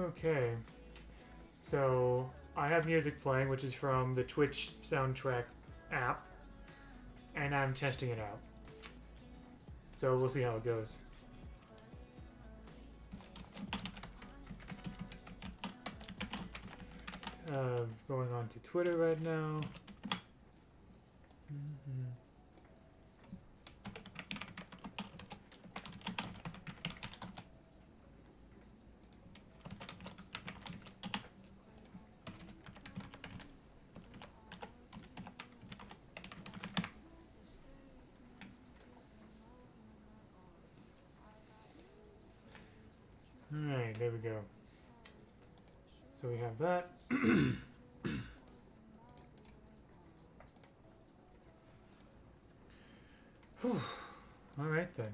Okay. So I have music playing, which is from the Twitch soundtrack app, and I'm testing it out. So we'll see how it goes. Going on to Twitter right now. Alright, there we go. So we have that. Alright then.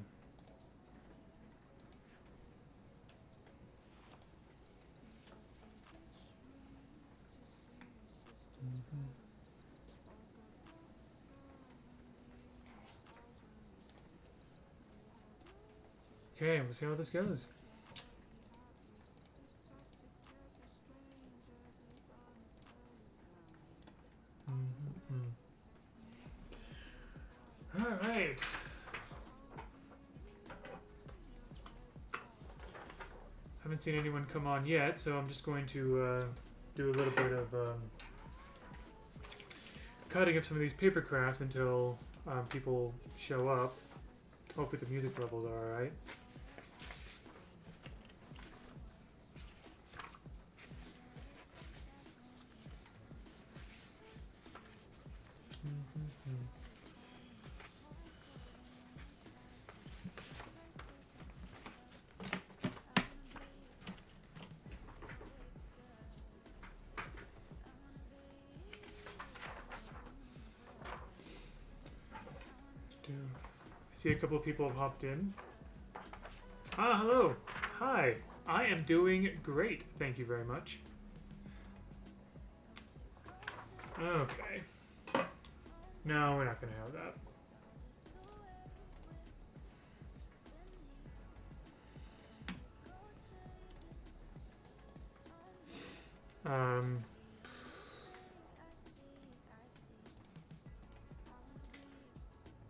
Okay, we'll see how this goes. Alright. Haven't seen anyone come on yet, so I'm just going to do a little bit of cutting up some of these paper crafts until people show up. Hopefully the music levels are alright. I see a couple of people have hopped in. Ah, hello. Hi. I am doing great. Thank you very much. Okay. No, we're not going to have that.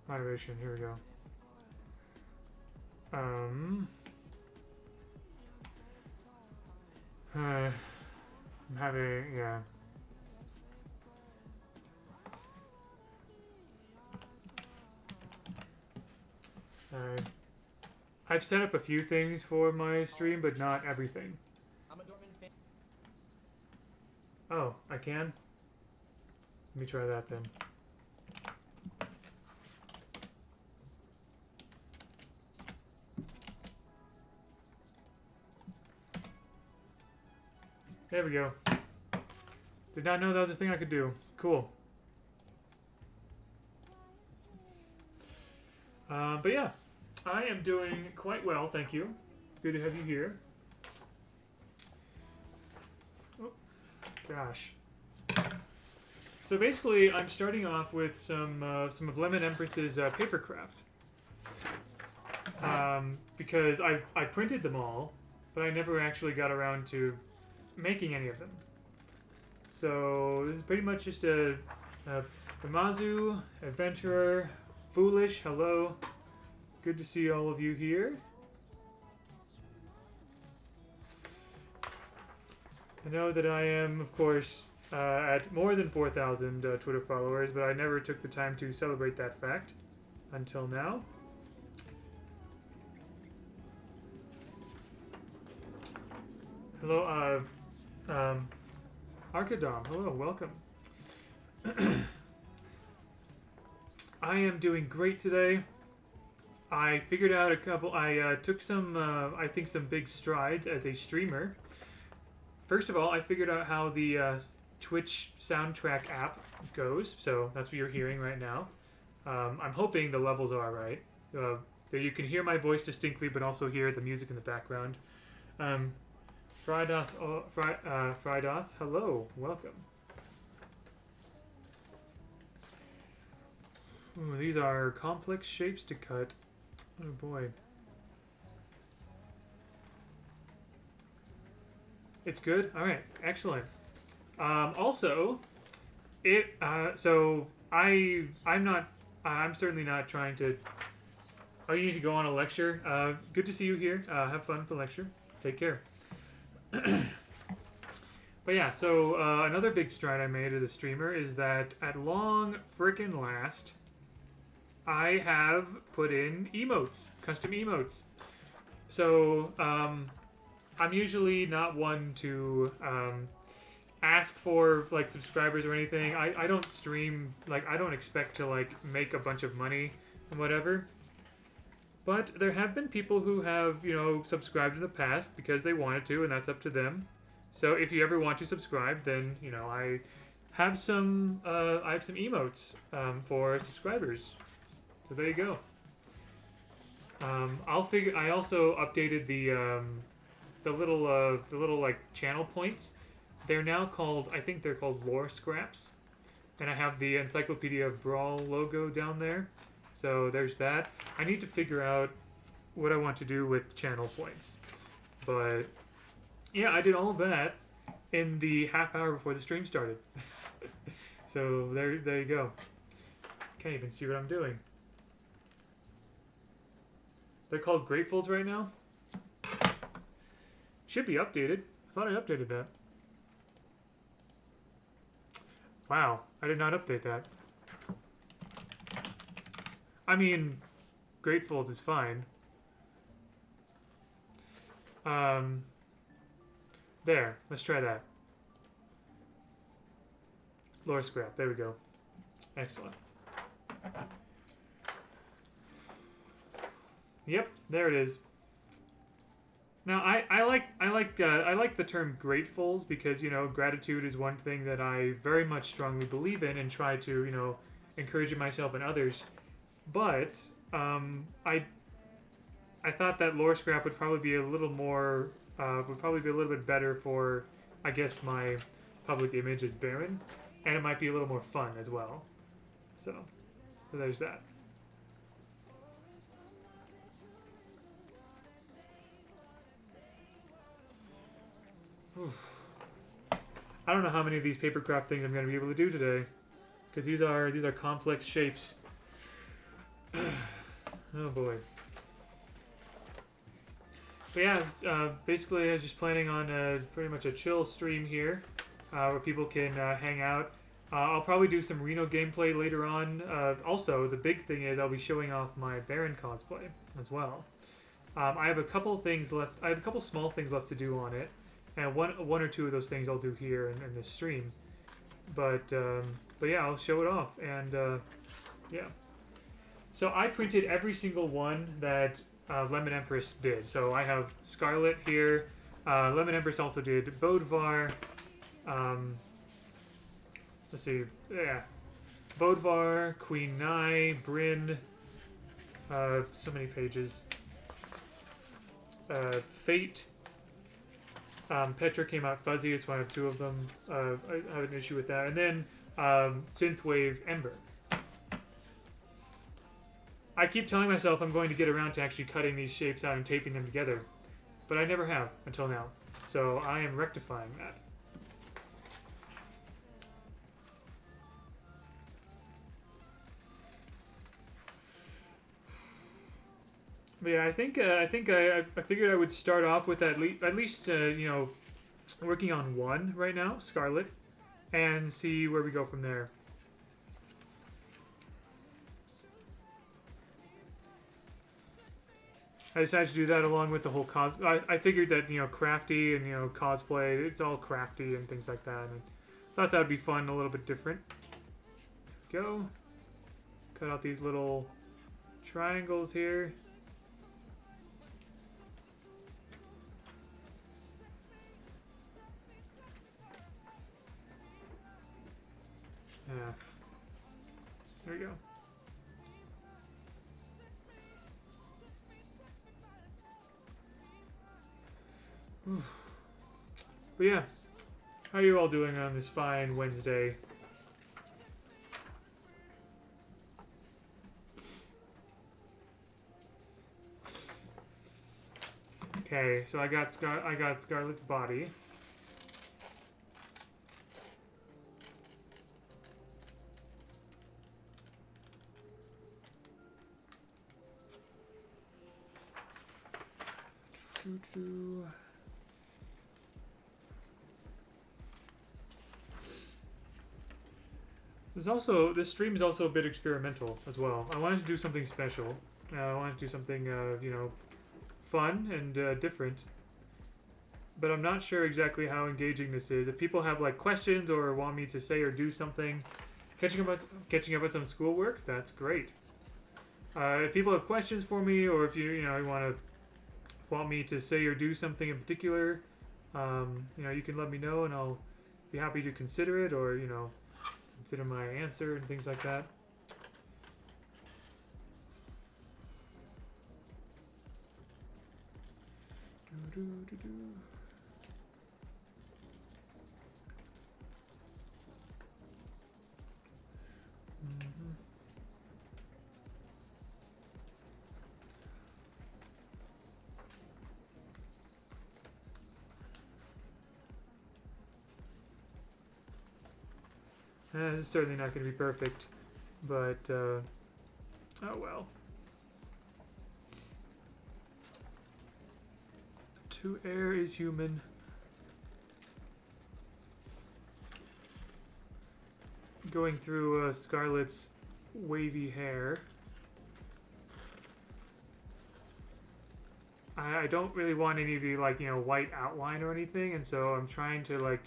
Moderation, here we go. I'm having, yeah. I've set up a few things for my stream, but not everything. Oh, I can? Let me try that then. There we go. Did not know that was a thing I could do. Cool. But yeah, I am doing quite well, thank you. Good to have you here. Oh, gosh. So basically, I'm starting off with some of Lemon Empress's papercraft. Because I printed them all, but I never actually got around to making any of them. So this is pretty much just a Pamazu, Adventurer, Foolish, hello. Good to see all of you here. I know that I am, of course, at more than 4,000 Twitter followers, but I never took the time to celebrate that fact until now. Hello, Archidom, hello, welcome. I am doing great today. I figured out a couple, I took some, I think some big strides as a streamer. First of all, I figured out how the Twitch soundtrack app goes, so that's what you're hearing right now. I'm hoping the levels are right. That you can hear my voice distinctly, but also hear the music in the background. Frydos, hello, welcome. Ooh, these are complex shapes to cut. Oh boy. It's good. All right, excellent. Also, it so I'm not I'm certainly not trying to. Oh, you need to go on a lecture. Good to see you here. Have fun with the lecture. Take care. But yeah, so another big stride I made as a streamer is that at long frickin' last, I have put in emotes, custom emotes. So I'm usually not one to ask for like subscribers or anything. I don't stream, like I don't expect to like make a bunch of money and whatever. But there have been people who have, subscribed in the past because they wanted to, and that's up to them. So if you ever want to subscribe, then I have some emotes for subscribers. So there you go. I also updated the little like channel points. They're now called, I think they're called lore scraps, and I have the Encyclopedia of Brawl logo down there. So there's that. I need to figure out what I want to do with channel points. But yeah, I did all of that in the half hour before the stream started. So there you go. Can't even see what I'm doing. They're called Gratefuls right now. Should be updated. I thought I updated that. Wow, I did not update that. I mean, Gratefuls is fine. There, let's try that. Lore scrap, there we go. Excellent. Yep, there it is. Now I like the term gratefuls because gratitude is one thing that I very much strongly believe in and try to encourage in myself and others. But I thought that lore scrap would probably be a little more would probably be a little bit better for I guess my public image as Baron, and it might be a little more fun as well. So there's that. I don't know how many of these papercraft things I'm going to be able to do today, because these are complex shapes. Oh boy. But yeah, basically I was just planning on pretty much a chill stream here, where people can hang out. I'll probably do some Reno gameplay later on. Also, the big thing is I'll be showing off my Baron cosplay as well. I have a couple things left. I have a couple small things left to do on it, and one or two of those things I'll do here in this stream. But yeah, I'll show it off, and yeah. So I printed every single one that Lemon Empress did. So I have Scarlet here. Lemon Empress also did Bodvar. Let's see. Yeah. Bodvar, Queen Nai, Bryn. So many pages. Fate. Petra came out fuzzy. It's one of two of them. I have an issue with that. And then Synthwave Ember. I keep telling myself I'm going to get around to actually cutting these shapes out and taping them together, but I never have until now. So I am rectifying that. But yeah, I think I figured I would start off with at least working on one right now, Scarlet, and see where we go from there. I decided to do that along with the whole I figured that crafty and cosplay, it's all crafty and things like that, and thought that would be fun, a little bit different. Go. Cut out these little triangles here. Yeah. There we go. But yeah, how are you all doing on this fine Wednesday? Okay, so I got Scarlet's body. This stream is also a bit experimental as well. I wanted to do something special. I wanted to do something, you know, fun and different. But I'm not sure exactly how engaging this is. If people have like questions or want me to say or do something, catching up on some schoolwork, that's great. If people have questions for me, or if you want me to say or do something in particular, you know, you can let me know, and I'll be happy to consider it, or consider my answer and things like that. This is certainly not going to be perfect, but oh well. To err is human. Going through Scarlett's wavy hair. I don't really want any of the white outline or anything, and so I'm trying to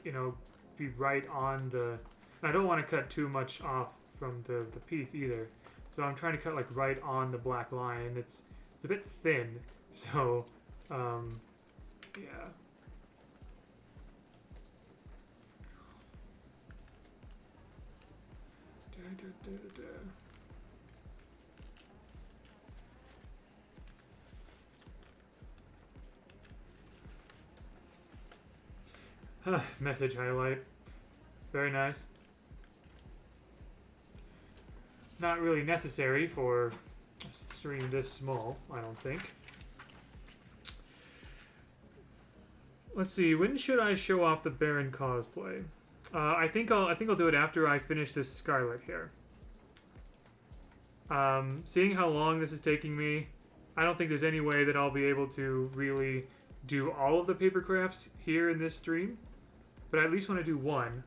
be right on the. I don't want to cut too much off from the piece either, so I'm trying to cut like right on the black line. It's a bit thin, so yeah. Message highlight. Very nice. Not really necessary for a stream this small, I don't think. Let's see. When should I show off the Baron cosplay? I think I'll do it after I finish this Scarlet here. Seeing how long this is taking me, I don't think there's any way that I'll be able to really do all of the paper crafts here in this stream, but I at least want to do one,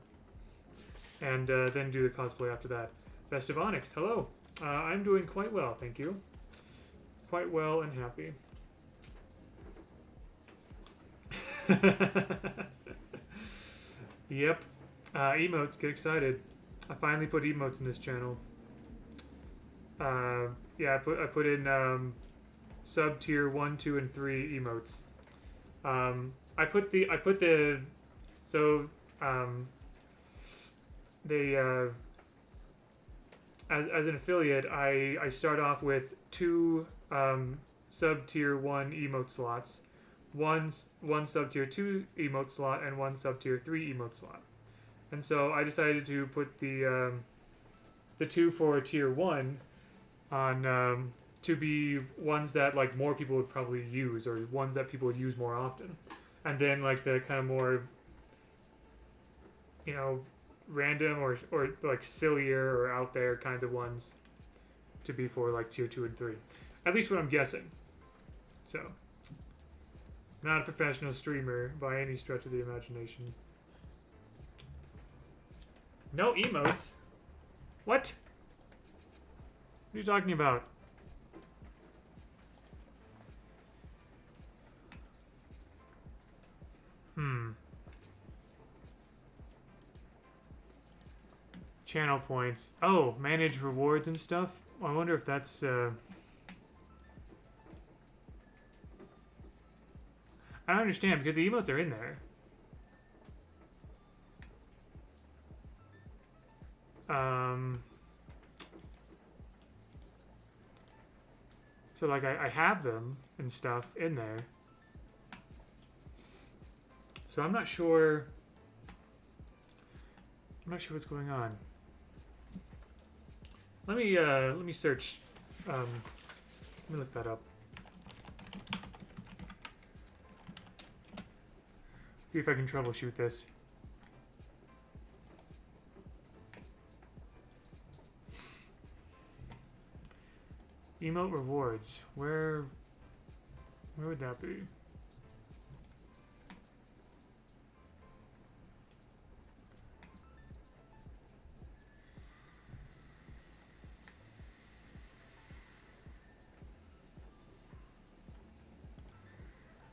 and then do the cosplay after that. Best of Onyx, hello. I'm doing quite well, thank you. Quite well and happy. Yep. Emotes, get excited. I finally put emotes in this channel. Yeah, I put in sub tier 1, 2, and 3 emotes. As an affiliate, I start off with 2 sub tier 1 emote slots, one sub tier 2 emote slot, and 1 sub tier 3 emote slot. And so I decided to put the 2 for tier 1 on to be ones that like more people would probably use, or ones that people would use more often, and then like the kind of more random or like sillier or out there kind of ones to be for like tier 2 and 3. At least what I'm guessing. So, not a professional streamer by any stretch of the imagination. No emotes? What? What are you talking about? Channel points. Oh, manage rewards and stuff? I wonder if that's I don't understand, because the emotes are in there. So like I have them and stuff in there. So I'm not sure what's going on. Let me search. Let me look that up. See if I can troubleshoot this. Emote rewards. Where would that be?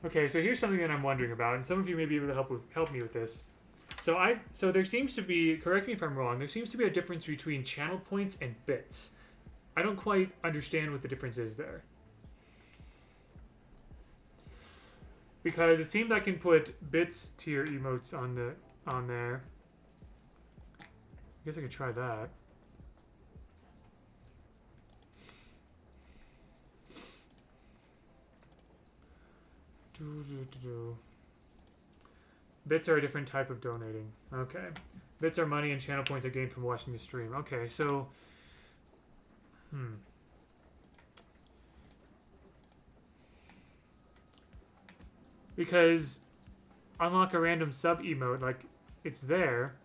Okay, so here's something that I'm wondering about, and some of you may be able to help me with this. So there seems to be, correct me if I'm wrong, there seems to be a difference between channel points and bits. I don't quite understand what the difference is there. Because it seemed I can put bits tier emotes on there. I guess I could try that. Bits are a different type of donating. Okay. Bits are money and channel points are gained from watching the stream. Okay, so... Because unlock a random sub emote, like, it's there.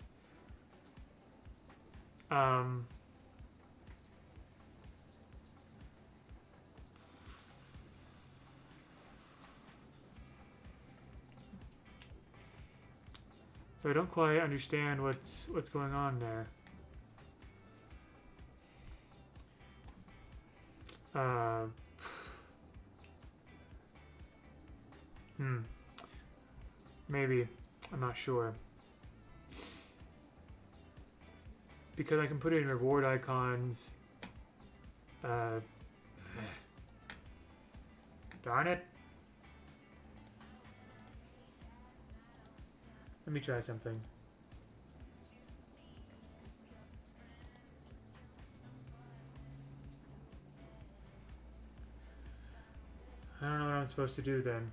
So I don't quite understand what's going on there. Maybe. I'm not sure. Because I can put it in reward icons. Darn it. Let me try something. I don't know what I'm supposed to do then.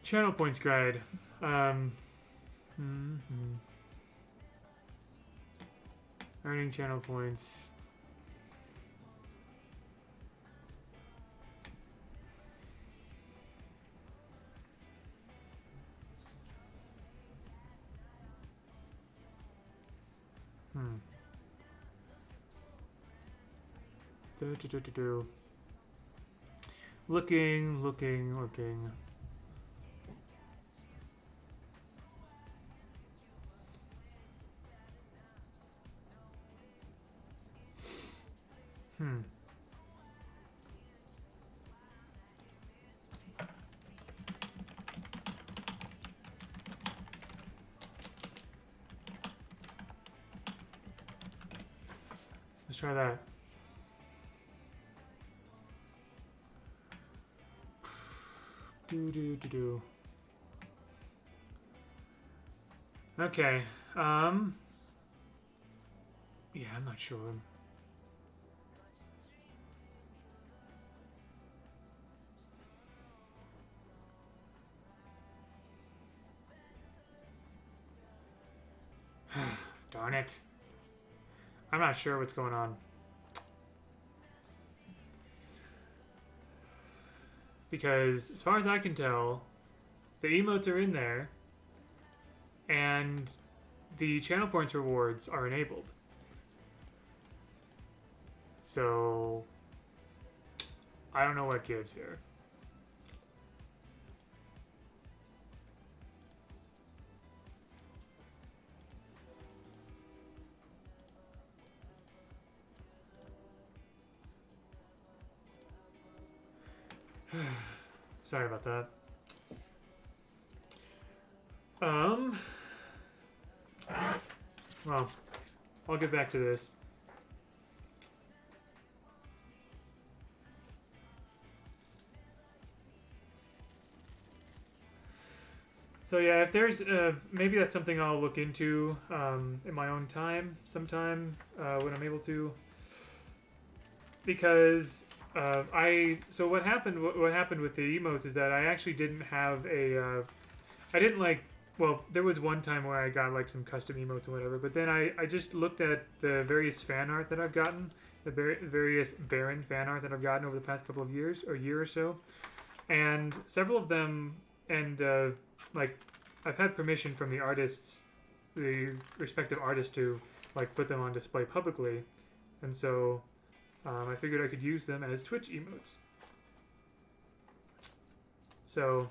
Channel points guide. Earning channel points. Looking. Let's try that. Okay. Yeah, I'm not sure. Darn it. I'm not sure what's going on. Because, as far as I can tell, the emotes are in there, and the channel points rewards are enabled. So, I don't know what gives here. Sorry about that. Well, I'll get back to this. So yeah, if there's maybe that's something I'll look into in my own time sometime when I'm able to. Because so what happened with the emotes is that I actually didn't have a I didn't like, well, there was one time where I got like some custom emotes or whatever, but then I just looked at the various fan art that I've gotten, the various Baron fan art that I've gotten over the past couple of years or year or so, and several of them, and like I've had permission from the artists, the respective artists, to like put them on display publicly, and so I figured I could use them as Twitch emotes. So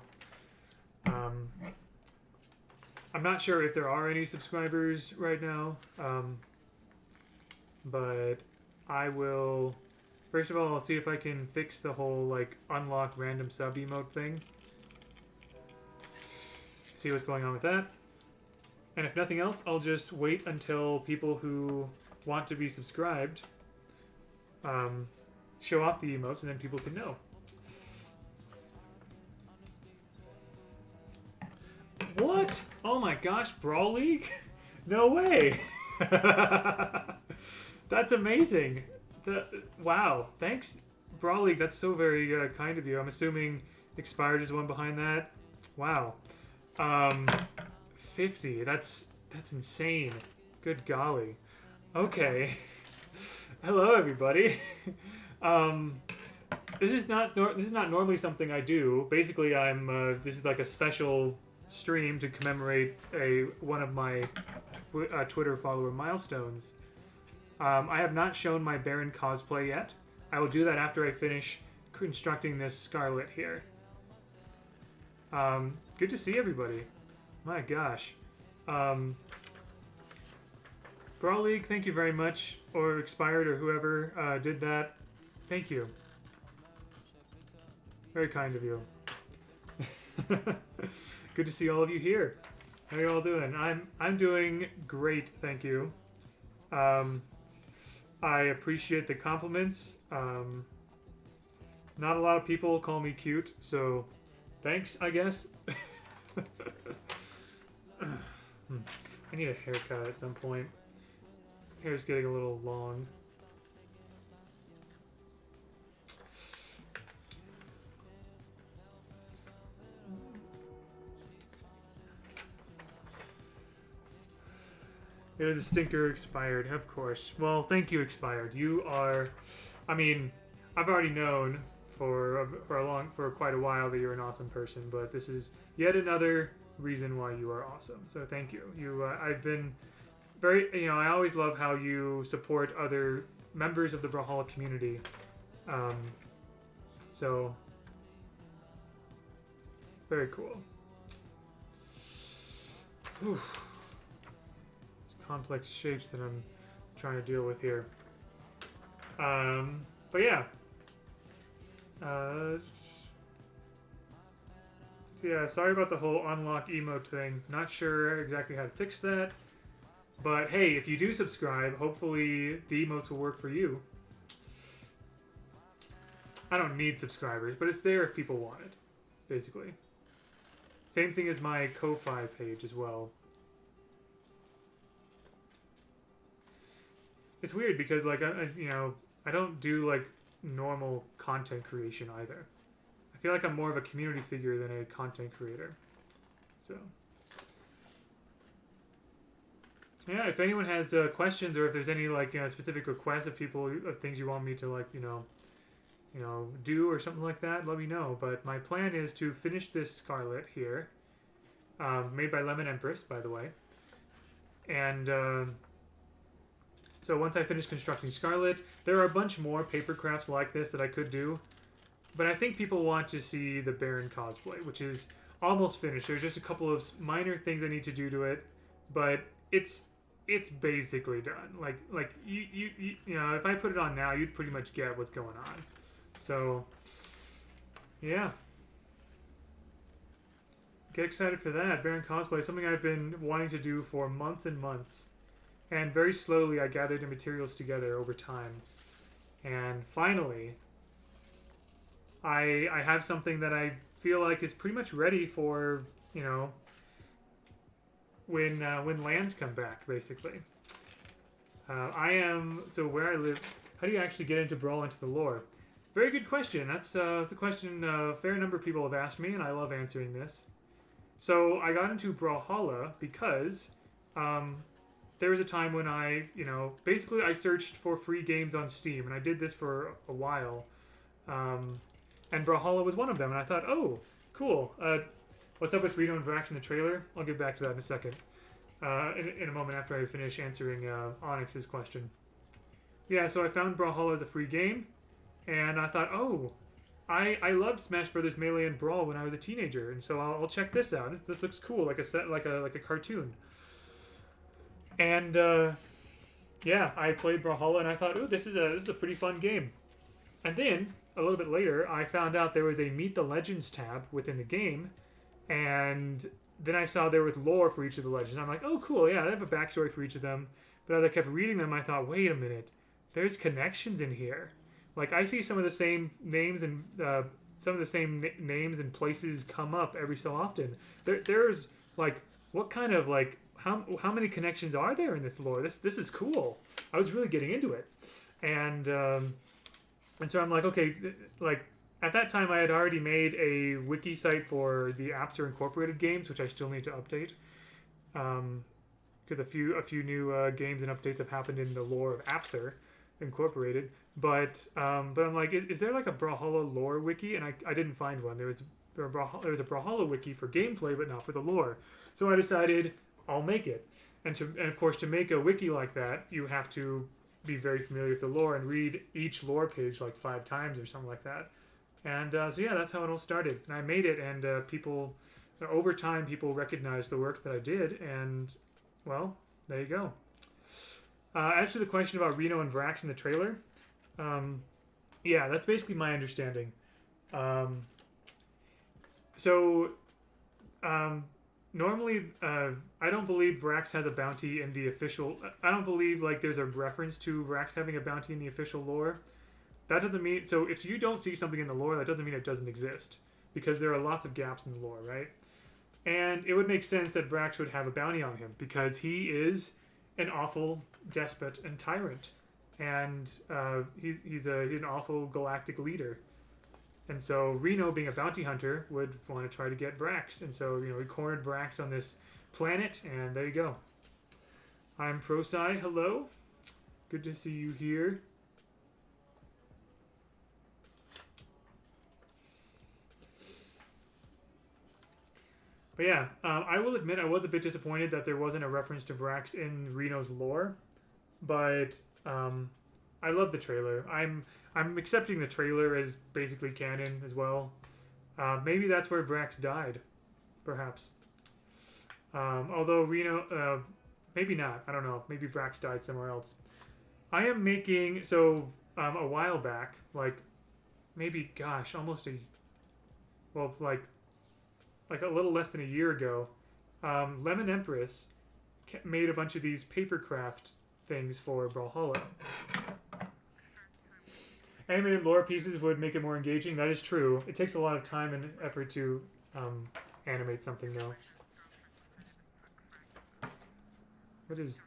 Um, I'm not sure if there are any subscribers right now, but I will. First of all, I'll see if I can fix the whole like unlock random sub emote thing. See what's going on with that. And if nothing else, I'll just wait until people who want to be subscribed show off the emotes, and then people can know. What? Oh my gosh, Brawl League? No way! That's amazing. Wow, thanks, Brawl League. That's so very kind of you. I'm assuming Expired is the one behind that. Wow. 50. That's insane. Good golly. Okay. Hello, everybody. This is not normally something I do. Basically, this is like a special stream to commemorate one of my Twitter follower milestones. I have not shown my Baron cosplay yet. I will do that after I finish constructing this Scarlet here. Good to see everybody. My gosh. Brawl League, thank you very much. Or Expired or whoever did that. Thank you. Very kind of you. Good to see all of you here. How are you all doing? I'm doing great, thank you. I appreciate the compliments. Not a lot of people call me cute, so thanks, I guess. I need a haircut at some point. Hair's getting a little long. It was a stinker, Expired, of course. Well, thank you, Expired. You are, I mean, I've already known for quite a while that you're an awesome person, but this is yet another reason why you are awesome. So thank you. I've been very, I always love how you support other members of the Brawlhalla community. So very cool. Whew. Complex shapes that I'm trying to deal with here. But yeah. So yeah, sorry about the whole unlock emote thing. Not sure exactly how to fix that. But hey, if you do subscribe, hopefully the emotes will work for you. I don't need subscribers, but it's there if people want it, basically. Same thing as my Ko-Fi page as well. It's weird because, like, I don't do, like, normal content creation either. I feel like I'm more of a community figure than a content creator. So, yeah, if anyone has questions or if there's any, like, specific requests of things you want me to, like, do or something like that, let me know. But my plan is to finish this Scarlet here, made by Lemon Empress, by the way. And, so once I finish constructing Scarlet, there are a bunch more paper crafts like this that I could do. But I think people want to see the Baron cosplay, which is almost finished. There's just a couple of minor things I need to do to it, but it's basically done. Like if I put it on now, you'd pretty much get what's going on. So, yeah. Get excited for that. Baron cosplay, something I've been wanting to do for months and months. And very slowly, I gathered the materials together over time. And finally, I have something that I feel like is pretty much ready for, when lands come back, basically. So where I live, how do you actually get into Brawl into the lore? Very good question. That's a question a fair number of people have asked me, and I love answering this. So I got into Brawlhalla because there was a time when basically I searched for free games on Steam, and I did this for a while. And Brawlhalla was one of them, and I thought, oh, cool. What's up with Reno and Vrax in the trailer? I'll get back to that in a second. In a moment after I finish answering Onyx's question. Yeah, so I found Brawlhalla as a free game, and I thought, oh, I loved Smash Brothers Melee and Brawl when I was a teenager, and so I'll check this out. This looks cool, like a set, like a cartoon. And yeah, I played Brawlhalla, and I thought, oh, this is a pretty fun game. And then a little bit later, I found out there was a Meet the Legends tab within the game, and then I saw there was lore for each of the legends. I'm like, oh, cool, yeah, they have a backstory for each of them. But as I kept reading them, I thought, wait a minute, there's connections in here. Like I see some of the same names and names and places come up every so often. There's like, what kind of like how many connections are there in this lore? This is cool. I was really getting into it, and so I'm like, okay, like at that time I had already made a wiki site for the Apps Are Incorporated games, which I still need to update. Because a few new games and updates have happened in the lore of Apps Are Incorporated. But I'm like, is there like a Brawlhalla lore wiki? And I didn't find one. There was a Brawlhalla wiki for gameplay, but not for the lore. So I decided I'll make it. And of course, to make a wiki like that, you have to be very familiar with the lore and read each lore page like 5 times or something like that. And so yeah, that's how it all started. And I made it, and people over time people recognized the work that I did, and well, there you go. As to the question about Reno and Vrax in the trailer, yeah, that's basically my understanding. Normally, I don't believe Vrax has a bounty in the official. I don't believe like there's a reference to Vrax having a bounty in the official lore. That doesn't mean so. If you don't see something in the lore, that doesn't mean it doesn't exist, because there are lots of gaps in the lore, right? And it would make sense that Vrax would have a bounty on him because he is an awful despot and tyrant, and he's an awful galactic leader. And so Reno, being a bounty hunter, would want to try to get Vrax. And so, he cornered Vrax on this planet, and there you go. I'm Prosci. Hello. Good to see you here. But yeah, I will admit I was a bit disappointed that there wasn't a reference to Vrax in Reno's lore. But I love the trailer. I'm accepting the trailer as basically canon as well. Maybe that's where Vrax died, perhaps. Although Reno, maybe not. I don't know. Maybe Vrax died somewhere else. I am making a while back, like maybe almost like a little less than a year ago. Lemon Empress made a bunch of these papercraft things for Brawlhalla. Animated lore pieces would make it more engaging. That is true. It takes a lot of time and effort to animate something, though. What is...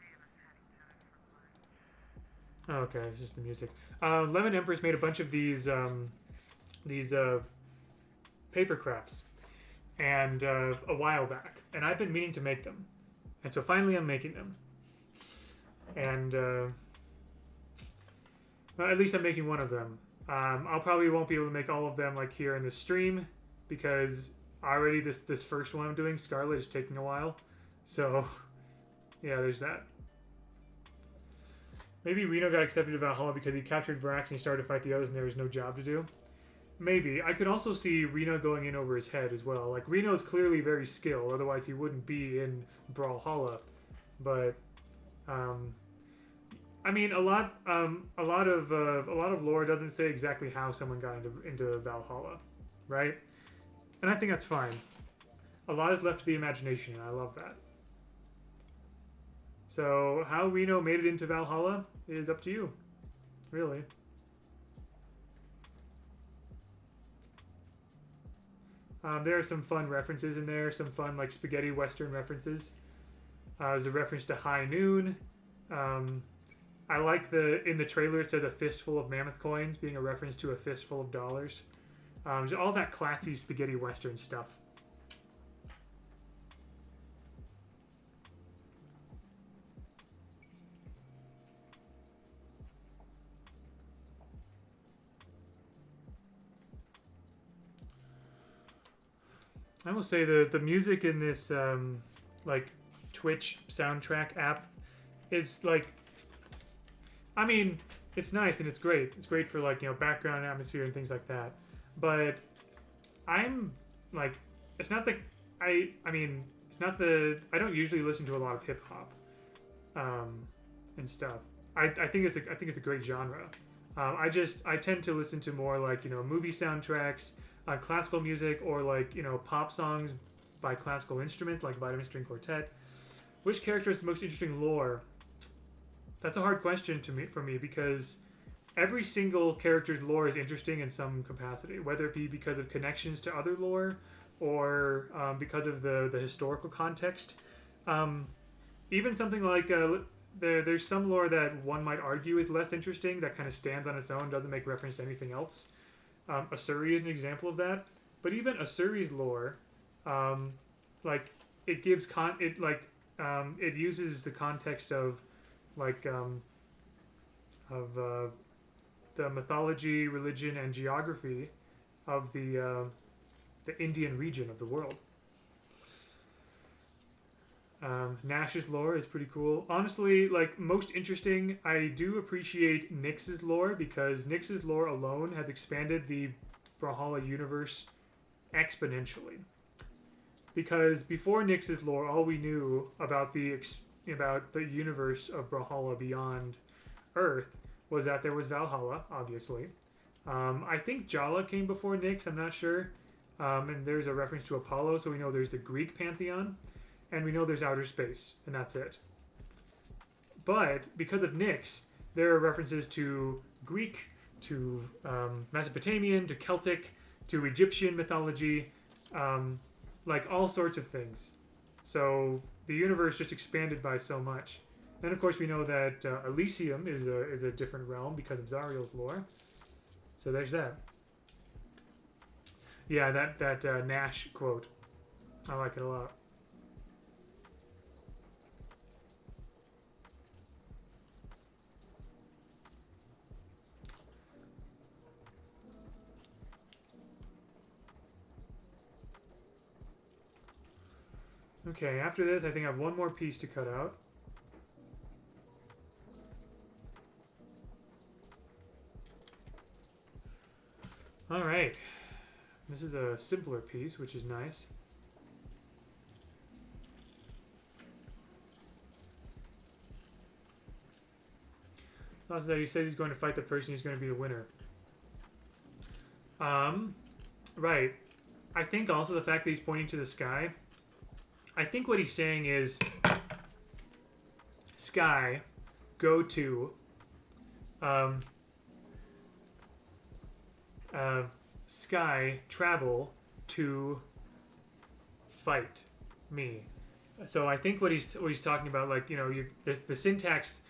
Oh, okay, it's just the music. Lemon Empress made a bunch of these paper crafts and a while back, and I've been meaning to make them, and so finally I'm making them. And at least I'm making one of them. I'll probably won't be able to make all of them like here in the stream because already this first one I'm doing, Scarlet, is taking a while. So yeah, there's that. Maybe Reno got accepted to Valhalla because he captured Vrax and he started to fight the others and there was no job to do. Maybe. I could also see Reno going in over his head as well. Like, Reno's clearly very skilled, otherwise he wouldn't be in Brawlhalla. But I mean, a lot of lore doesn't say exactly how someone got into Valhalla, right? And I think that's fine. A lot is left to the imagination, and I love that. So how Reno made it into Valhalla is up to you, really. There are some fun references in there, some fun like spaghetti western references. There's a reference to High Noon. I like in the trailer it says a fistful of mammoth coins being a reference to a fistful of dollars. All that classy spaghetti western stuff. I will say the music in this like Twitch soundtrack app is like, I mean, it's nice and it's great. It's great for like, background atmosphere and things like that. but I'm like, it's not the I mean, it's not the I don't usually listen to a lot of hip hop, and stuff. I think it's a great genre. I tend to listen to more like movie soundtracks, classical music, or like pop songs by classical instruments like Vitamin String Quartet. Which character has the most interesting lore? That's a hard question for me because every single character's lore is interesting in some capacity, whether it be because of connections to other lore or because of the historical context. Even something like there's some lore that one might argue is less interesting that kind of stands on its own, doesn't make reference to anything else. Asuri is an example of that. But even Asuri's lore, like it gives it uses the context of like the mythology, religion, and geography of the Indian region of the world. Nash's lore is pretty cool. Honestly, like most interesting, I do appreciate Nyx's lore because Nyx's lore alone has expanded the Brawlhalla universe exponentially. Because before Nyx's lore, all we knew about the universe of Brawlhalla beyond Earth was that there was Valhalla, obviously. I think Jala came before Nyx, I'm not sure. And there's a reference to Apollo, so we know there's the Greek pantheon, and we know there's outer space, and that's it. But because of Nyx, there are references to Greek, to Mesopotamian, to Celtic, to Egyptian mythology, like all sorts of things. So the universe just expanded by so much. And of course, we know that Elysium is a different realm because of Zariel's lore. So there's that. Yeah, that Nash quote, I like it a lot. Okay, after this, I think I have one more piece to cut out. Alright. This is a simpler piece, which is nice. Also, he says he's going to fight the person who's going to be the winner. Right. I think also the fact that he's pointing to the sky, I think what he's saying is, sky, go to, sky, travel to fight me. So I think what he's talking about, like the syntax.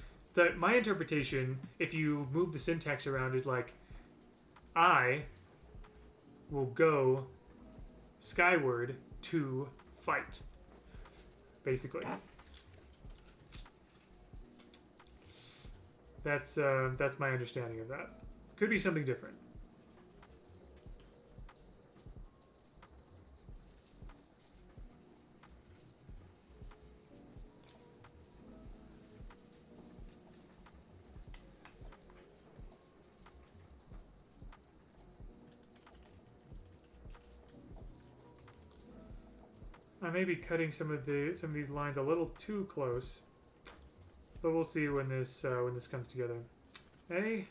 My interpretation, if you move the syntax around, is like, I will go skyward to fight. Basically, that's my understanding of that. Could be something different. I may be cutting some of these lines a little too close, but we'll see when this comes together. Hey.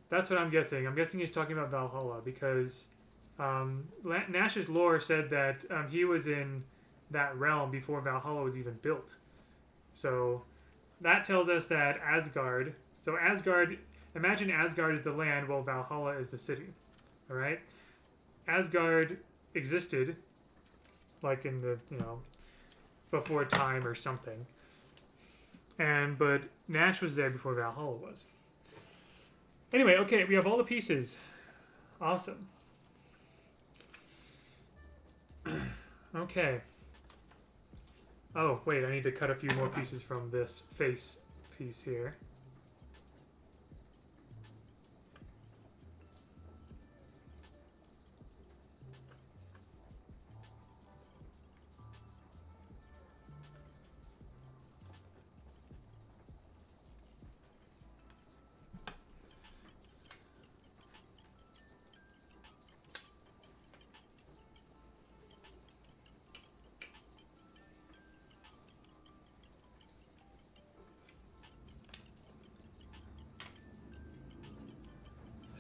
That's what I'm guessing. I'm guessing he's talking about Valhalla because Nash's lore said that he was in that realm before Valhalla was even built. So that tells us that Asgard. So Asgard, imagine Asgard is the land, while Valhalla is the city. All right, Asgard existed, like in the before time or something, but Nash was there before Valhalla was. Anyway, okay, we have all the pieces. Awesome. Okay. Oh wait, I need to cut a few more pieces from this face piece here.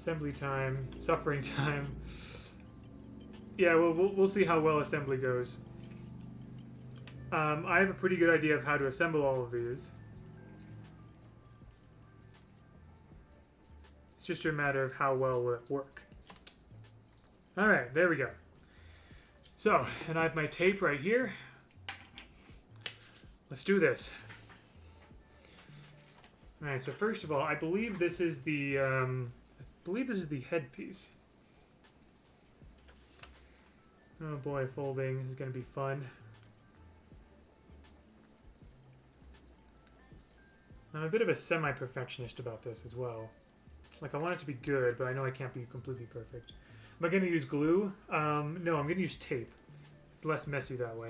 Assembly time, suffering time. Yeah, we'll see how well assembly goes. I have a pretty good idea of how to assemble all of these. It's just a matter of how well will it work. Alright, there we go. So, and I have my tape right here. Let's do this. Alright, so first of all, I believe this is the headpiece. Oh boy, folding. This is going to be fun. I'm a bit of a semi-perfectionist about this as well. Like, I want it to be good, but I know I can't be completely perfect. Am I going to use glue? No, I'm going to use tape. It's less messy that way.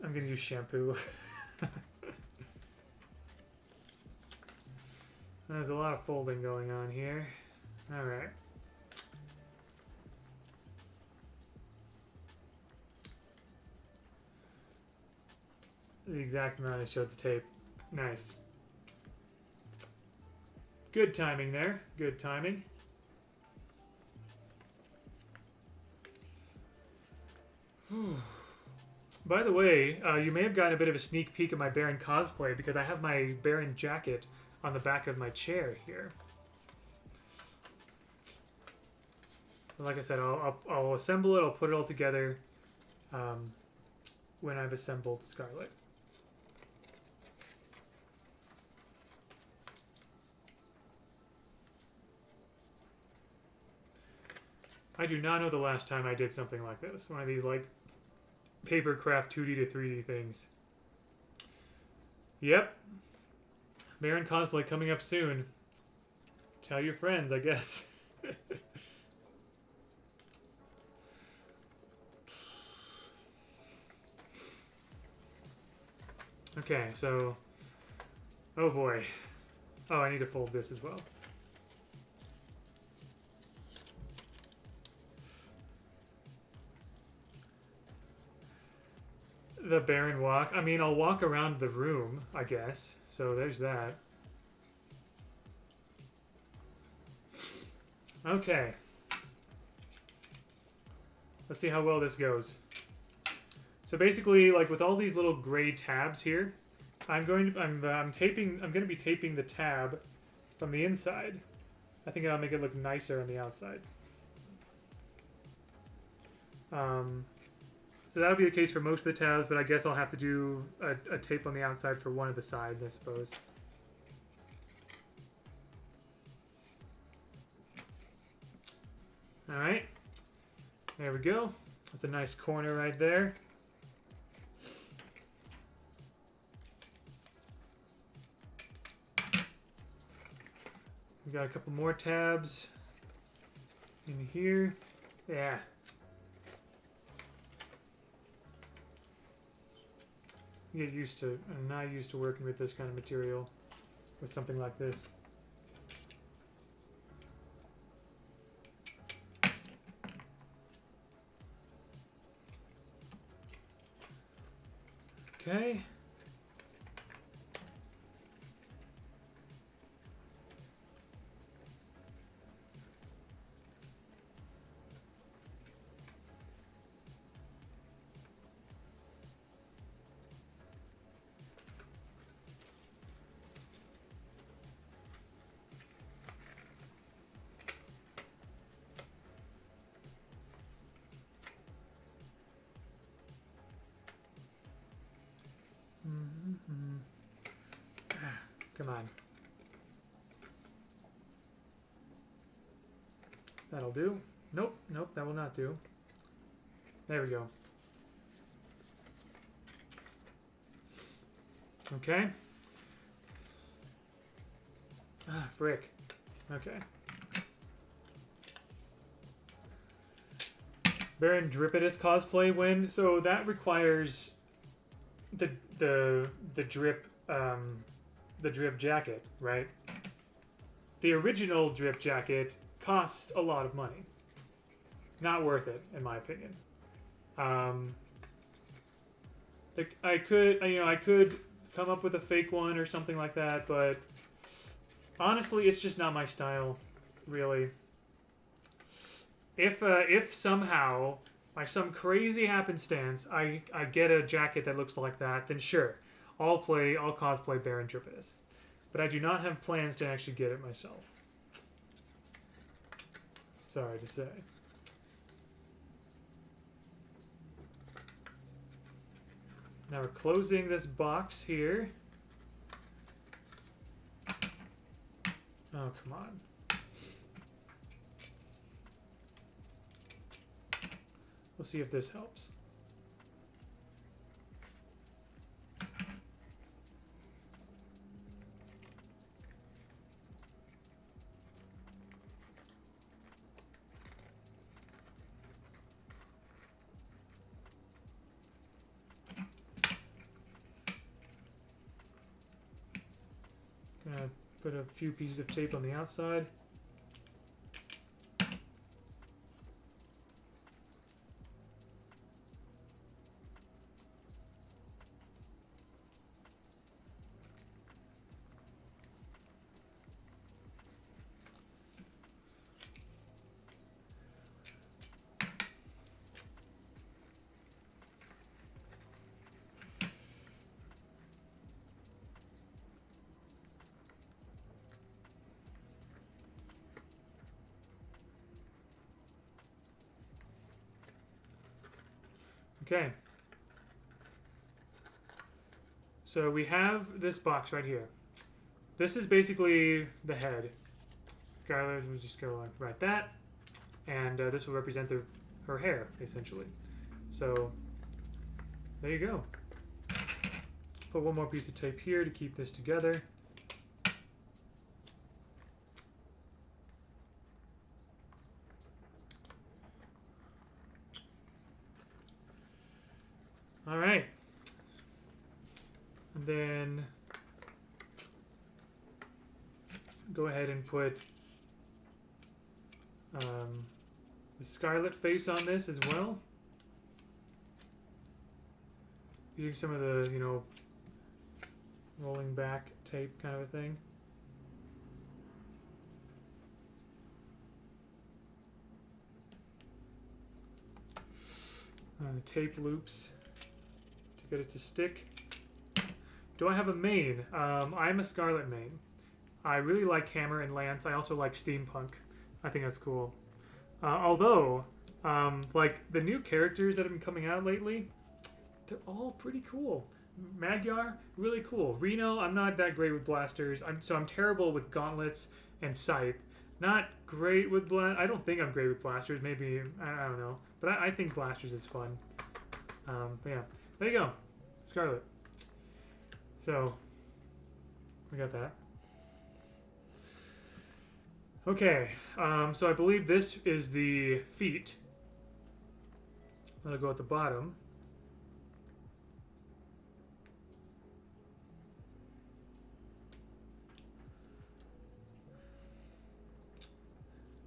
I'm going to use shampoo. There's a lot of folding going on here. Alright. The exact amount I showed the tape. Nice. Good timing there. Good timing. By the way, you may have gotten a bit of a sneak peek of my Baron cosplay because I have my Baron jacket on the back of my chair here. Like I said, I'll assemble it, I'll put it all together when I've assembled Scarlet. I do not know the last time I did something like this. One of these, like, papercraft 2D to 3D things. Yep. Baron cosplay coming up soon. Tell your friends, I guess. Okay, so... Oh boy. Oh, I need to fold this as well. The Baron walk. I mean, I'll walk around the room, I guess. So there's that. Okay. Let's see how well this goes. So basically, like with all these little gray tabs here, I'm going to be taping the tab from the inside. I think that'll make it look nicer on the outside. So that'll be the case for most of the tabs, but I guess I'll have to do a tape on the outside for one of the sides, I suppose. Alright. There we go. That's a nice corner right there. We got a couple more tabs in here. Yeah. Get used to, I'm not used to working with this kind of material, with something like this. Okay. Come on. That'll do. Nope, nope, that will not do. There we go. Okay. Ah, frick. Okay. Baron Dripitus cosplay win. So that requires the drip jacket, right? The original drip jacket costs a lot of money. not worth it, in my opinion. Like I could, I could come up with a fake one or something like that, but honestly, it's just not my style, really. If somehow, by some crazy happenstance, I get a jacket that looks like that, then sure, I'll cosplay Baron Trippus. But I do not have plans to actually get it myself. Sorry to say. Now we're closing this box here. Oh, come on. We'll see if this helps. Gonna put a few pieces of tape on the outside. Okay. So we have this box right here. This is basically the head. Scarlet will just go like that, and this will represent her hair, essentially. So there you go. Put one more piece of tape here to keep this together. All right. And then go ahead and put the Scarlet face on this as well. Using some of the, rolling back tape kind of a thing. Tape loops to get it to stick. Do I have a main? I'm a Scarlet main. I really like Hammer and Lance. I also like Steampunk. I think that's cool. Although, like the new characters that have been coming out lately, they're all pretty cool. Magyar, really cool. Reno, I'm not that great with blasters. I'm terrible with gauntlets and scythe. Not great with I don't think I'm great with blasters. Maybe I don't know, but I think blasters is fun. But yeah, there you go, Scarlet. So we got that. Okay, so I believe this is the feet. That'll go at the bottom.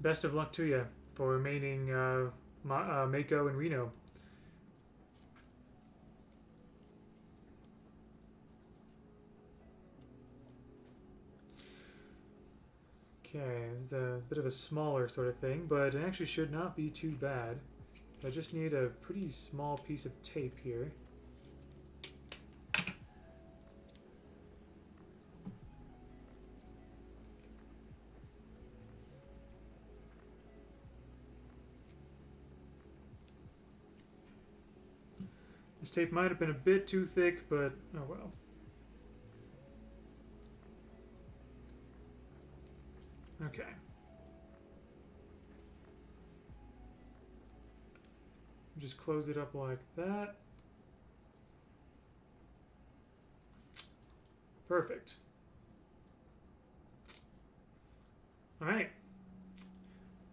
Best of luck to you for remaining Mako and Reno. Okay, it's a bit of a smaller sort of thing, but it actually should not be too bad. I just need a pretty small piece of tape here. This tape might have been a bit too thick, but oh well. Okay. Just close it up like that. Perfect. All right.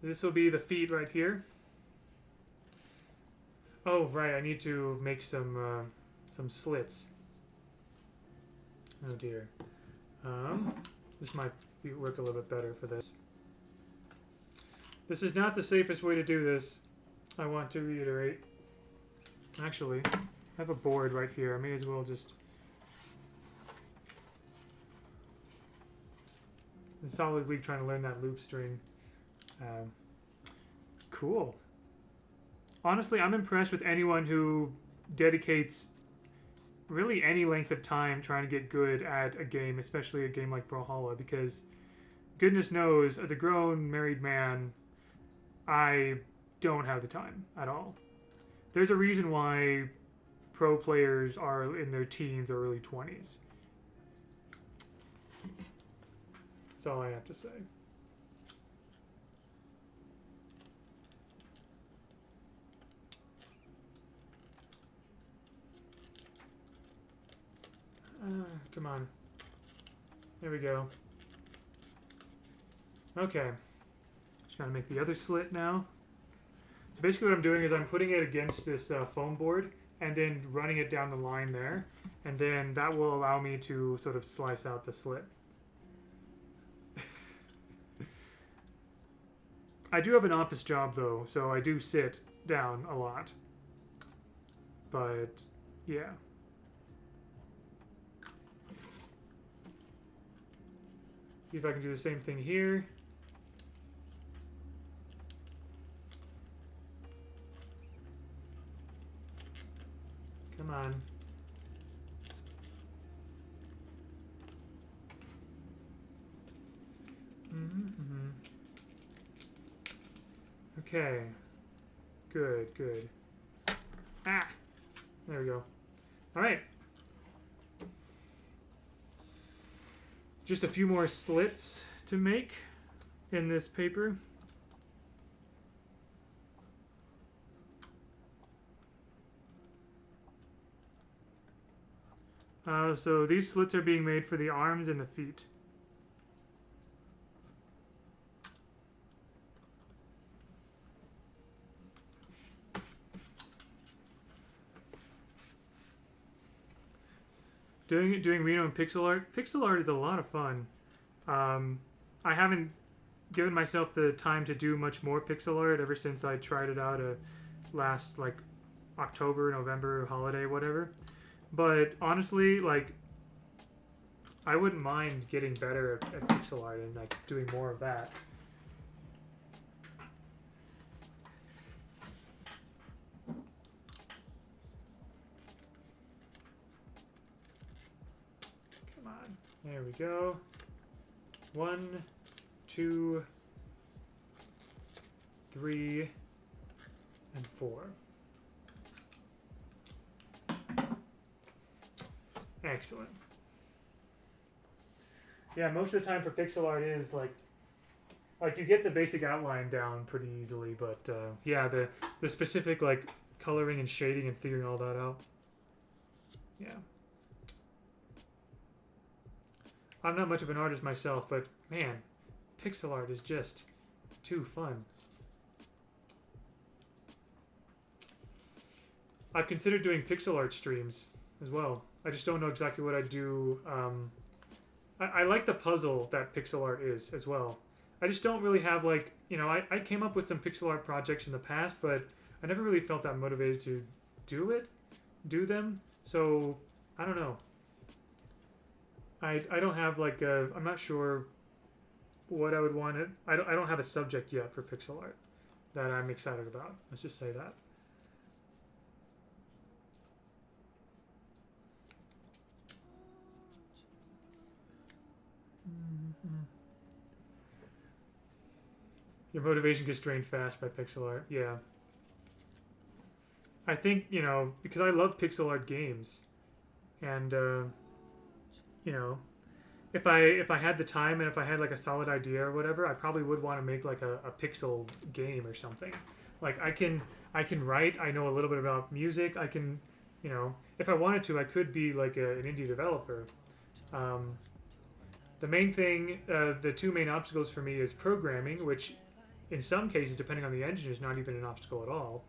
This will be the feet right here. Oh, right. I need to make some slits. Oh dear. This might work a little bit better for this. This is not the safest way to do this. I want to reiterate. Actually, I have a board right here. I may as well just... A solid week trying to learn that loop string. Cool. Honestly, I'm impressed with anyone who dedicates really any length of time trying to get good at a game, especially a game like Brawlhalla, because goodness knows, as a grown married man, I don't have the time at all. There's a reason why pro players are in their teens or early 20s. That's all I have to say. Come on. There we go. Okay. Just gotta make the other slit now. So basically what I'm doing is I'm putting it against this foam board and then running it down the line there. And then that will allow me to sort of slice out the slit. I do have an office job though, so I do sit down a lot. But, yeah. See if I can do the same thing here. Come on. Okay. Good, good. Ah! There we go. Alright. Just a few more slits to make in this paper. So these slits are being made for the arms and the feet. Doing Reno and pixel art. Pixel art is a lot of fun. I haven't given myself the time to do much more pixel art ever since I tried it out last like October, November, holiday, whatever. But honestly, like, I wouldn't mind getting better at pixel art and like doing more of that. Come on. There we go. 1, 2, 3, and 4. Excellent. Yeah, most of the time for pixel art is like you get the basic outline down pretty easily, but yeah, the specific like coloring and shading and figuring all that out. Yeah. I'm not much of an artist myself, but man, pixel art is just too fun. I've considered doing pixel art streams as well. I just don't know exactly what I'd do. I like the puzzle that pixel art is as well. I just don't really have like, you know, I came up with some pixel art projects in the past, but I never really felt that motivated to do them. So I don't know. I don't have like I'm not sure what I would want it. I don't have a subject yet for pixel art that I'm excited about. Let's just say that. Your motivation gets drained fast by pixel art. Yeah. I think, you know, because I love pixel art games. And, you know, if I had the time and if I had like a solid idea or whatever, I probably would want to make like a pixel game or something. Like I can write, I know a little bit about music, I can, you know, if I wanted to, I could be like an indie developer. The main thing, the two main obstacles for me is programming, which in some cases, depending on the engine, is not even an obstacle at all.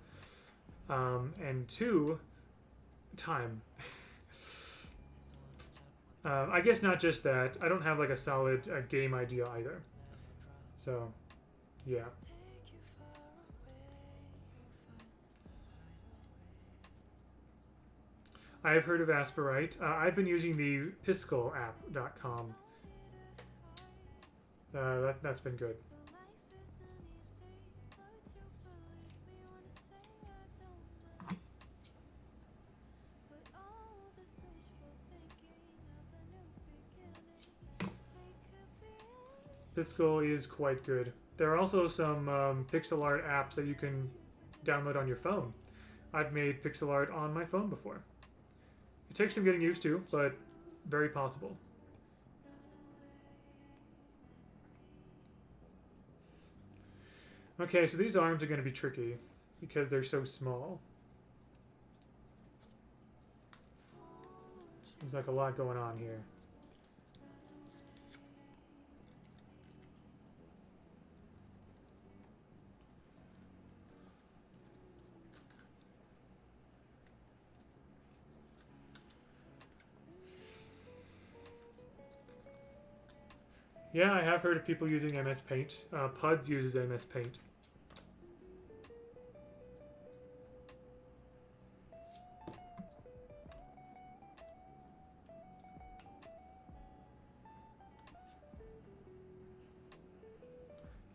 And 2, time. I guess not just that. I don't have like a solid game idea either. So, yeah. I have heard of Asperite. I've been using the piscalapp.com. That's been good. Piscal is quite good. There are also some pixel art apps that you can download on your phone. I've made pixel art on my phone before. It takes some getting used to, but very possible. Okay, so these arms are going to be tricky because they're so small. There's like a lot going on here. Yeah, I have heard of people using MS Paint. Puds uses MS Paint.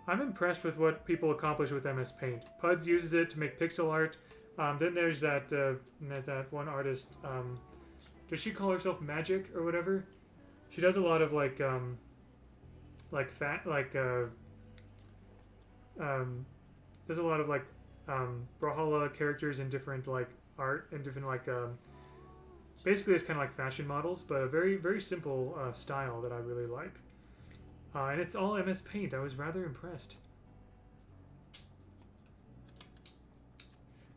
I'm impressed with what people accomplish with MS Paint. Puds uses it to make pixel art. Then there's that one artist. Does she call herself Magic or whatever? She does a lot of like there's a lot of like Brawlhalla characters in different like art and different like basically it's kind of like fashion models, but a very very simple style that I really like. And it's all MS Paint. I was rather impressed.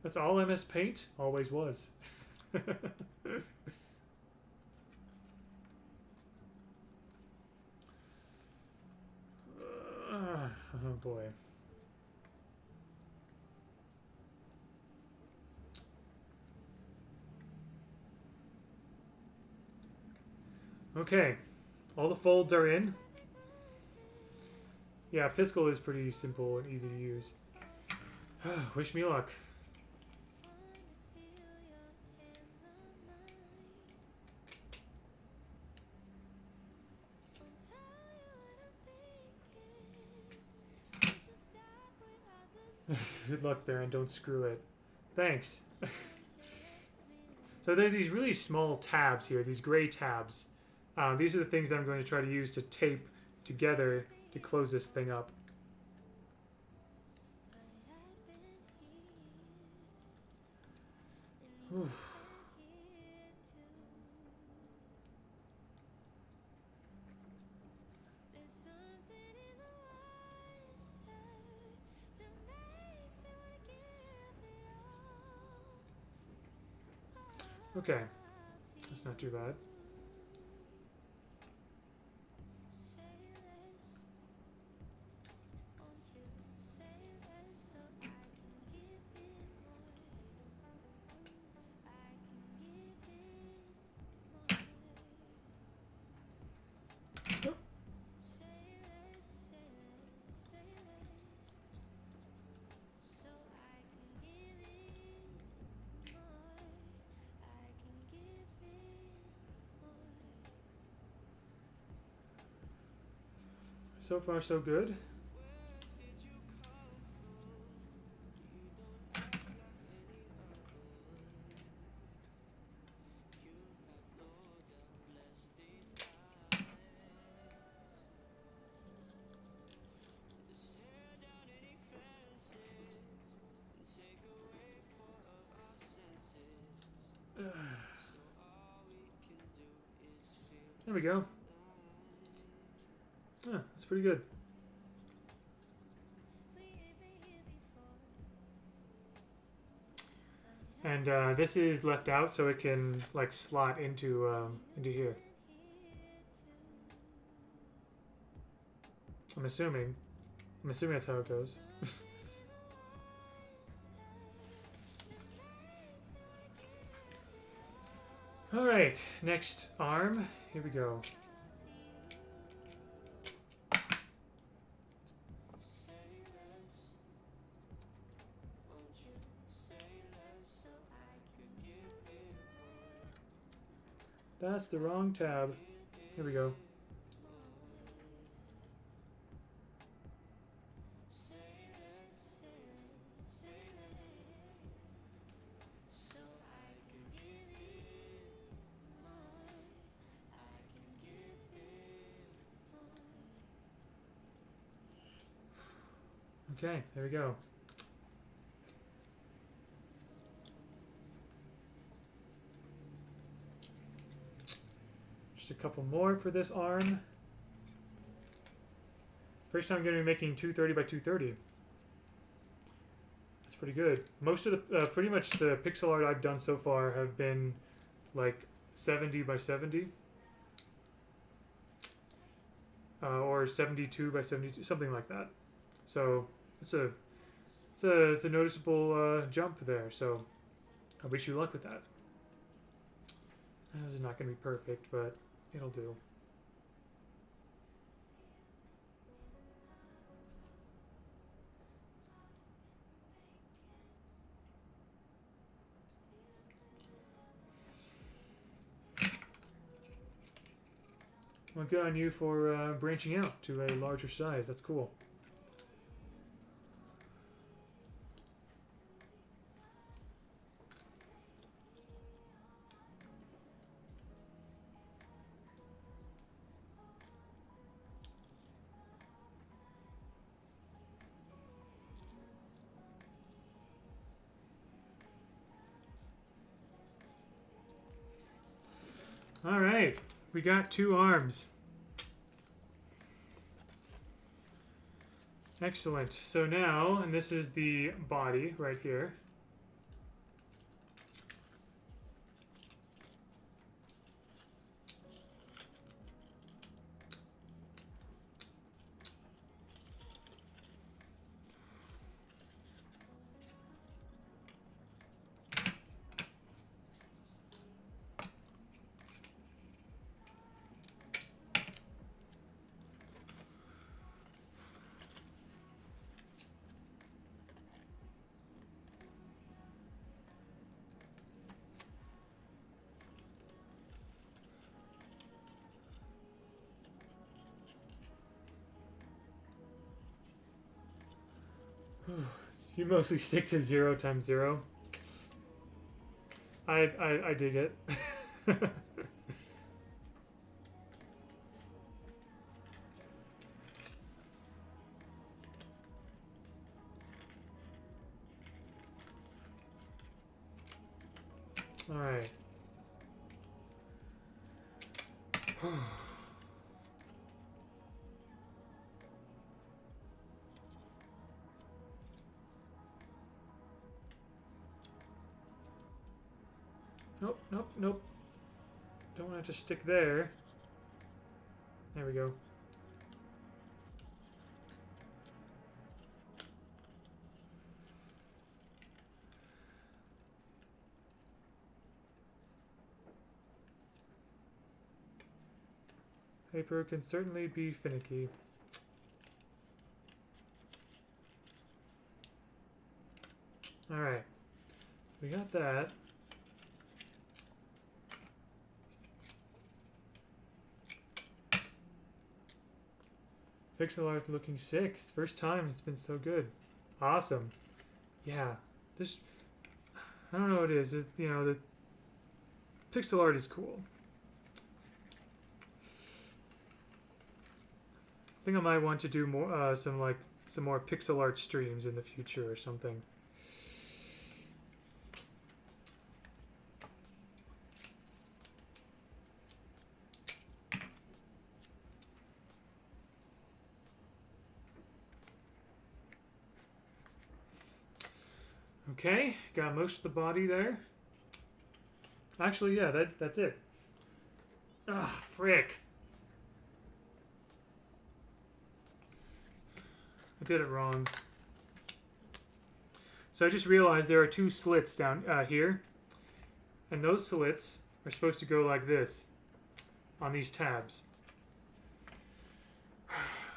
That's all MS Paint? Always was. Oh boy. Okay. All the folds are in. Yeah, Piscal is pretty simple and easy to use. Wish me luck. Good luck there and don't screw it. Thanks. So there's these really small tabs here, these gray tabs. These are the things that I'm going to try to use to tape together to close this thing up. Whew. Okay, that's not too bad. So far, so good. There we go. Yeah, that's pretty good. And this is left out so it can like slot into here. I'm assuming that's how it goes. All right, next arm. Here we go. That's the wrong tab. Here we go. Okay, there we go. Just a couple more for this arm. First time I'm going to be making 230 by 230. That's pretty good. Most of the, pretty much the pixel art I've done so far have been like 70 by 70. Or 72 by 72, something like that. So it's a noticeable jump there. So I wish you luck with that. This is not going to be perfect, but it'll do. Well, good on you for branching out to a larger size. That's cool. All right, we got 2 arms. Excellent. So now, and this is the body right here. You mostly stick to 0 times 0. I dig it. All right. Nope, nope, nope. Don't want it to stick there. There we go. Paper can certainly be finicky. Alright. We got that. Pixel art looking sick. First time it's been so good. Awesome. Yeah. This, I don't know what it is. It's, you know, the pixel art is cool. I think I might want to do more, some more pixel art streams in the future or something. Okay, got most of the body there. Actually, yeah, that's it. Ah, frick. I did it wrong. So I just realized there are 2 slits down here. And those slits are supposed to go like this on these tabs.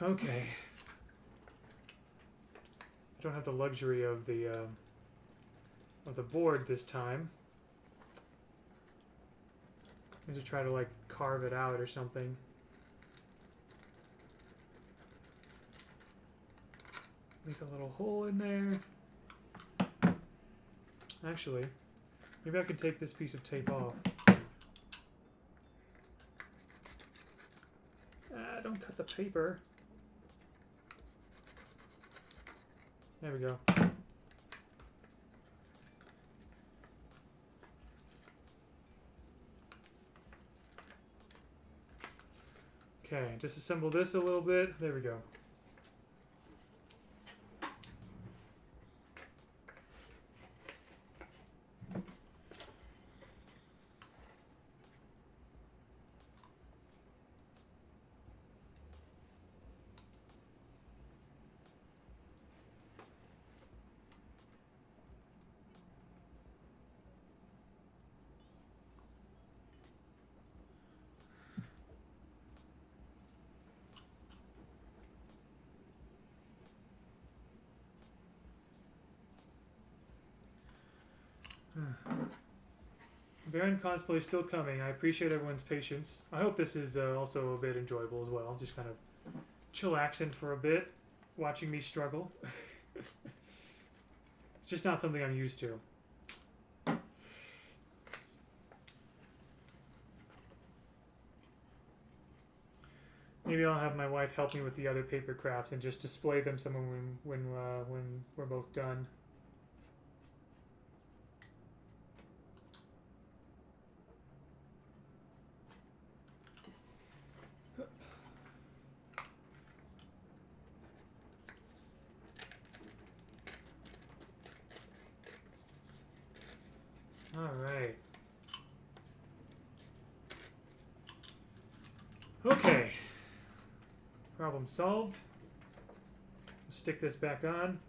Okay. I don't have the luxury of the board this time. I just try to like carve it out or something. Make a little hole in there. Actually, maybe I could take this piece of tape off. Don't cut the paper. There we go. Okay, disassemble this a little bit. There we go. Baron Cosplay is still coming. I appreciate everyone's patience. I hope this is also a bit enjoyable as well. Just kind of chillaxing for a bit, watching me struggle. It's just not something I'm used to. Maybe I'll have my wife help me with the other paper crafts and just display them somewhere when we're both done. All right. Okay. Problem solved. Stick this back on.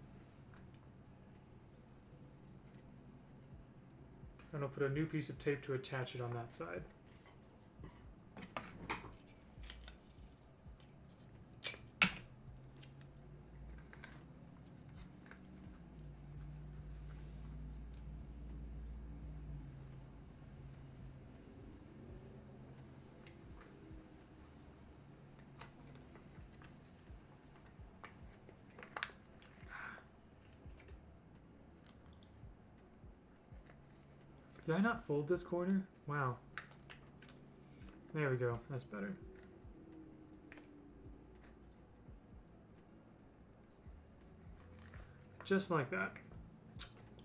And I'll put a new piece of tape to attach it on that side. Did I not fold this corner? Wow. There we go. That's better. Just like that.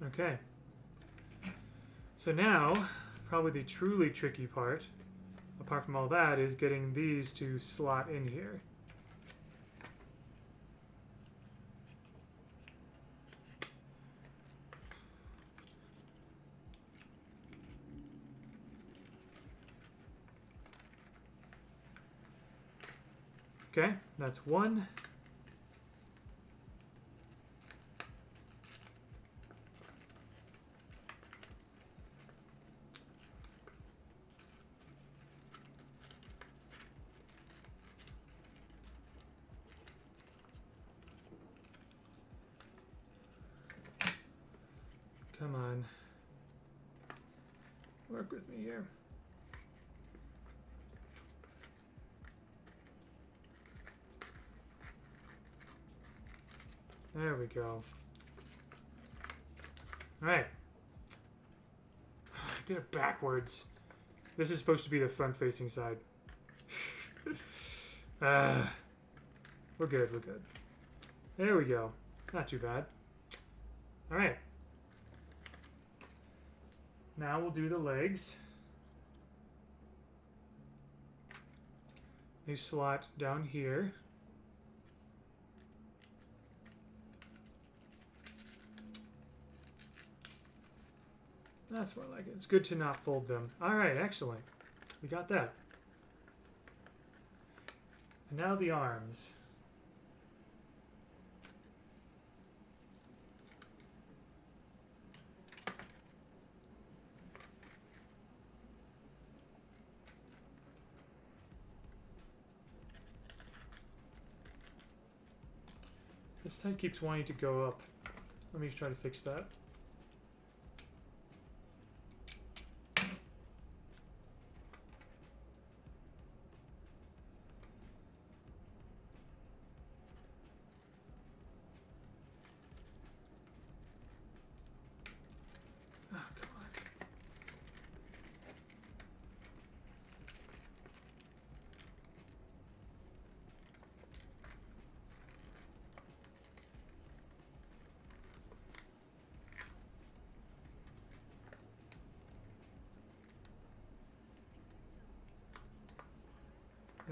Okay. So now, probably the truly tricky part, apart from all that, is getting these to slot in here. Okay, that's one. Come on. Work with me here. There we go. Alright. I did it backwards. This is supposed to be the front-facing side. We're good, we're good. There we go. Not too bad. Alright. Now we'll do the legs. They slot down here. That's more like it. It's good to not fold them. Alright, excellent. We got that. And now the arms. This side keeps wanting to go up. Let me try to fix that.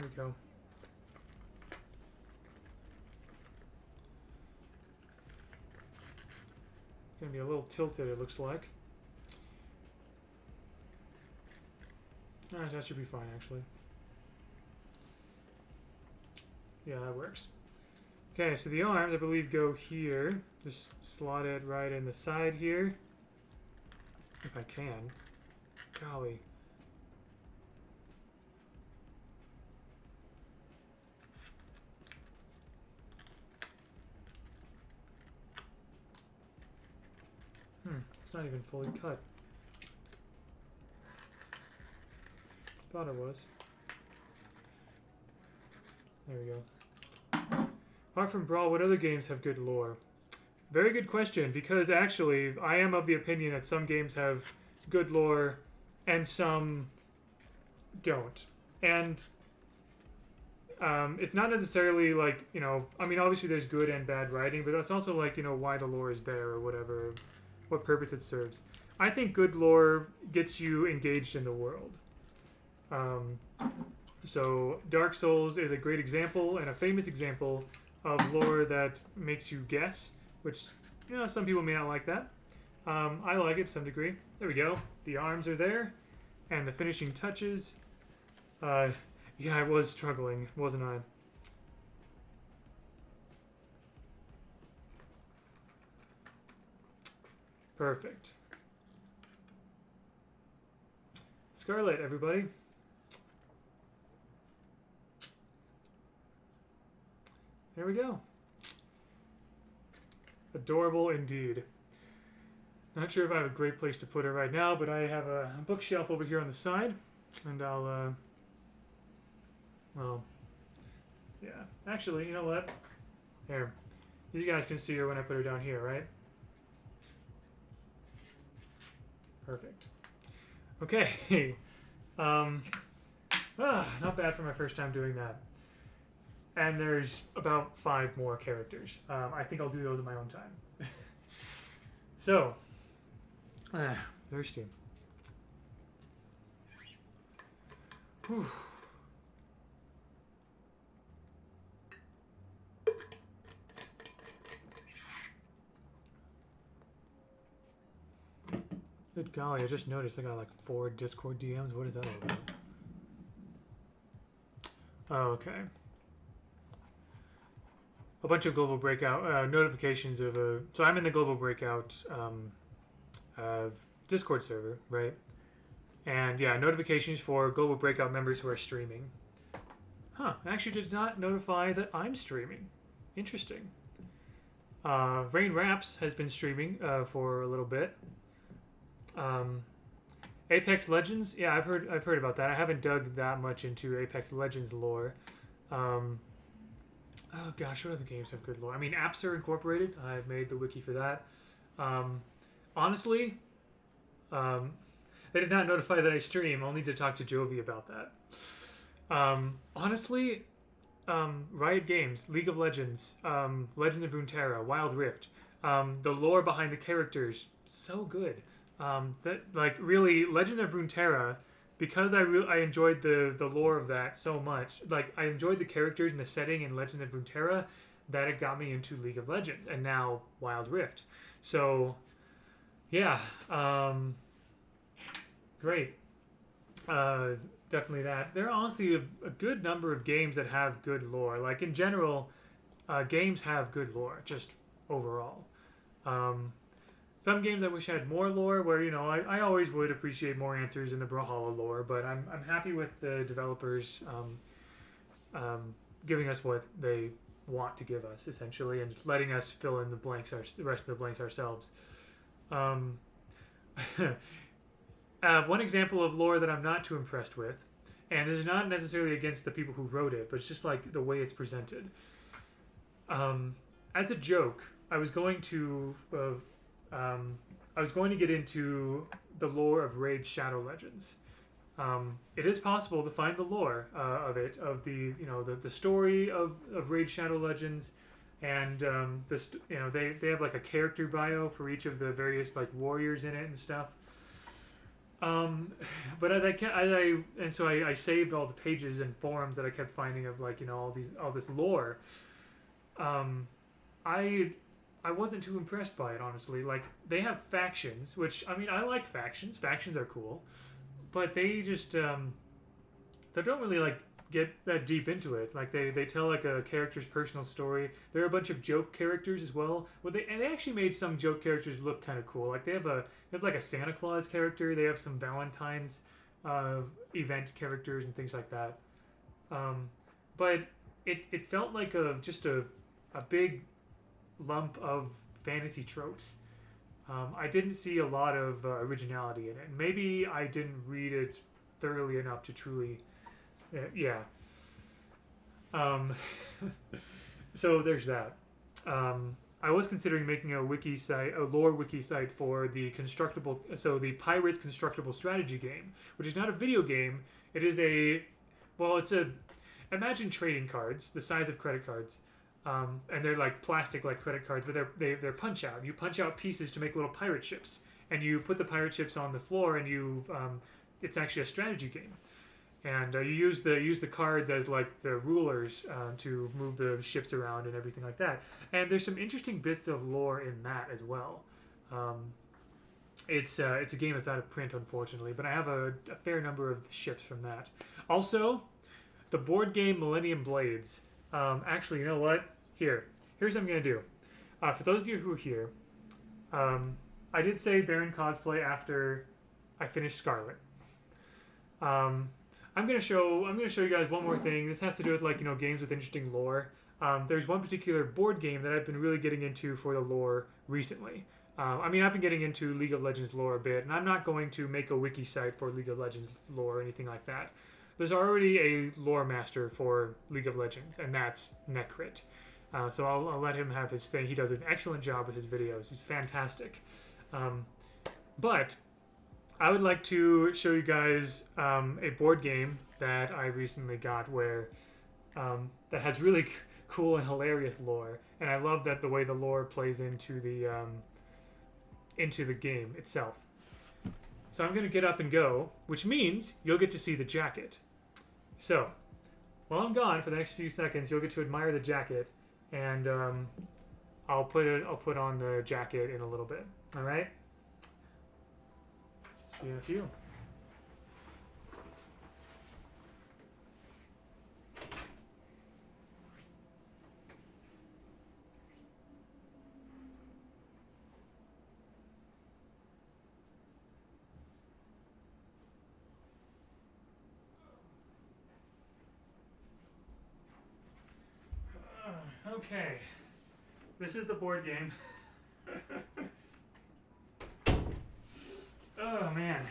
There we go. Gonna be a little tilted, it looks like. That should be fine, actually. Yeah, that works. Okay, so the arms, I believe, go here. Just slot it right in the side here. If I can. Golly. It's not even fully cut. Thought it was. There we go. Apart from Brawl, what other games have good lore? Very good question, because actually, I am of the opinion that some games have good lore and some don't. And it's not necessarily like, you know, I mean, obviously there's good and bad writing, but it's also like, you know, why the lore is there or whatever, what purpose it serves. I think good lore gets you engaged in the world. So Dark Souls is a great example and a famous example of lore that makes you guess, which, you know, some people may not like that. I like it to some degree. There we go. The arms are there, and the finishing touches. Yeah, I was struggling, wasn't I? Perfect. Scarlet, everybody. There we go. Adorable indeed. Not sure if I have a great place to put her right now, but I have a bookshelf over here on the side, and I'll, well, yeah. Actually, you know what? Here. You guys can see her when I put her down here, right? Perfect. Okay. Not bad for my first time doing that. And there's about 5 more characters. I think I'll do those in my own time. So, thirsty. Whew. Good golly, I just noticed I got like 4 Discord DMs. What is that all about? Oh, okay. A bunch of global breakout notifications of a... So I'm in the global breakout Discord server, right? And yeah, notifications for global breakout members who are streaming. Huh, actually did not notify that I'm streaming. Interesting. Rain Raps has been streaming for a little bit. Apex Legends, yeah, I've heard about that. I haven't dug that much into Apex Legends lore. Oh gosh, what other games have good lore? I mean, apps are incorporated. I've made the wiki for that. Honestly, they did not notify that I stream. I'll need to talk to Jovi about that. Honestly, Riot Games, League of Legends, Legend of Runeterra, Wild Rift, the lore behind the characters, so good. That like really Legend of Runeterra, because I enjoyed the lore of that so much. Like I enjoyed the characters and the setting in Legend of Runeterra, that it got me into League of Legends and now Wild Rift. So yeah, great. Definitely that. There are honestly a good number of games that have good lore. Like in general, games have good lore, just overall. Some games I wish had more lore, where, you know, I always would appreciate more answers in the Brawlhalla lore, but I'm happy with the developers giving us what they want to give us, essentially, and letting us fill in the blanks, the rest of the blanks ourselves. One example of lore that I'm not too impressed with, and this is not necessarily against the people who wrote it, but it's just like the way it's presented. As a joke, I was going to get into the lore of Raid Shadow Legends. It is possible to find the lore of it, of the the story of Raid Shadow Legends, and they have like a character bio for each of the various like warriors in it and stuff. Um, but I saved all the pages and forums that I kept finding of like all this lore. Um, I I wasn't too impressed by it honestly. Like they have factions, which I mean I like factions. Factions are cool, but they don't really like get that deep into it. Like they tell like a character's personal story. There are a bunch of joke characters as well. They actually made some joke characters look kind of cool. Like they have like a Santa Claus character. They have some Valentine's uh, event characters and things like that. Um, but it felt like a big lump of fantasy tropes. I didn't see a lot of originality in it. Maybe I didn't read it thoroughly enough to truly yeah. Um, so there's that. I was considering making a wiki site, a lore wiki site for the the Pirates constructible strategy game, which is not a video game. It is it's a, imagine trading cards the size of credit cards, and they're like plastic like credit cards, but they're punch out. You punch out pieces to make little pirate ships, and you put the pirate ships on the floor, and it's actually a strategy game. And you use the cards as like the rulers to move the ships around and everything like that. And there's some interesting bits of lore in that as well. It's a game that's out of print, unfortunately, but I have a fair number of ships from that. Also, the board game Millennium Blades. Actually, you know what? Here's what I'm gonna do. For those of you who are here, I did say Baron Cosplay after I finished Scarlet. I'm gonna show you guys one more thing. This has to do with like games with interesting lore. There's one particular board game that I've been really getting into for the lore recently. I mean, I've been getting into League of Legends lore a bit, and I'm not going to make a wiki site for League of Legends lore or anything like that. There's already a lore master for League of Legends, and that's Necrit. So I'll let him have his thing. He does an excellent job with his videos. He's fantastic. But I would like to show you guys a board game that I recently got where that has really cool and hilarious lore, and I love that the way the lore plays into the game itself. So I'm going to get up and go, which means you'll get to see the jacket. So while I'm gone for the next few seconds, you'll get to admire the jacket, and I'll put on the jacket in a little bit. All right. See you in a few. Okay, this is the board game. Oh man.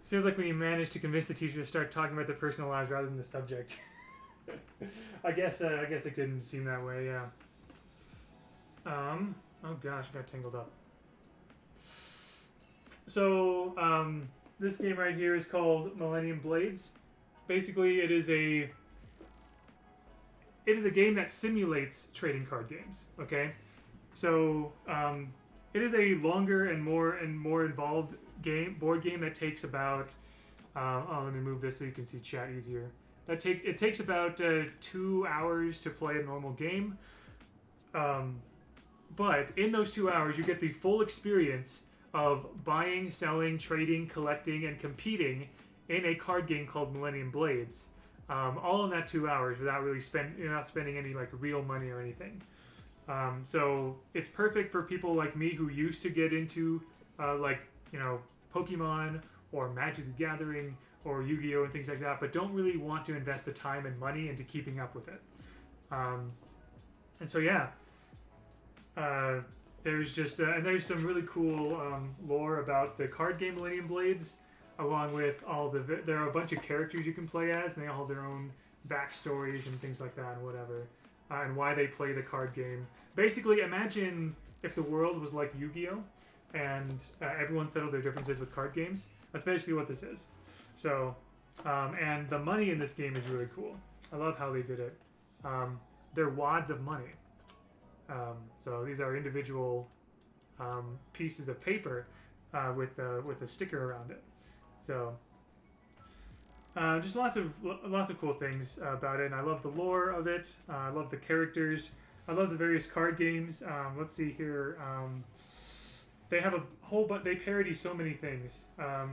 Feels like when you manage to convince the teacher to start talking about their personal lives rather than the subject. I guess it couldn't seem that way, yeah. Oh gosh, I got tangled up. So, this game right here is called Millennium Blades. Basically, it is a game that simulates trading card games. Okay, so it is a longer and more involved board game that takes about. Let me move this so you can see chat easier. It takes about 2 hours to play a normal game. But in those 2 hours, you get the full experience of buying, selling, trading, collecting, and competing in a card game called Millennium Blades, all in that 2 hours without really you're not spending any like real money or anything. So it's perfect for people like me who used to get into Pokemon or Magic the Gathering or Yu-Gi-Oh and things like that, but don't really want to invest the time and money into keeping up with it. And so yeah, there's just and there's some really cool lore about the card game Millennium Blades. Along with there are a bunch of characters you can play as, and they all have their own backstories and things like that, and whatever, and why they play the card game. Basically, imagine if the world was like Yu-Gi-Oh, and everyone settled their differences with card games. That's basically what this is. So, and the money in this game is really cool. I love how they did it. They're wads of money. So these are individual pieces of paper with a sticker around it. So just lots of cool things about it. And I love the lore of it. I love the characters. I love the various card games. Let's see here. They have a whole but they parody so many things.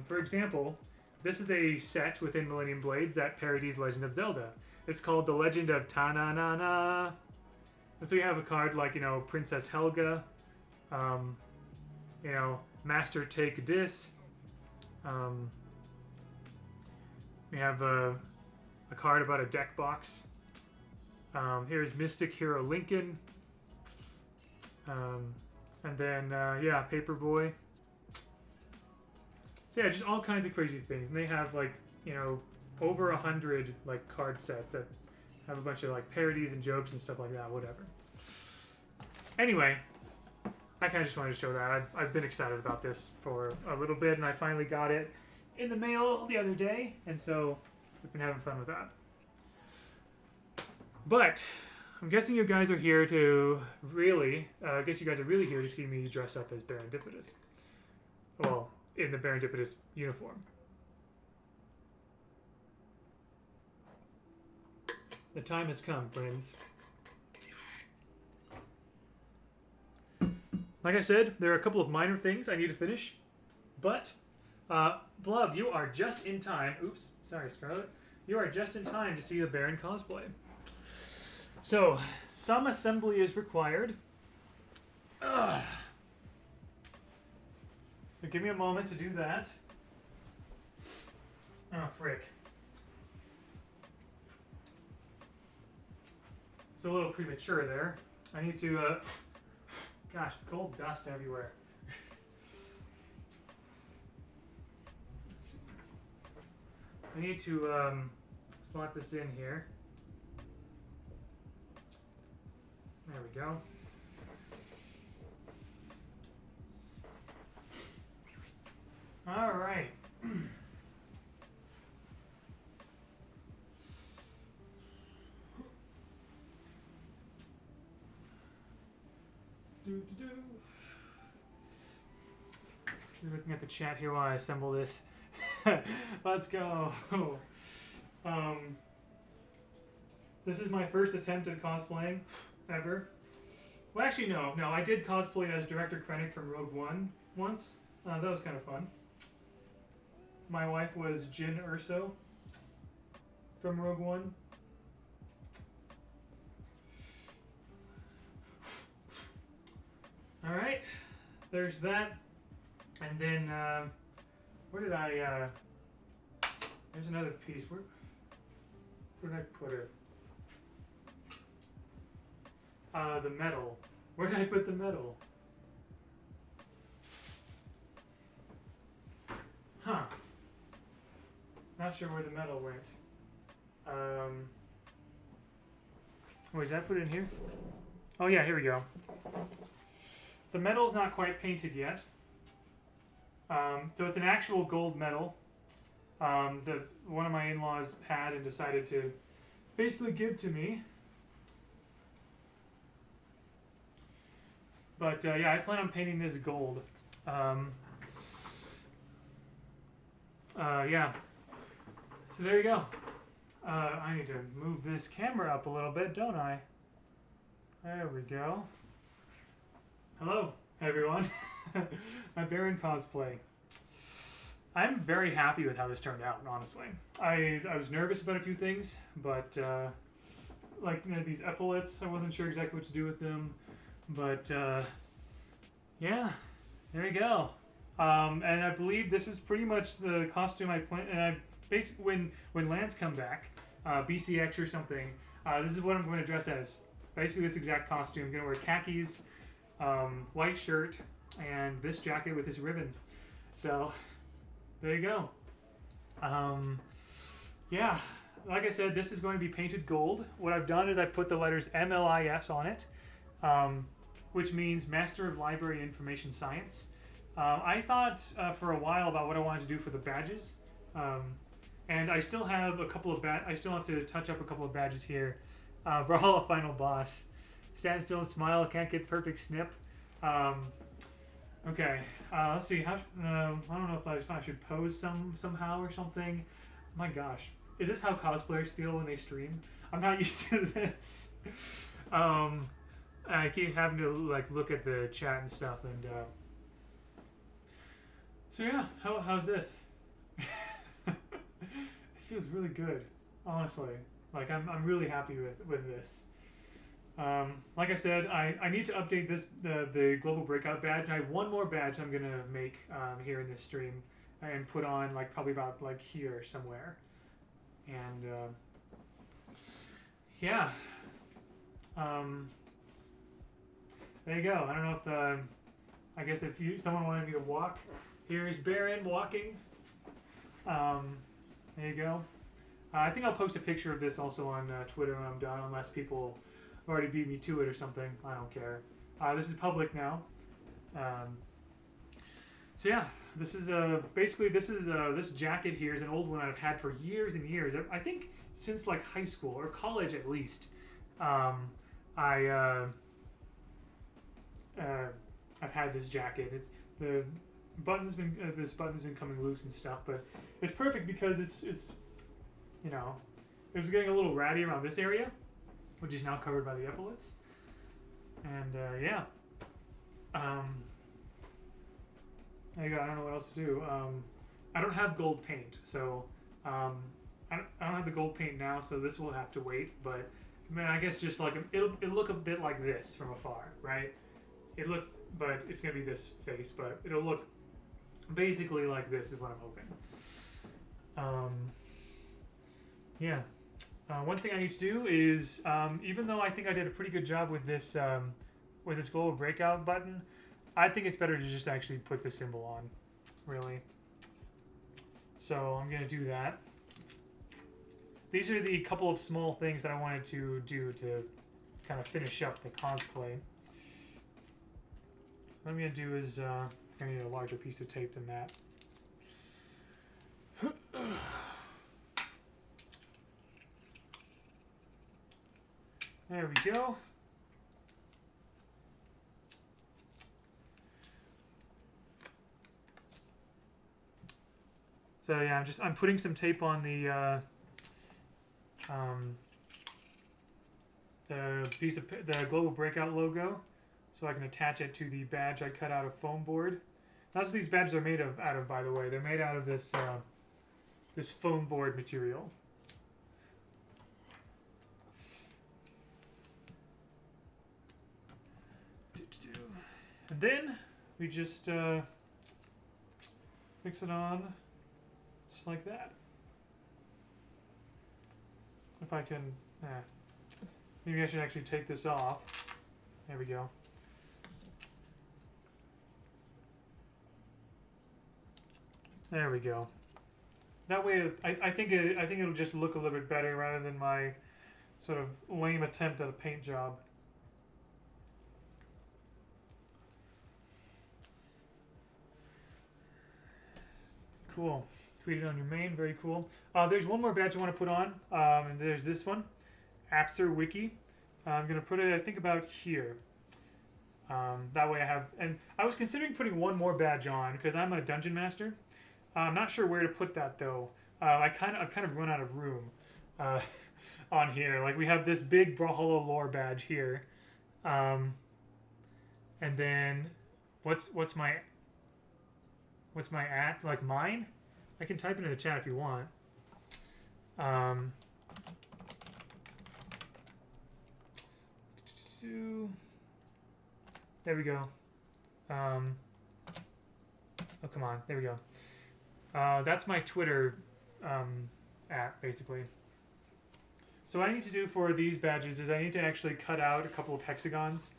For example, this is a set within Millennium Blades that parodies Legend of Zelda. It's called The Legend of Ta-Na-Na-Na. And so you have a card like, you know, Princess Helga, you know, Master Take This. We have a card about a deck box. Here's Mystic Hero Lincoln. And then, yeah, Paperboy. So yeah, just all kinds of crazy things. And they have, like, you know, over 100, like, card sets that have a bunch of, like, parodies and jokes and stuff like that, whatever. Anyway, I kind of just wanted to show that. I've been excited about this for a little bit, and I finally got it in the mail the other day, and so we've been having fun with that. But I'm guessing you guys are here to really, I guess you guys are really here to see me dress up as Serendipitous. Well, in the Serendipitous uniform. The time has come, friends. Like I said, there are a couple of minor things I need to finish, but Blub, you are just in time. Oops, sorry, Scarlet. You are just in time to see the Baron cosplay. So, some assembly is required. Ugh. So give me a moment to do that. Oh, frick. It's a little premature there. I need to, gosh, gold dust everywhere. I need to slot this in here. There we go. All right. So looking at the chat here while I assemble this. Let's go. This is my first attempt at cosplaying ever. Well, actually, no. I did cosplay as Director Krennic from Rogue One once. That was kind of fun. My wife was Jyn Erso from Rogue One. All right, there's that. And then, where did I, there's another piece. Where did I put it? The metal. Where did I put the metal? Huh. Not sure where the metal went. Wait, did I put it in here? Oh yeah, here we go. The metal's not quite painted yet. So it's an actual gold medal that one of my in-laws had and decided to basically give to me. But yeah, I plan on painting this gold. Yeah. So there you go. I need to move this camera up a little bit, don't I? There we go. Hello, everyone. My Baron cosplay. I'm very happy with how this turned out, honestly. I was nervous about a few things, but like, you know, these epaulets, I wasn't sure exactly what to do with them. But yeah, there you go. And I believe this is pretty much the costume I plan. And I basically, when Lance come back, BCX or something, this is what I'm going to dress as. Basically, this exact costume. I'm going to wear khakis, white shirt, and this jacket with this ribbon. So there you go. Yeah, like I said, this is going to be painted gold. What I've done is I put the letters MLIS on it, which means Master of Library Information Science. I thought for a while about what I wanted to do for the badges, and I still have a couple of I still have to touch up a couple of badges here. Brawl a final boss. Stand still and smile. Can't get perfect snip. Okay, let's see. How? I don't know if I should pose somehow or something. My gosh, is this how cosplayers feel when they stream? I'm not used to this. um, I keep having to like look at the chat and stuff, and so yeah. How's this? This feels really good, honestly. Like I'm really happy with this. Like I said, I need to update the global breakout badge. I have one more badge I'm gonna make here in this stream and put on like probably about like here somewhere. And yeah, there you go. I don't know if I guess if someone wanted me to walk, here's Baron walking. There you go. I think I'll post a picture of this also on Twitter when I'm done, unless people already beat me to it or something. I don't care. This is public now. So yeah, this is basically this jacket here is an old one I've had for years and years. I think since like high school or college at least. I've had this jacket. It's the button's been this button's been coming loose and stuff, but it's perfect because it's you know, it was getting a little ratty around this area, which is now covered by the epaulets. And yeah, there you go. I don't know what else to do. I don't have gold paint, so I don't have the gold paint now, so this will have to wait. But man, I guess just like it'll look a bit like this from afar, right? It looks, but it's gonna be this face, but it'll look basically like this is what I'm hoping. Yeah. One thing I need to do is, even though I think I did a pretty good job with this global breakout button, I think it's better to just actually put the symbol on, really. So I'm gonna do that. These are the couple of small things that I wanted to do to kind of finish up the cosplay. What I'm gonna do is, I need a larger piece of tape than that. There we go. So yeah, I'm putting some tape on the piece of the global breakout logo, so I can attach it to the badge I cut out of foam board. That's what these badges are made out of, by the way. They're made out of this this foam board material. And then we just fix it on just like that. If I can, maybe I should actually take this off. There we go. There we go. That way, I think it'll just look a little bit better rather than my sort of lame attempt at a paint job. Cool. Tweet it on your main. Very cool. There's one more badge I want to put on, and there's this one, Apster Wiki. I'm gonna put it, I think, about here. That way I have, and I was considering putting one more badge on because I'm a dungeon master. I'm not sure where to put that though. I've kind of run out of room on here. Like we have this big Brawlhalla lore badge here, and then what's my at, like mine? I can type it in the chat if you want. There we go. Oh, come on. There we go. That's my Twitter at, basically. So what I need to do for these badges is I need to actually cut out a couple of hexagons.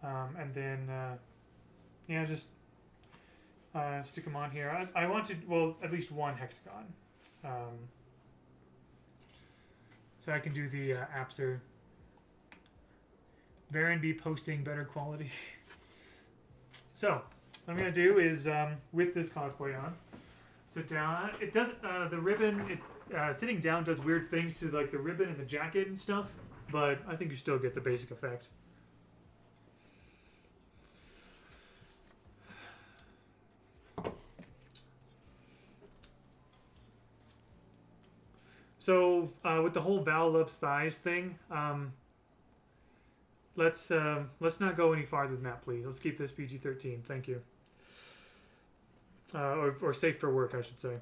And then, yeah, just stick them on here. I wanted, well, at least one hexagon. So I can do the Apster. Baron be posting better quality. So, what I'm going to do is, with this cosplay on, sit down. It does, the ribbon, sitting down does weird things to like the ribbon and the jacket and stuff, but I think you still get the basic effect. So with the whole Val loves thighs thing, let's not go any farther than that, please. Let's keep this PG-13. Thank you. Or safe for work, I should say.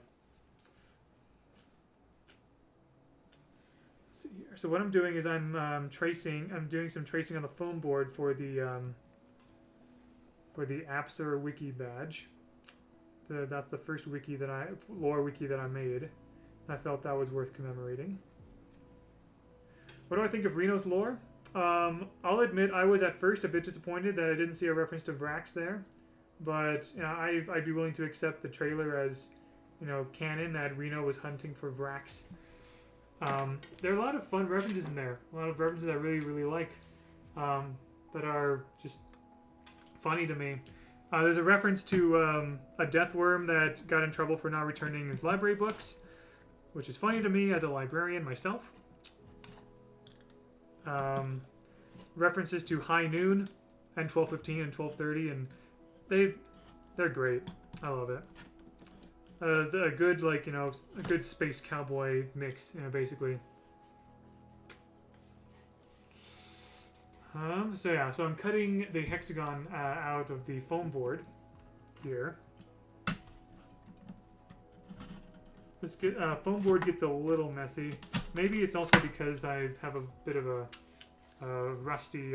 Let's see here. So what I'm doing is I'm doing some tracing on the foam board for the Apsor wiki badge. That's the first wiki lore wiki that I made. I felt that was worth commemorating. What do I think of Reno's lore? I'll admit I was at first a bit disappointed that I didn't see a reference to Vrax there, but you know, I'd be willing to accept the trailer as, you know, canon that Reno was hunting for Vrax. There are a lot of fun references in there. A lot of references I really, really like, that are just funny to me. There's a reference to a death worm that got in trouble for not returning his library books, which is funny to me as a librarian myself. References to High Noon and 12:15 and 12:30, and they're great. I love it. A good, like, you know, a good space cowboy mix, you know, basically. So yeah, so I'm cutting the hexagon out of the foam board here. This foam board gets a little messy. Maybe it's also because I have a bit of a rusty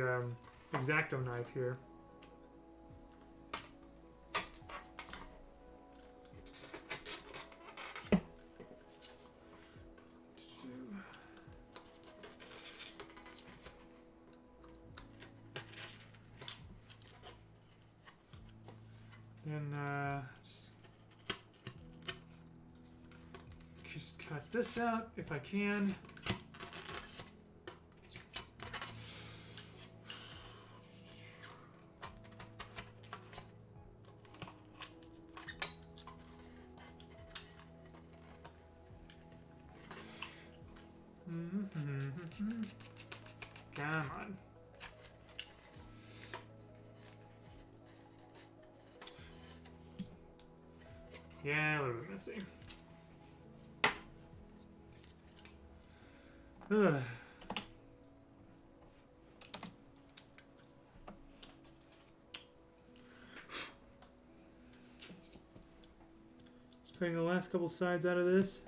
X-Acto knife here. Then just cut this out if I can. Come on. Yeah, a little bit messy. Ugh. Just cutting the last couple sides out of this.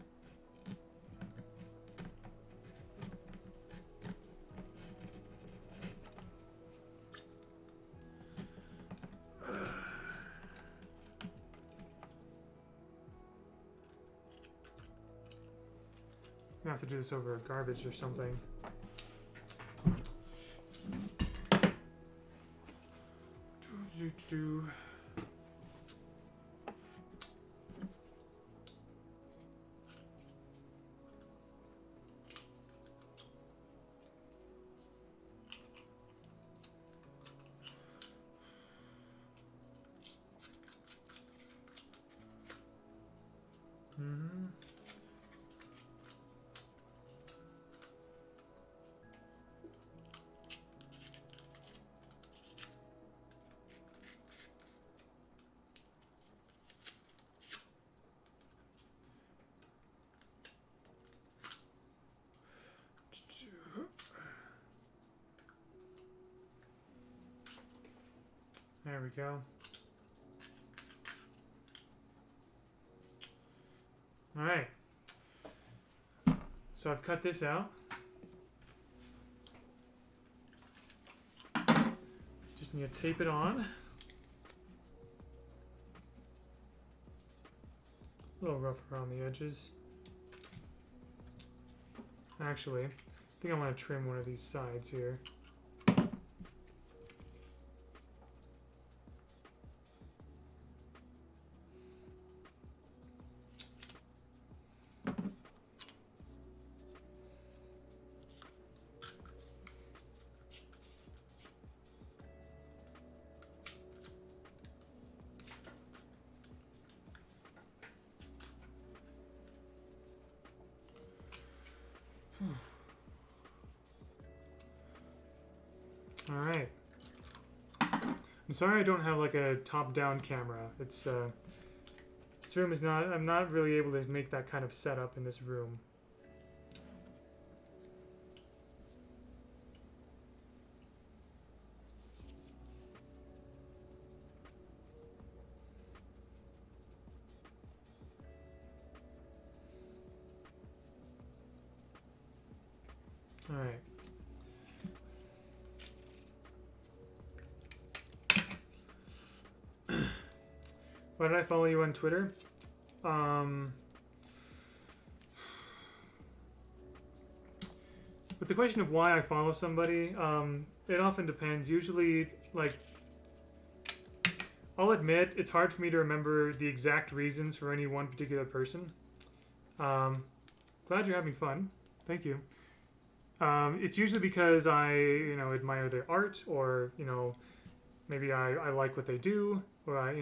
I have to do this over garbage or something. There we go. All right. So I've cut this out. Just need to tape it on. A little rough around the edges. Actually, I think I want to trim one of these sides here. Alright. I'm sorry I don't have like a top-down camera. It's this room is not, I'm not really able to make that kind of setup in this room. All right. Why did I follow you on Twitter? With the question of why I follow somebody, it often depends. Usually, like, I'll admit it's hard for me to remember the exact reasons for any one particular person. Glad you're having fun. Thank you. It's usually because I, admire their art, or maybe I like what they do, or I,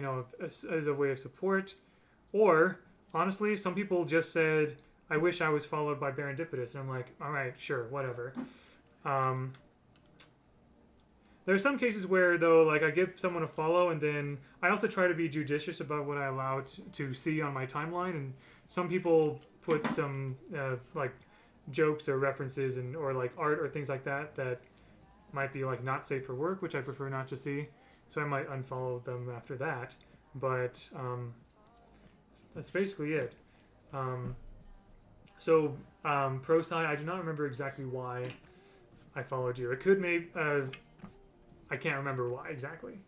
as a way of support, or honestly, some people just said, "I wish I was followed by Serendipitous," and I'm like, "All right, sure, whatever." There are some cases where, though, like I give someone a follow, and then I also try to be judicious about what I allow to see on my timeline. And some people put some like jokes or references or like art or things like that might be like not safe for work, which I prefer not to see. So I might unfollow them after that. But that's basically it. Pro side, I do not remember exactly why I followed you. It could maybe. I can't remember why exactly.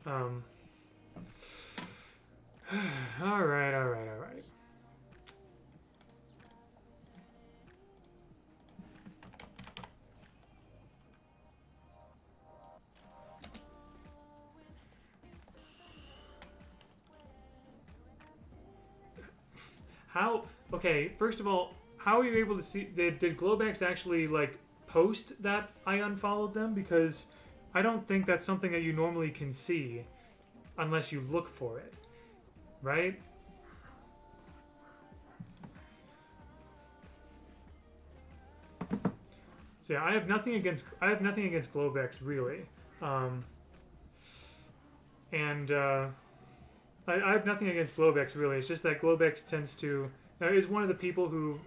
All right. How? Okay, first of all, how are you able to see? Did Globex actually like post that I unfollowed them? Because I don't think that's something that you normally can see unless you look for it, right? So yeah, I have nothing against Globex really, and I have nothing against Globex really. It's just that Globex tends to is one of the people who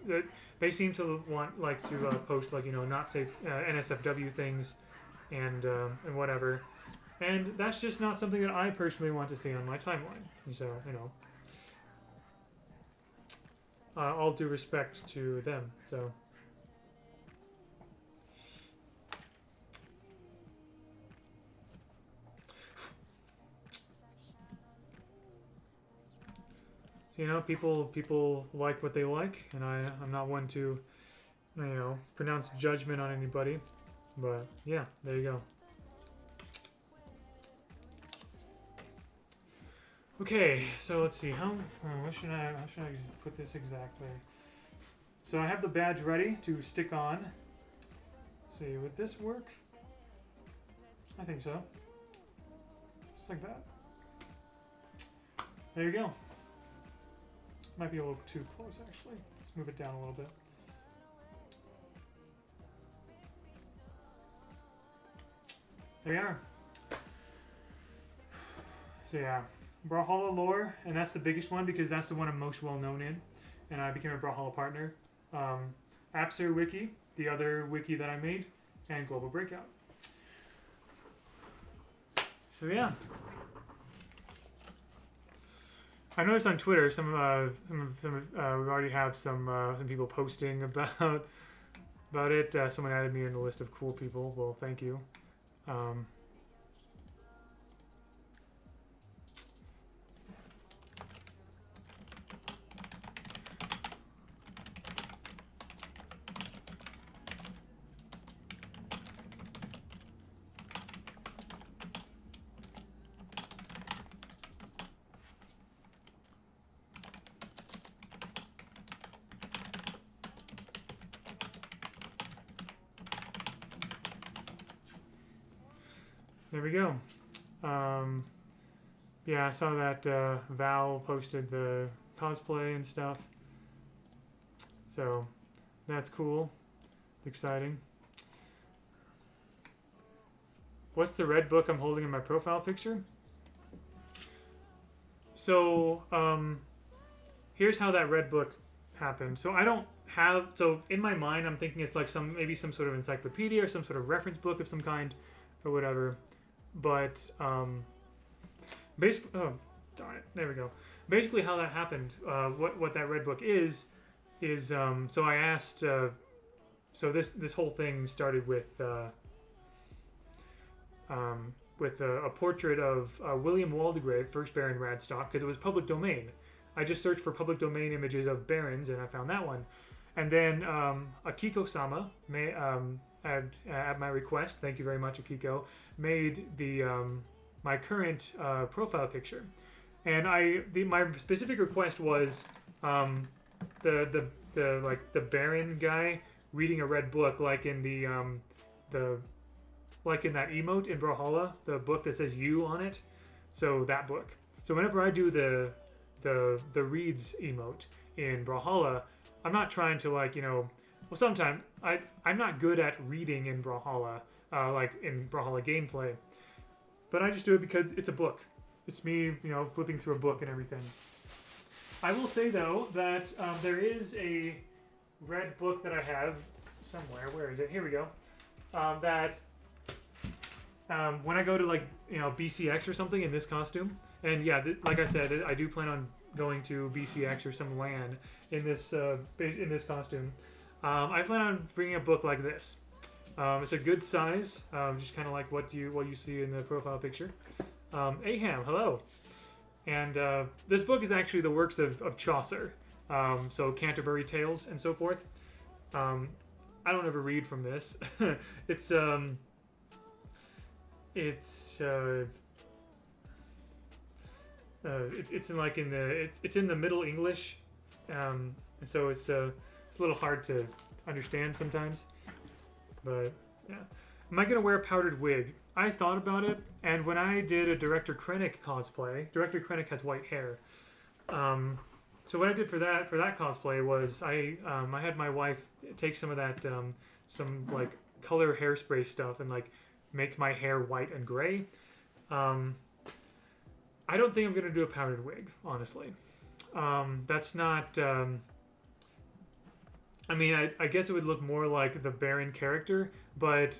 they seem to want like to post like not safe NSFW things and whatever, and that's just not something that I personally want to see on my timeline. So all due respect to them. So. People like what they like, and I'm not one to, pronounce judgment on anybody. But yeah, there you go. Okay, so let's see. How should I put this exactly? So I have the badge ready to stick on. Let's see, would this work? I think so. Just like that. There you go. Might be a little too close, actually. Let's move it down a little bit. There you are. So yeah, Brawlhalla lore, and that's the biggest one because that's the one I'm most well known in, and I became a Brawlhalla partner. Apsir Wiki, the other wiki that I made, and Global Breakout. So yeah. I noticed on Twitter we already have some people posting about it. Someone added me in the list of cool people. Well, thank you. There we go. Yeah, I saw that Val posted the cosplay and stuff. So that's cool. Exciting. What's the red book I'm holding in my profile picture? So here's how that red book happened. So I don't have, so in my mind I'm thinking it's like maybe some sort of encyclopedia or some sort of reference book of some kind or whatever. But basically, oh darn it, there we go. Basically, how that happened, what that red book is so I asked so this whole thing started with a portrait of William Waldegrave, first Baron Radstock, because it was public domain. I just searched for public domain images of barons, and I found that one. And then Akiko-sama, at my request, thank you very much, Akiko, made the my current profile picture. And my specific request was the Baron guy reading a red book, like in the like in that emote in Brawlhalla, the book that says "you" on it. So that book. So whenever I do the reads emote in Brawlhalla, I'm not trying to well, sometimes I'm not good at reading in Brawlhalla, like in Brawlhalla gameplay, but I just do it because it's a book. It's me, flipping through a book and everything. I will say though that there is a red book that I have somewhere. Where is it? Here we go. That when I go to BCX or something in this costume, and yeah, like I said, I do plan on going to BCX or some LAN in this costume. I plan on bringing a book like this. It's a good size, just kind of like what you see in the profile picture. Aham, hello. And this book is actually the works of Chaucer, so Canterbury Tales and so forth. I don't ever read from this. It's in the Middle English, and so it's a little hard to understand sometimes. But yeah, am I gonna wear a powdered wig? I thought about it, and when I did a Director Krennic cosplay, Director Krennic has white hair. So what I did for that cosplay was I had my wife take some of that some color hairspray stuff and make my hair white and gray. I don't think I'm gonna do a powdered wig, honestly. That's not. I guess it would look more like the Baron character, but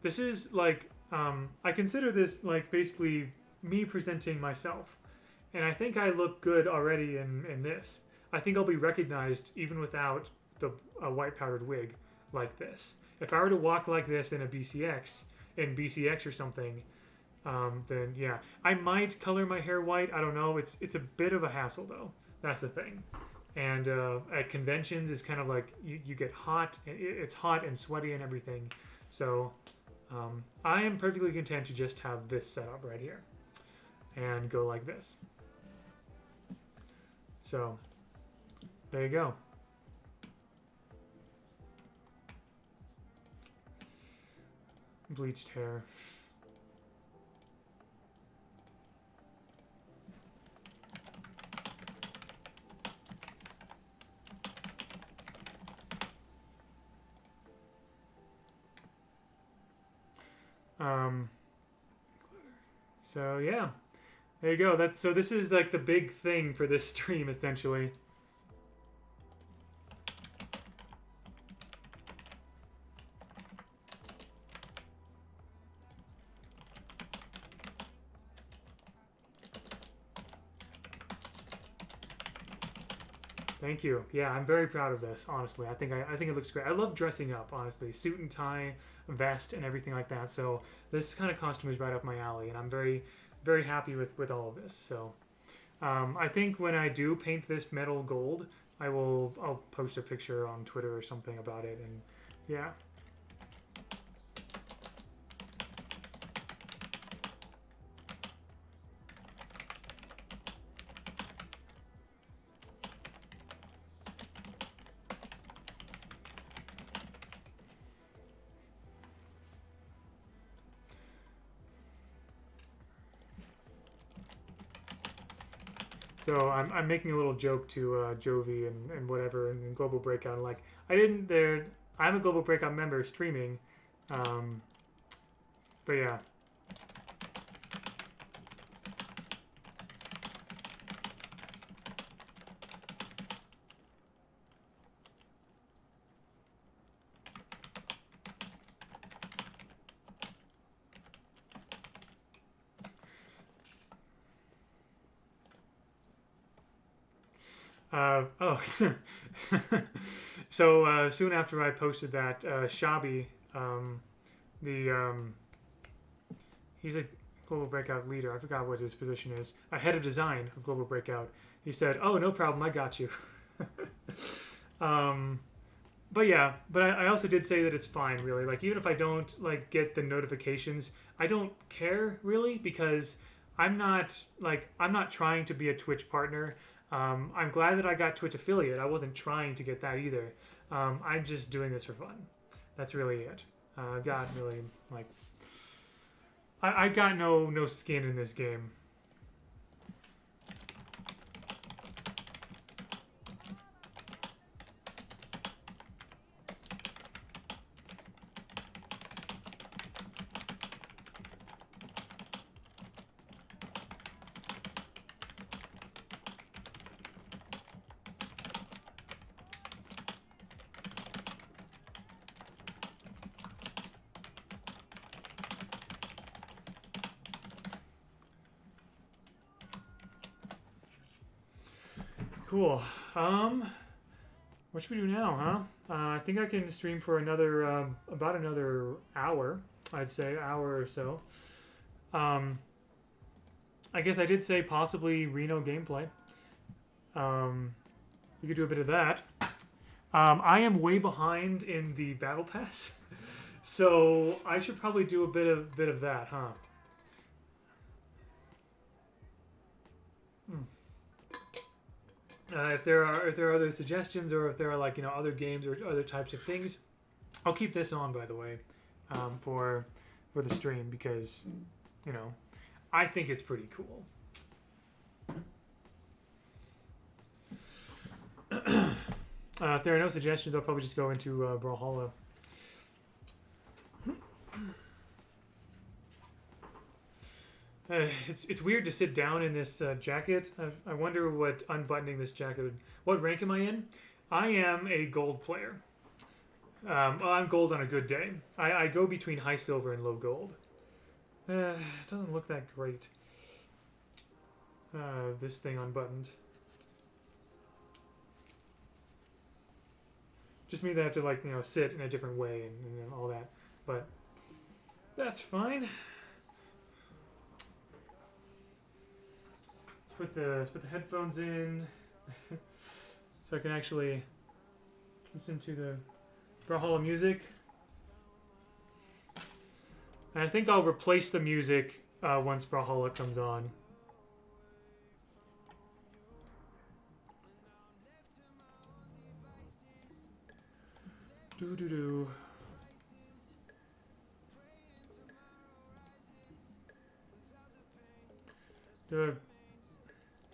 this is I consider this basically me presenting myself, and I think I look good already in this. I think I'll be recognized even without a white powdered wig like this. If I were to walk like this in BCX or something, then yeah, I might color my hair white. I don't know. It's a bit of a hassle though. That's the thing. And at conventions, it's kind of you get hot. It's hot and sweaty and everything. So I am perfectly content to just have this set up right here and go like this. So there you go. Bleached hair. So yeah, there you go. So this is the big thing for this stream, essentially. Thank you. Yeah, I'm very proud of this. Honestly, I think it looks great. I love dressing up. Honestly, suit and tie, vest, and everything like that. So this kind of costume is right up my alley, and I'm very, very happy with all of this. So I think when I do paint this metal gold, I'll post a picture on Twitter or something about it, and yeah. So I'm making a little joke to Jovi and whatever and Global Breakout. I'm a Global Breakout member streaming, but yeah. Oh, so soon after I posted that, Shabi, the he's a Global Breakout leader. I forgot what his position is. A head of design of Global Breakout. He said, "Oh, no problem. I got you." um, but yeah, but I also did say that it's fine, really. Like, even if I don't like get the notifications, I don't care really, because I'm not trying to be a Twitch partner. I'm glad that I got Twitch affiliate. I wasn't trying to get that either. I'm just doing this for fun. That's really it. Got really like I got no skin in this game. Cool. What should we do now, huh? I think I can stream for another about another hour. I'd say hour or so. Um, I guess I did say possibly Reno gameplay. We could do a bit of that. I am way behind in the battle pass, so I should probably do a bit of that, huh? Hmm. If there are other suggestions, or if there are like other games or other types of things, I'll keep this on, by the way, for the stream, because I think it's pretty cool. If there are no suggestions, I'll probably just go into Brawlhalla. It's weird to sit down in this jacket. I wonder what unbuttoning this jacket would... What rank am I in? I am a gold player. I'm gold on a good day. I go between high silver and low gold. It doesn't look that great. This thing unbuttoned. Just means I have to sit in a different way and all that. But that's fine. Let's put the headphones in so I can actually listen to the Brawlhalla music. And I think I'll replace the music once Brawlhalla comes on. Doo-doo-doo.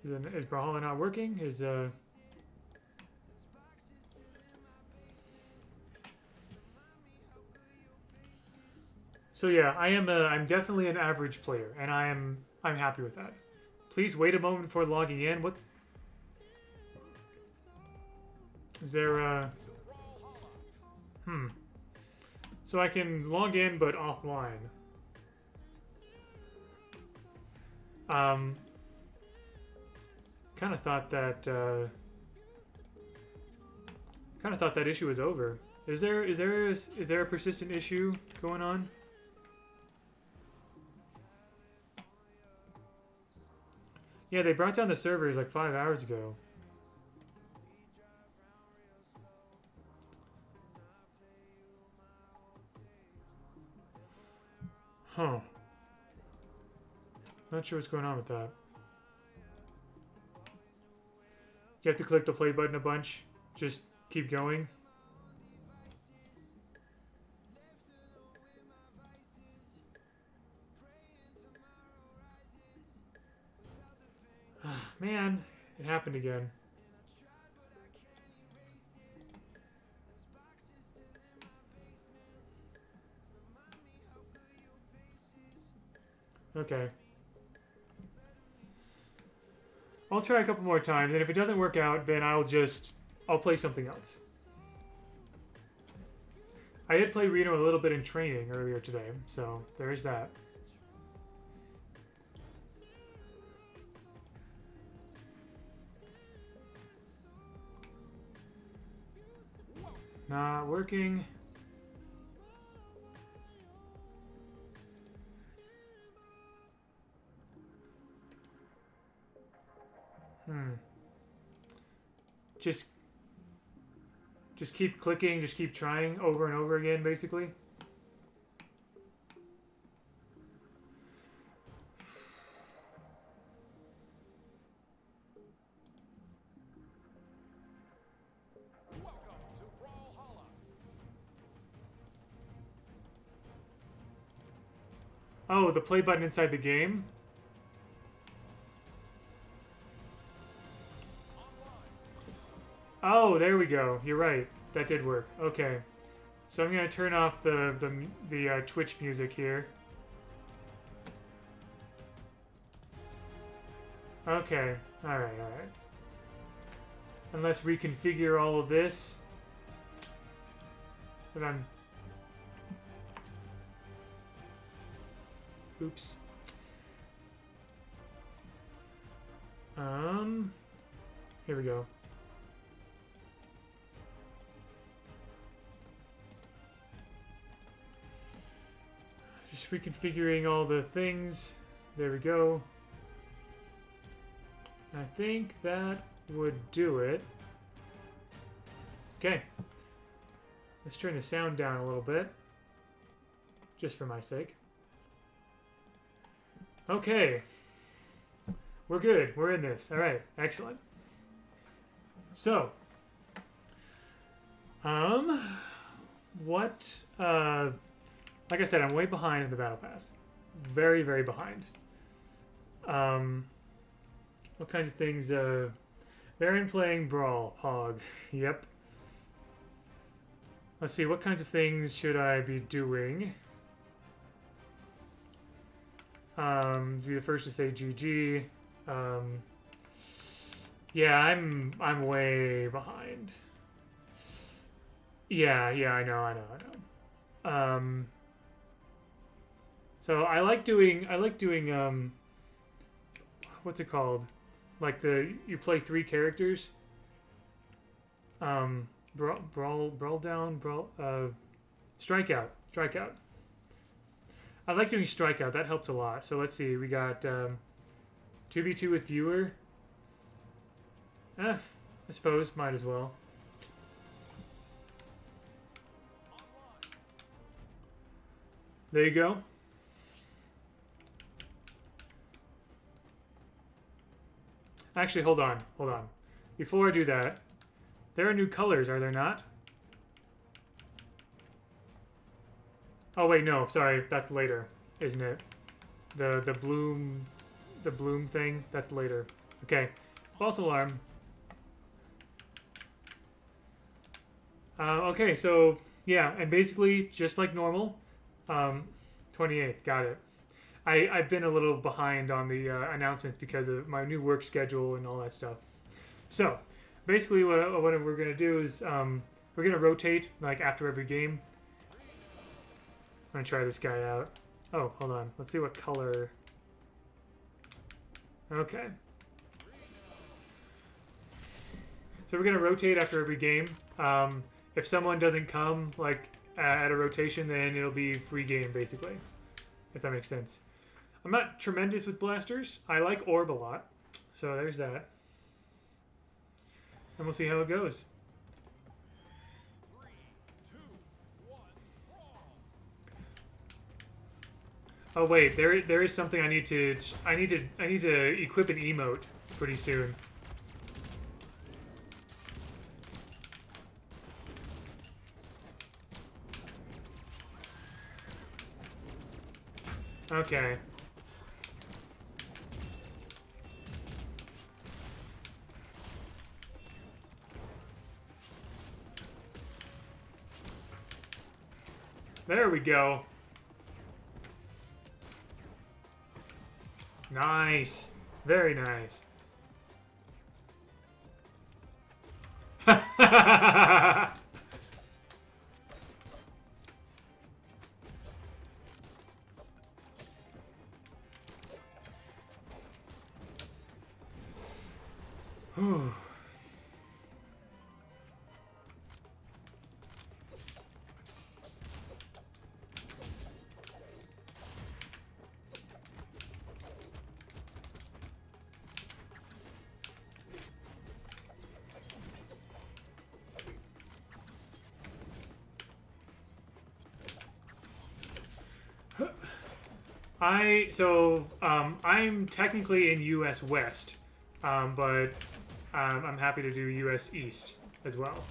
Is Brawlhalla not working? So yeah, I'm definitely an average player, and I'm happy with that. Please wait a moment before logging in. What is there? So I can log in, but offline. Kind of thought that issue was over. Is there a persistent issue going on? Yeah, they brought down the servers like 5 hours ago. Huh. Not sure what's going on with that. You have to click the play button a bunch. Just keep going. Man, it happened again. Okay. I'll try a couple more times, and if it doesn't work out, then I'll play something else. I did play Reno a little bit in training earlier today, so there is that. not working. Just keep clicking, just keep trying over and over again, basically. Oh, the play button inside the game? Oh, there we go. You're right. That did work. Okay. So I'm going to turn off the Twitch music here. Okay. Alright, alright. And let's reconfigure all of this. And I'm... Oops. Here we go. Just reconfiguring all the things. There we go. I think that would do it. Okay. Let's turn the sound down a little bit. Just for my sake. Okay. We're good. We're in this. Alright. Excellent. So. What, like I said, I'm way behind in the Battle Pass. Very, very behind. What kinds of things, Baron playing Brawl, Hog. Yep. Let's see, what kinds of things should I be doing? Be the first to say GG. Yeah, I'm way behind. Yeah, I know. So I like doing what's it called? Like you play 3 characters. Brawl down, strikeout. I like doing strikeout. That helps a lot. So let's see. We got 2v2 with viewer. I suppose might as well. There you go. Actually, hold on. Before I do that, there are new colors, are there not? Oh wait, no, sorry, that's later, isn't it? The bloom thing, that's later. Okay, false alarm. Okay, so yeah, and basically just like normal, 28th, got it. I've been a little behind on the announcements because of my new work schedule and all that stuff. So, basically what we're going to do is we're going to rotate like after every game. I'm going to try this guy out. Oh, hold on. Let's see what color. Okay. So we're going to rotate after every game. If someone doesn't come like at a rotation, then it'll be free game basically. If that makes sense. I'm not tremendous with blasters. I like orb a lot. So there's that. And we'll see how it goes. 3, 2, 1, brawl. Oh wait, there is something I need to equip an emote pretty soon. Okay. There we go. Nice. Very nice. I'm technically in U.S. West, but I'm happy to do U.S. East as well.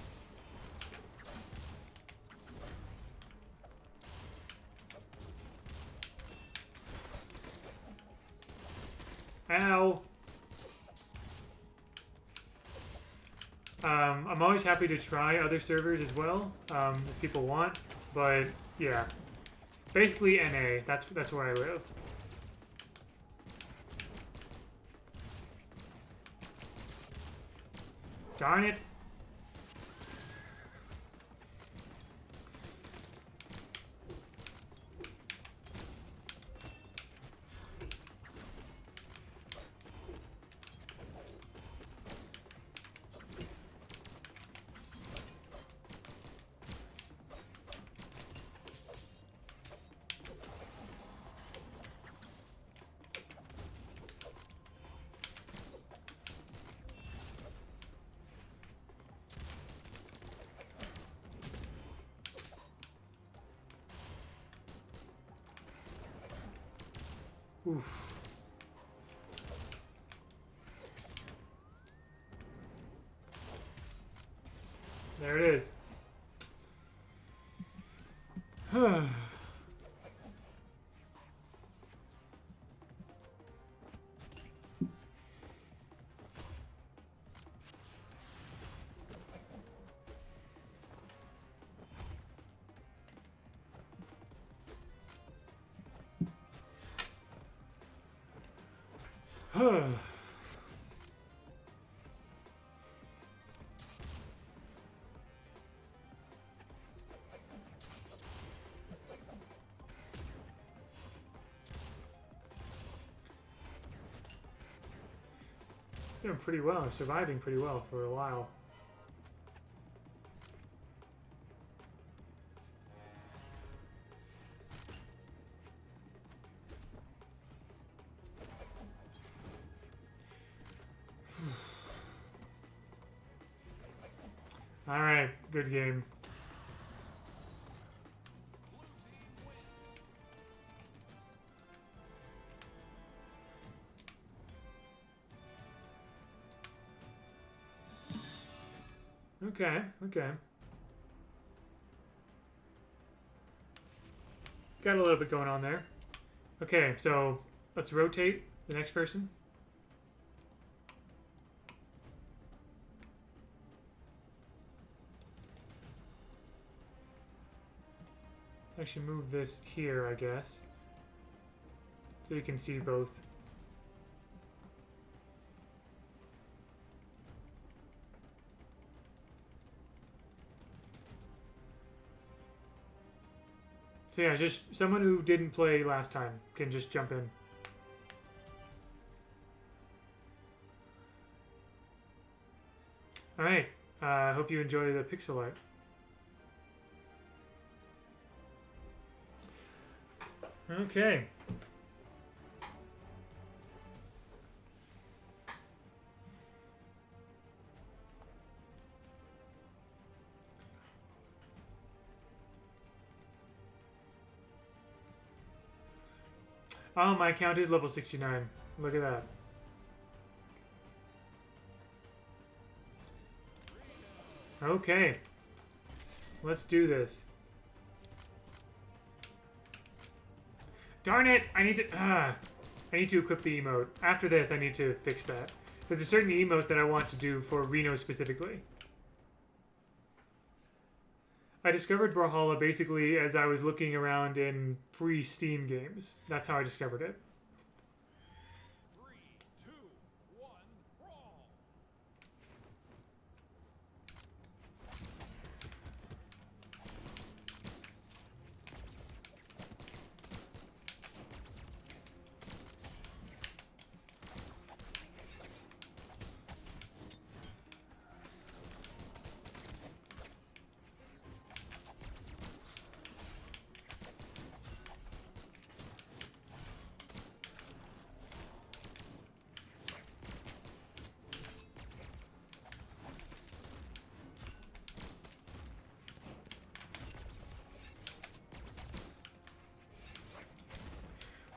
Ow. I'm always happy to try other servers as well, if people want. But yeah, basically NA. That's where I live. Darn it. Oof. There it is. Doing pretty well, surviving pretty well for a while. All right, good game. Okay, okay. Got a little bit going on there. Okay, so let's rotate the next person. I should move this here, I guess, so you can see both. So yeah, just someone who didn't play last time can just jump in. All right. I hope you enjoy the pixel art. Okay. Oh, my account is level 69. Look at that. Okay. Let's do this. Darn it! I need to equip the emote. After this, I need to fix that. There's a certain emote that I want to do for Reno specifically. I discovered Brawlhalla basically as I was looking around in free Steam games. That's how I discovered it. 3, 2, 1, brawl!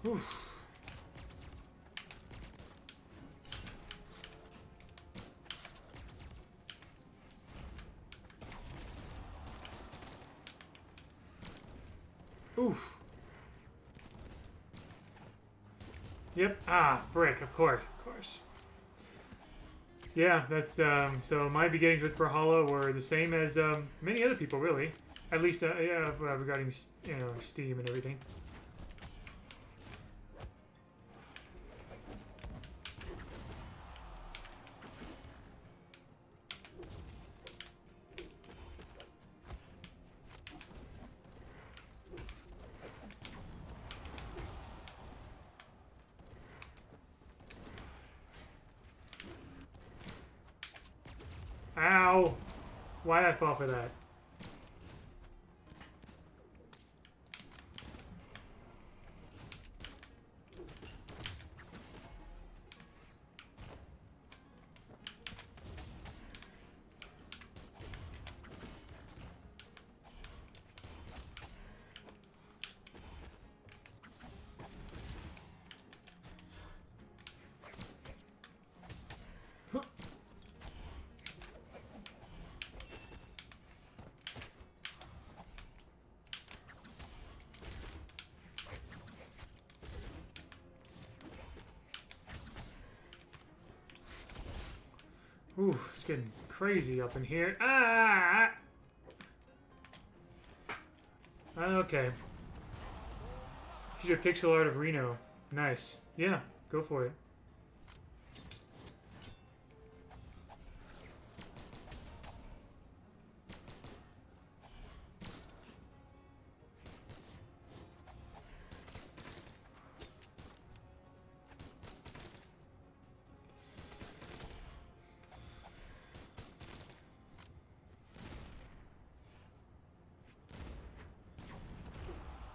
Oof. Oof. Yep. Ah, frick. Of course. Of course. Yeah, that's so my beginnings with Brawlhalla were the same as many other people, really. At least, yeah, regarding Steam and everything. Ow! Why'd I fall for that? Ooh, it's getting crazy up in here. Ah! Okay. She's a pixel art of Reno. Nice. Yeah, go for it.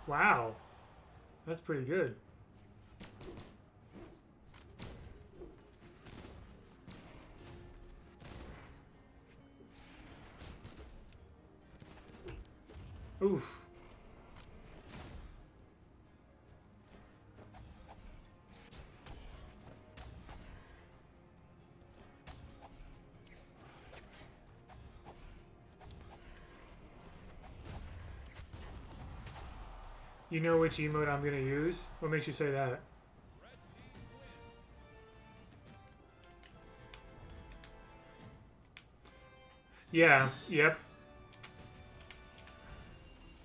Wow. That's pretty good. Oof. You know which emote I'm gonna use? What makes you say that? Red team wins. Yeah, yep.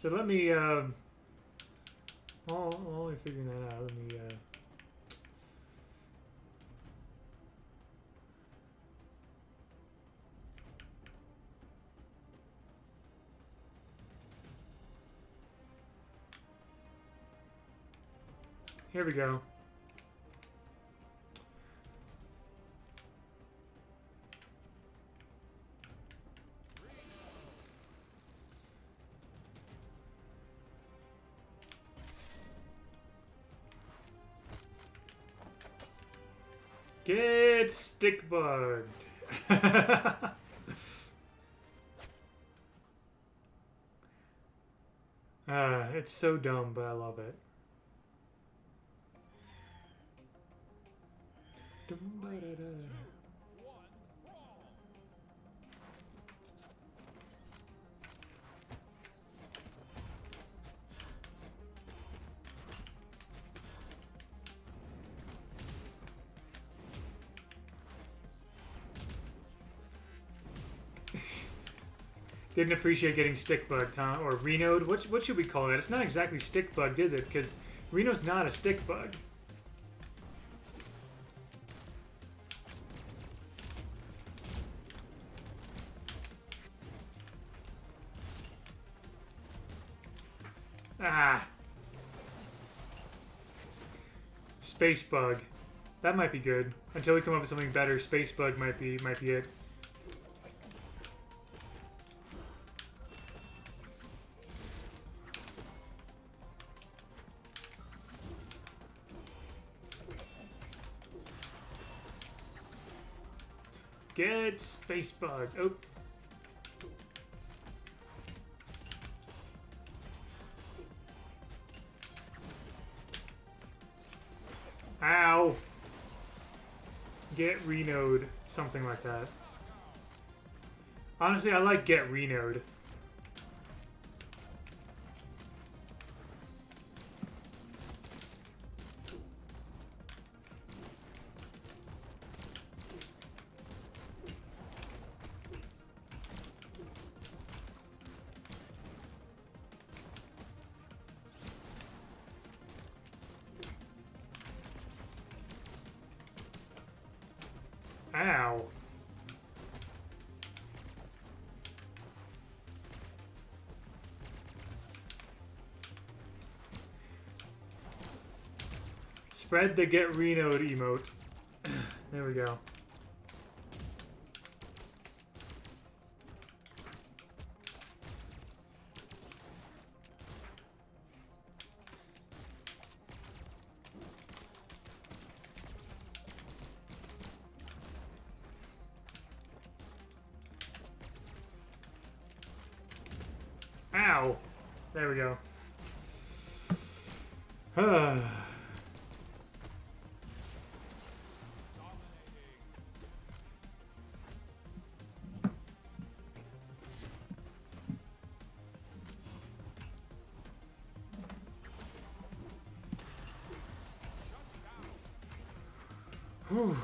So let me, while we're figuring that out, let me, here we go. Get stick bugged. It's so dumb, but I love it. Didn't appreciate getting stick bugged, huh? Or Reno'd? What should we call that? It's not exactly stick bugged, is it? Because Reno's not a stick bug. Ah. Space bug. That might be good. Until we come up with something better, space bug might be it. Get space bug. Oh. Ow! Get Renode. Something like that. Honestly, I like Get Renode. Ow. Spread the Get Renode emote. There we go. Ow! There we go. Whew.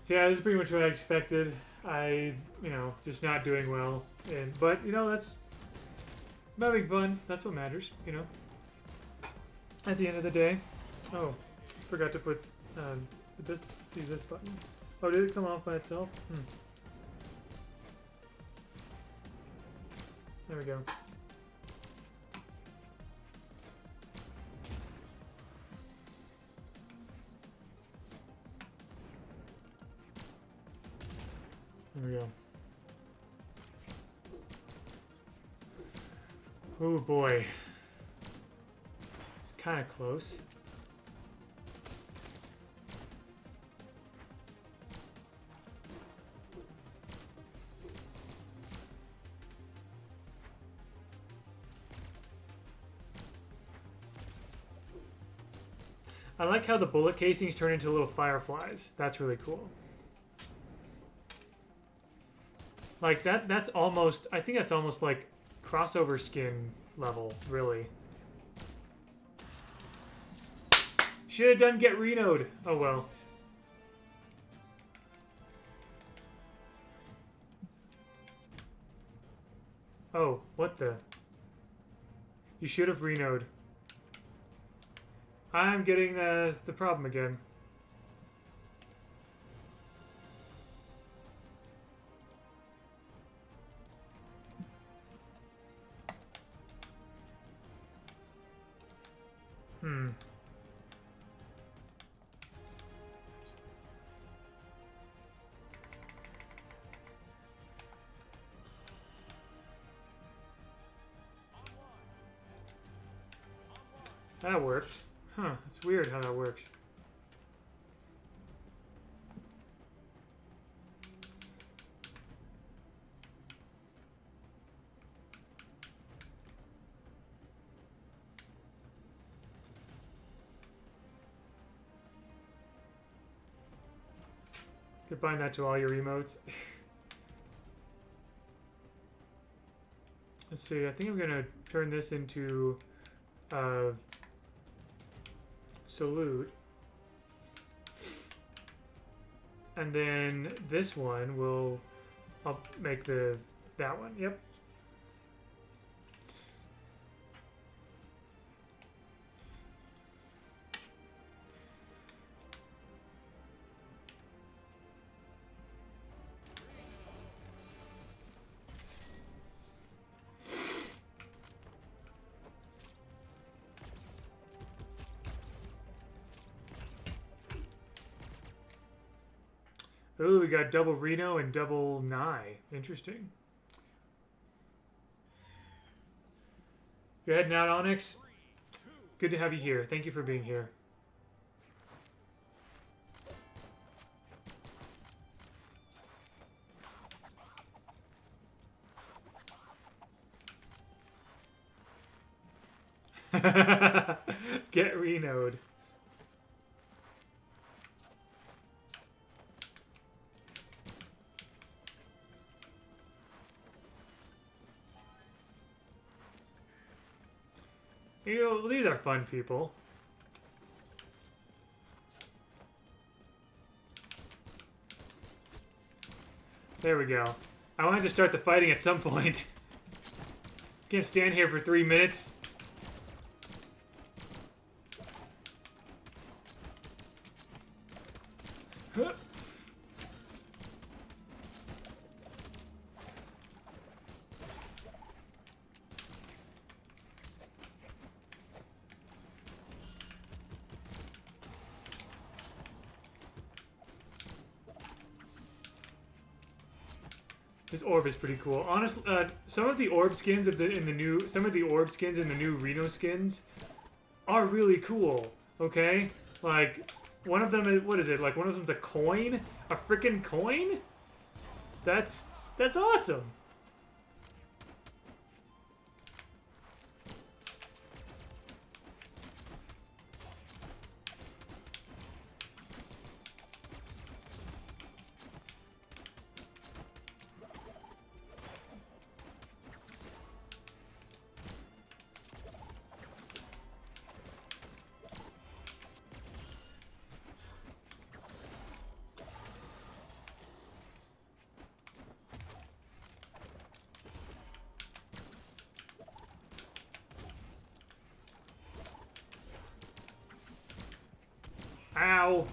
So yeah, this is pretty much what I expected. Just not doing well. But, that's I'm having fun. That's what matters, At the end of the day. Oh, forgot to put this button. Oh, did it come off by itself? There we go. There we go. Oh boy. It's kind of close. I like how the bullet casings turn into little fireflies. That's really cool. Like that's almost, I think that's almost like crossover skin level, really. Should have done Get Renode. Oh well. Oh, what the? You should have Renode. I'm getting the problem again. That worked. Huh, it's weird how that works. Combine that to all your emotes. Let's see, I think I'm gonna turn this into salute. And then this one I'll make that one. Yep. Ooh, we got double Reno and double Nye. Interesting. You're heading out, Onyx? Good to have you here. Thank you for being here. Get Reno'd. You know, these are fun people. There we go. I wanted to start the fighting at some point. Can't stand here for 3 minutes. Huh. This orb is pretty cool. Honestly, some of the orb skins in the new Reno skins are really cool. Okay, like one of them is, what is it? Like one of them's a coin, a freaking coin. That's awesome. Ow.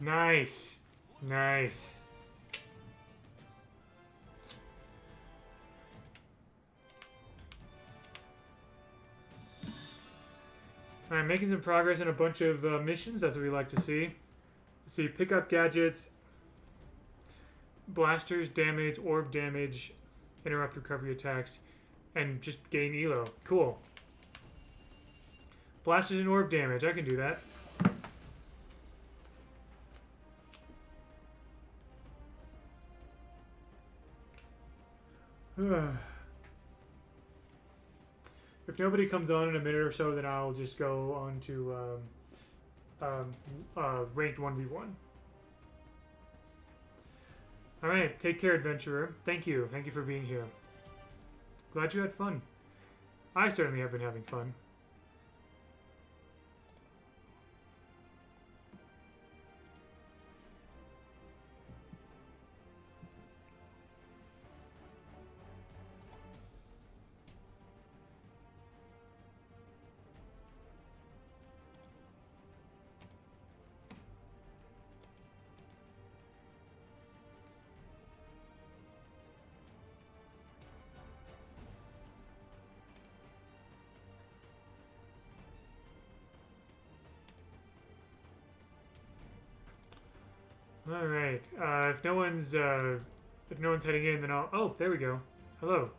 Nice. Nice. Alright, making some progress in a bunch of missions. That's what we like to see. Let's see, pick up gadgets, blasters, damage, orb damage, interrupt recovery attacks, and just gain elo. Cool. Blasters and orb damage. I can do that. If nobody comes on in a minute or so, then I'll just go on to ranked 1v1. Alright, take care, adventurer. Thank you. Thank you for being here. Glad you had fun. I certainly have been having fun. All right. If no one's heading in, then I'll. Oh, there we go. Hello.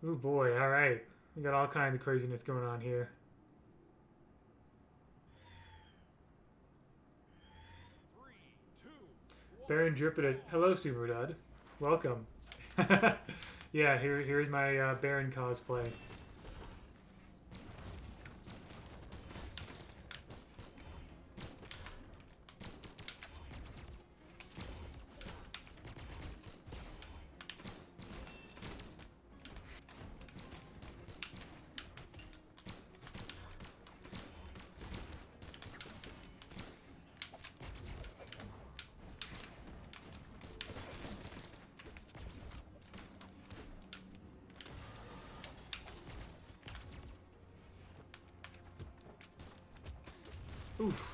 Oh boy. All right. We got all kinds of craziness going on here. 3, 2, 1. Baron Drippidus. Hello, Super Dud. Welcome. Yeah, here's my Baron cosplay. Oof.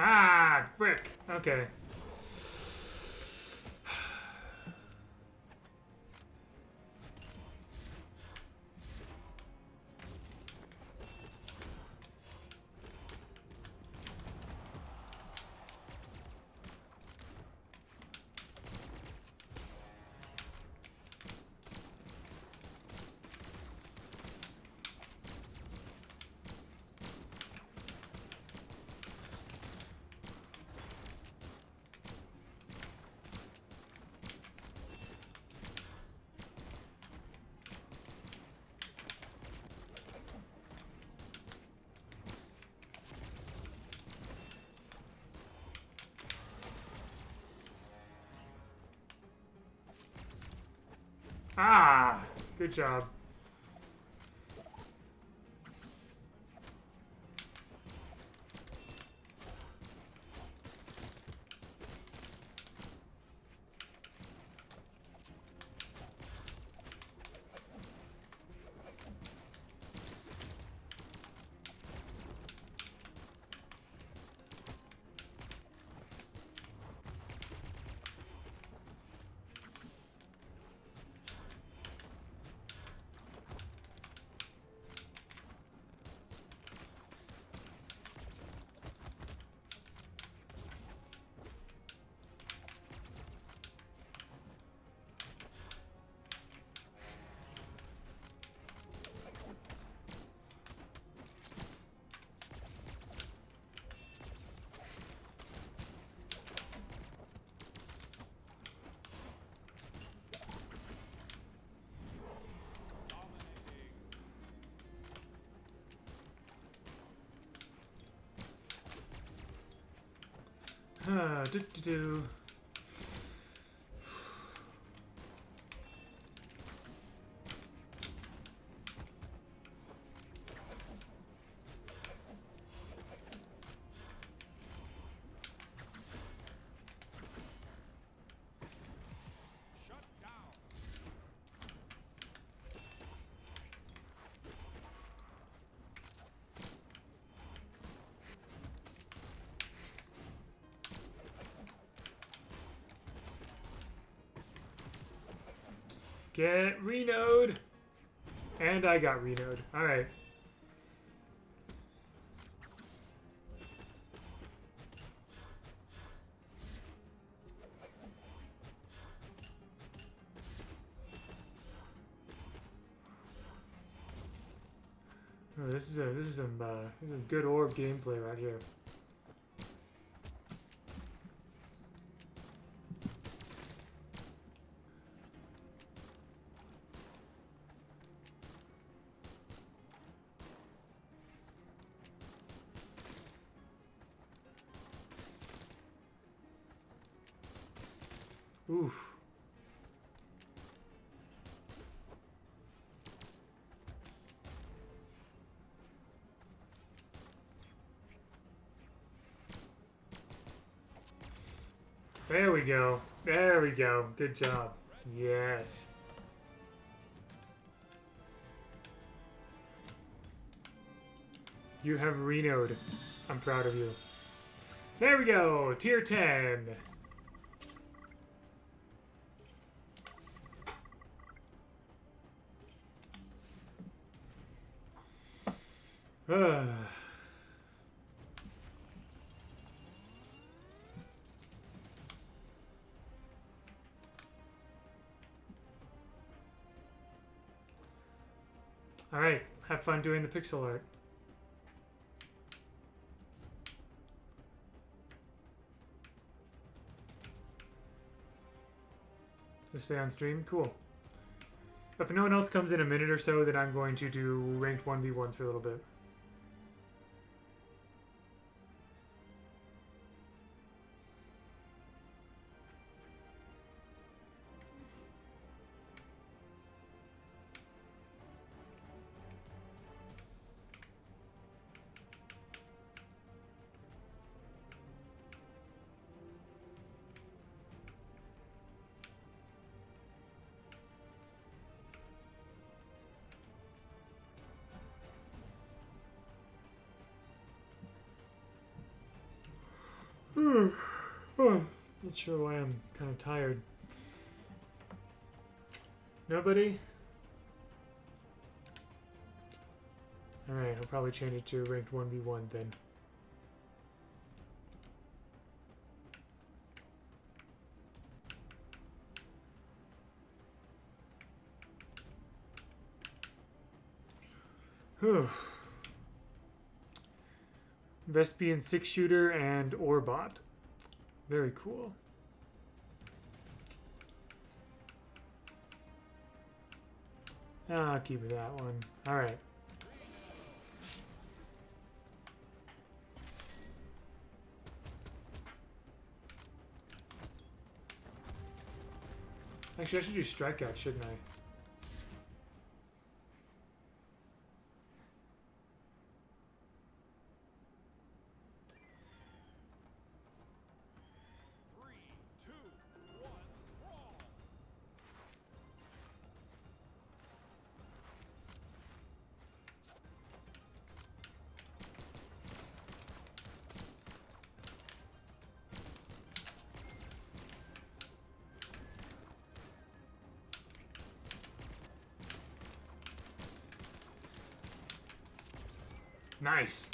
Ah, frick. Okay. Ah, good job. Do. Shut down. Get Renode. And I got Renode. Alright. Oh, this is some good orb gameplay right here. Oof. There we go. There we go. Good job. Yes. You have Renode. I'm proud of you. There we go. Tier 10. Alright, have fun doing the pixel art. Just stay on stream? Cool. If no one else comes in a minute or so, then I'm going to do ranked 1v1 for a little bit. Not sure why I'm kind of tired. Nobody? Alright, I'll probably change it to ranked 1v1 then. Whew. Vespian 6-shooter and Orbot. Very cool. I'll keep that one. Alright. Actually, I should do strikeout, shouldn't I? Nice.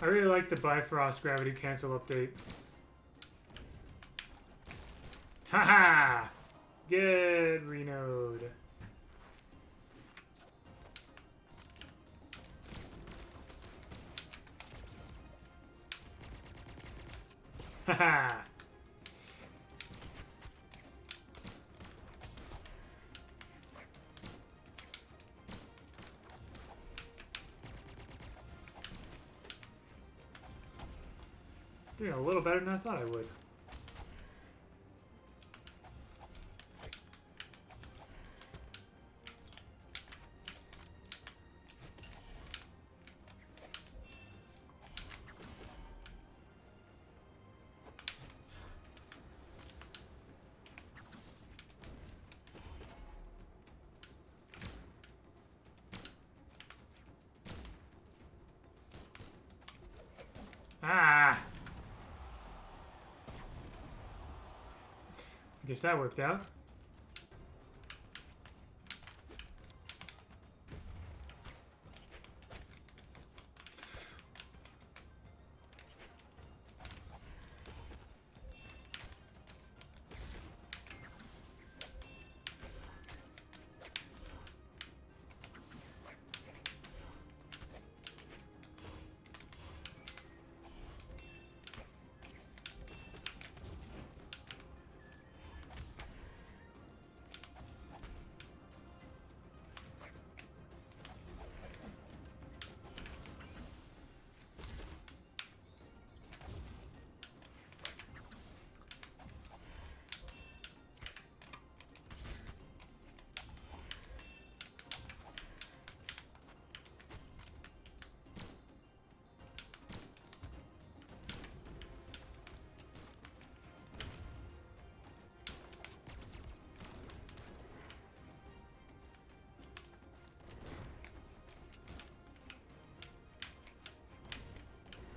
I really like the Bifrost gravity cancel update. Haha! Good, Renode. Haha! Doing a little better than I thought I would. Ah! I guess that worked out.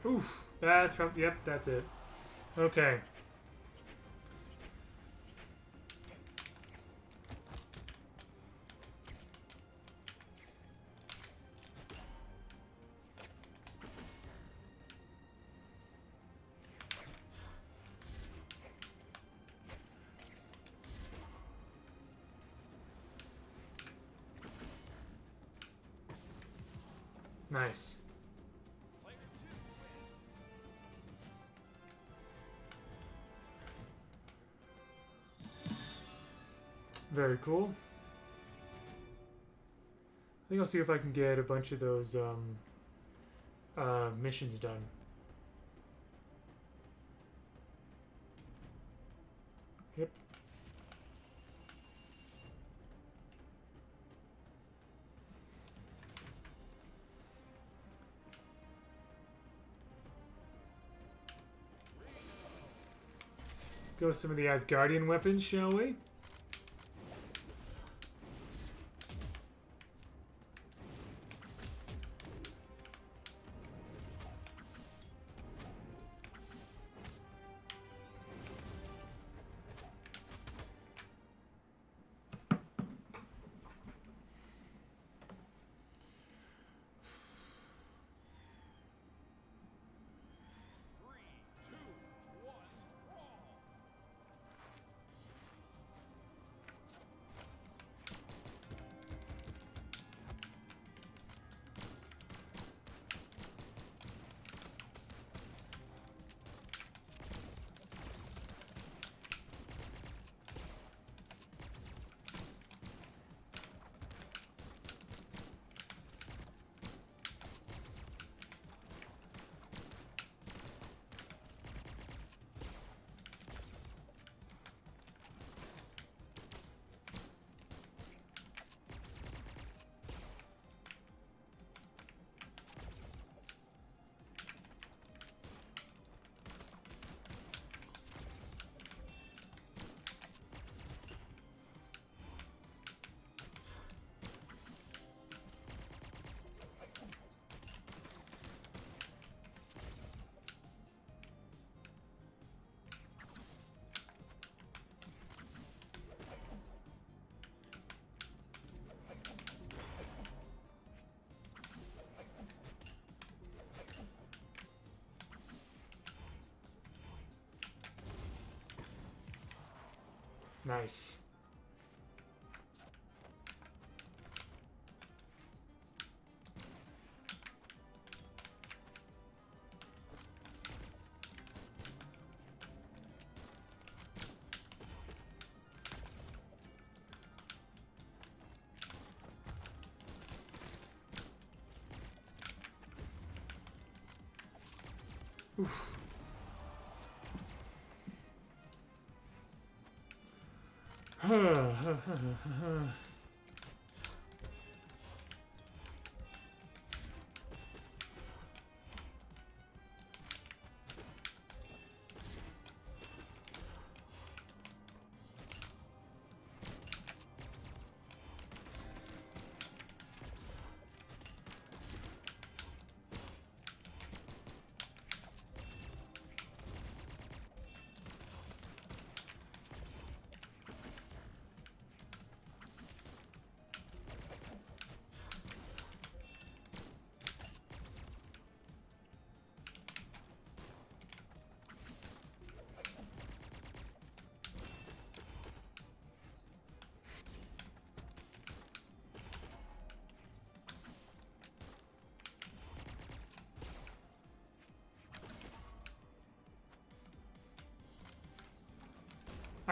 Oof. That's from. Yep, that's it. Okay. Nice. Player 2 wins. Very cool. I think I'll see if I can get a bunch of those missions done. Yep. Go with some of the Asgardian weapons, shall we? Three, two, one, brawl. Nice. Oof.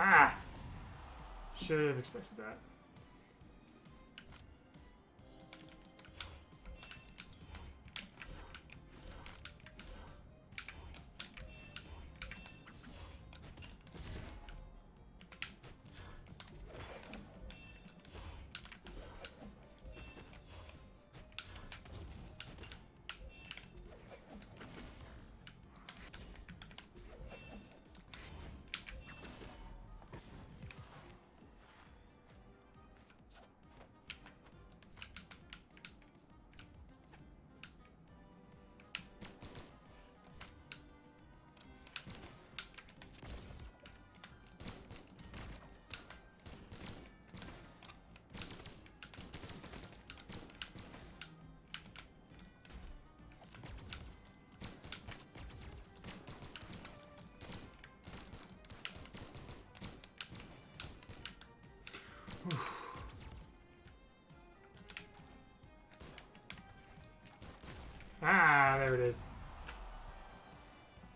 Ah! Should have expected that. Ah, there it is.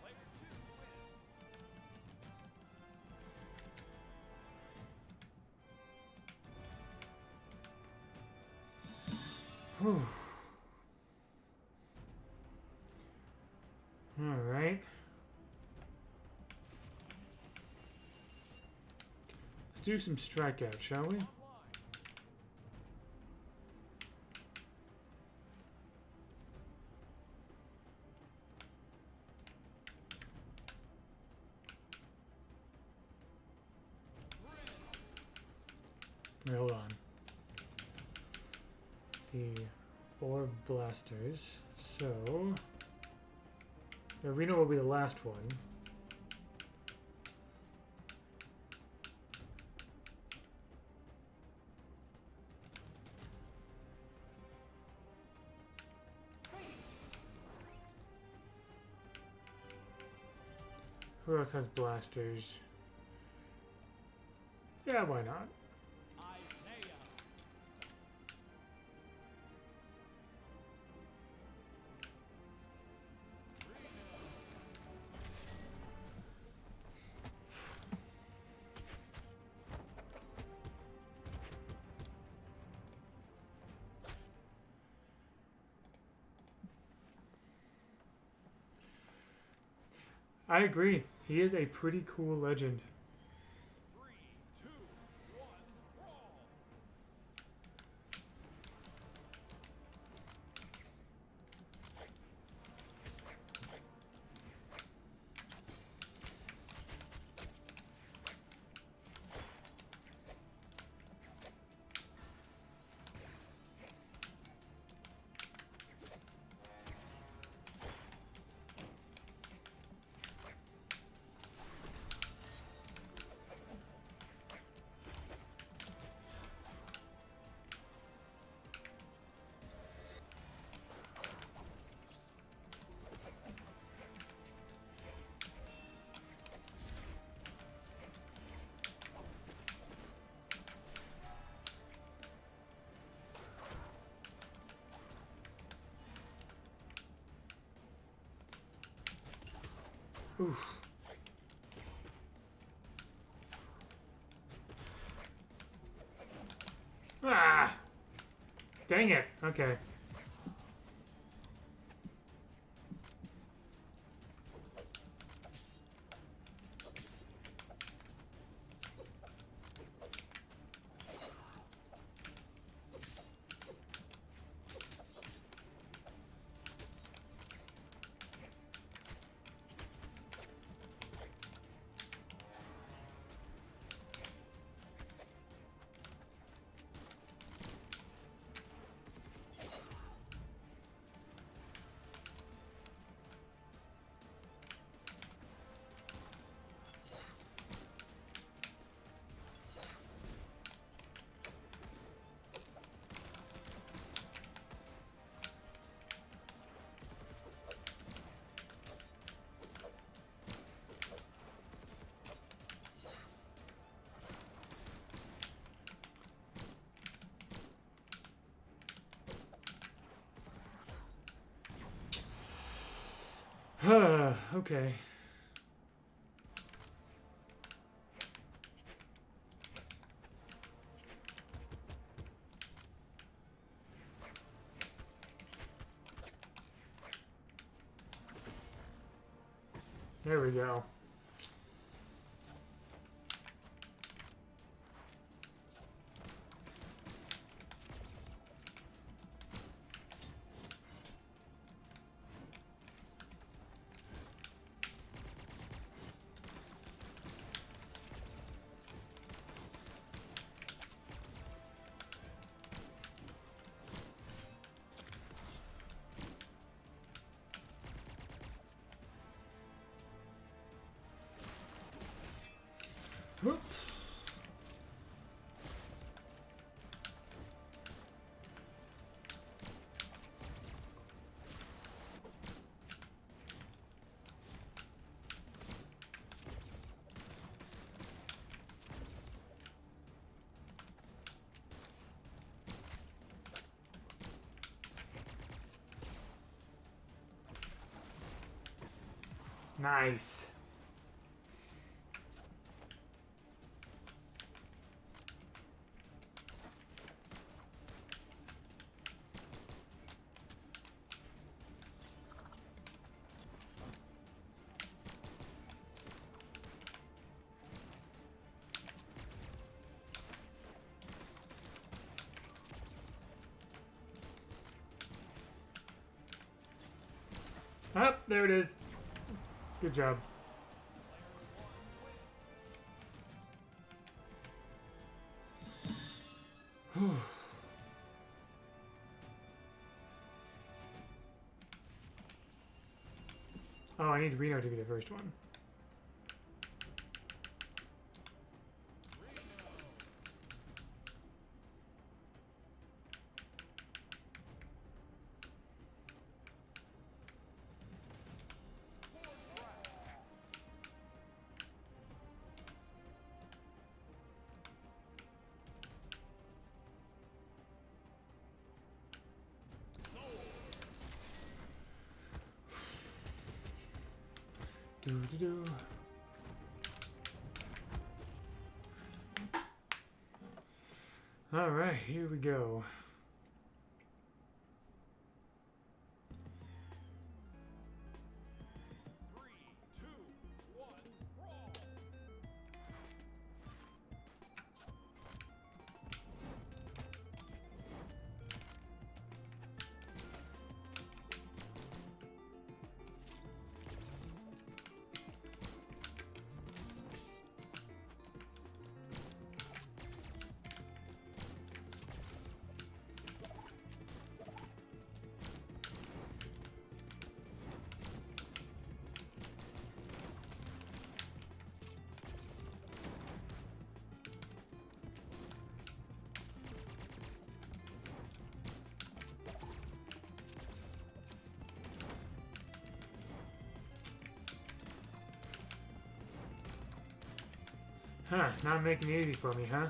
Player 2 wins. Whew. All right. Let's do some strikeouts, shall we? Online. Wait, hold on. Let's see. Orb blasters. So. The arena will be the last one. Who else has blasters? Yeah, why not? Isaiah. I agree. He is a pretty cool legend. 3, 2, 1, brawl. Oof. Ah! Dang it. Okay. Okay. There we go. Whoop. Nice. Oh, there it is. Good job. Oh, I need Reno to be the first one. Do. All right, here we go. Huh, not making it easy for me, huh?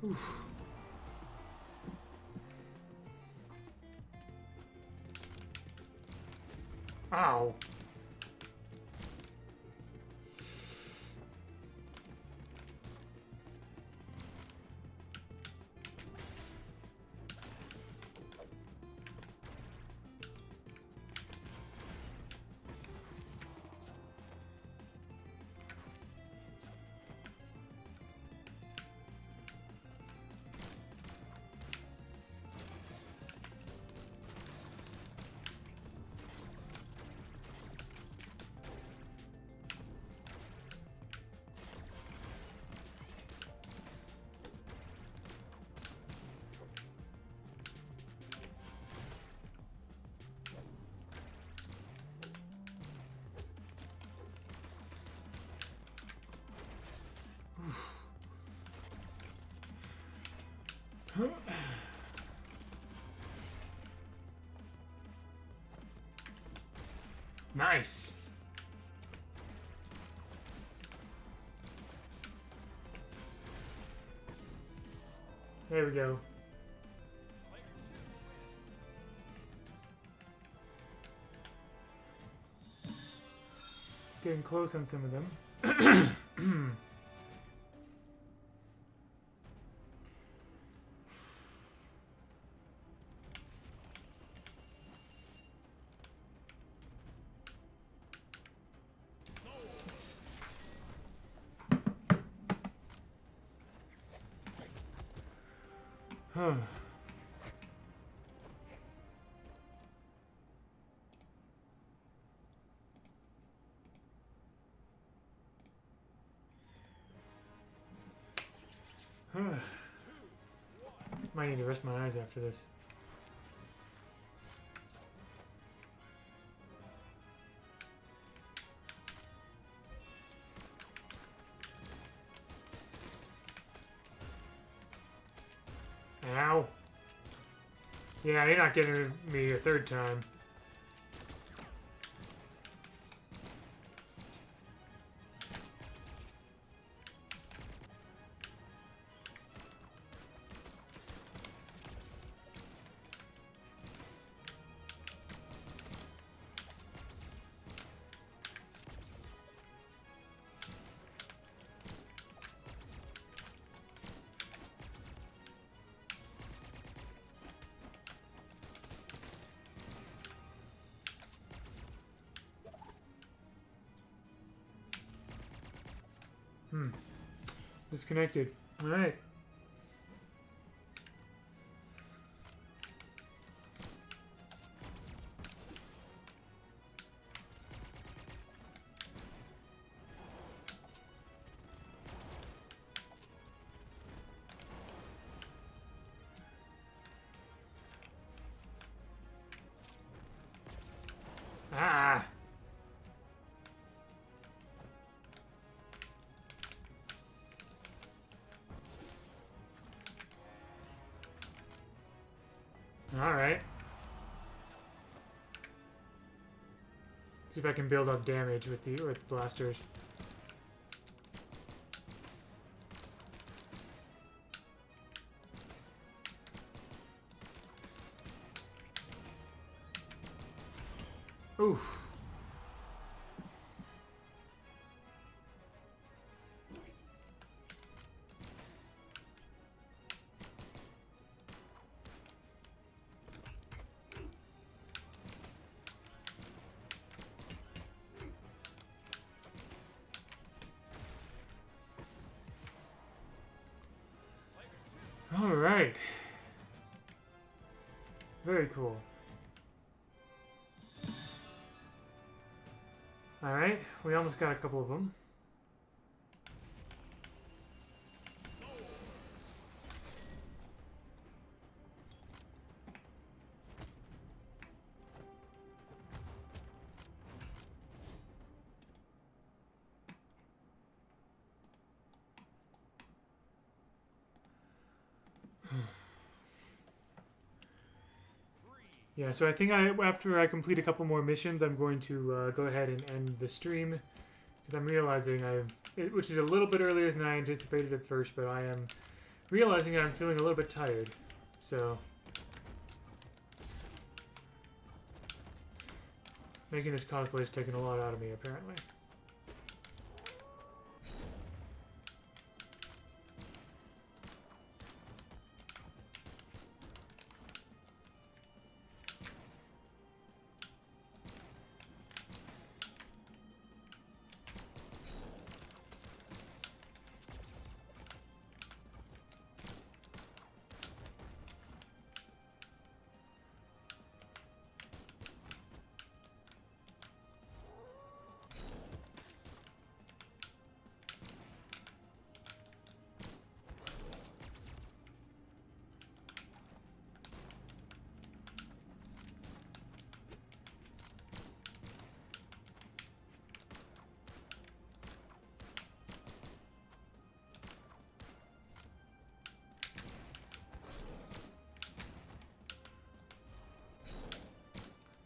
Oof. Ow. Nice. There we go. Getting close on some of them. Huh. Might need to rest my eyes after this. Ow. Yeah, you're not getting me a third time. Disconnected. Alright. Ah! Alright. See if I can build up damage with the blasters. Oof. All right. Very cool. All right, we almost got a couple of them. Yeah, so I think after I complete a couple more missions, I'm going to go ahead and end the stream because I'm realizing which is a little bit earlier than I anticipated at first, but I am realizing that I'm feeling a little bit tired. So Making this cosplay is taking a lot out of me, apparently.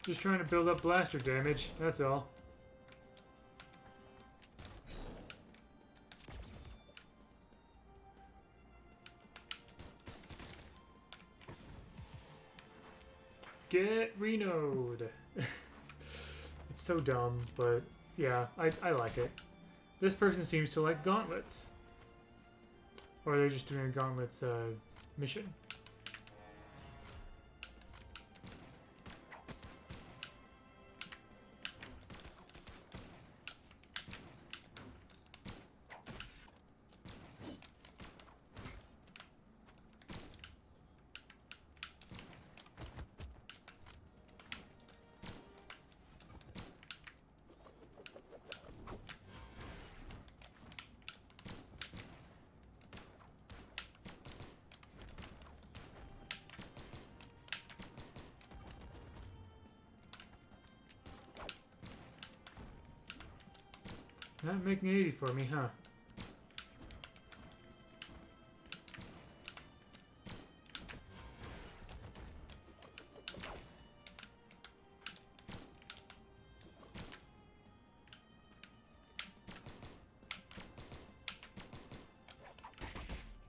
Just trying to build up blaster damage, that's all. Get Reno'd! It's so dumb, but yeah, I like it. This person seems to like gauntlets. Or they're just doing a gauntlets mission. Not making it easy for me, huh?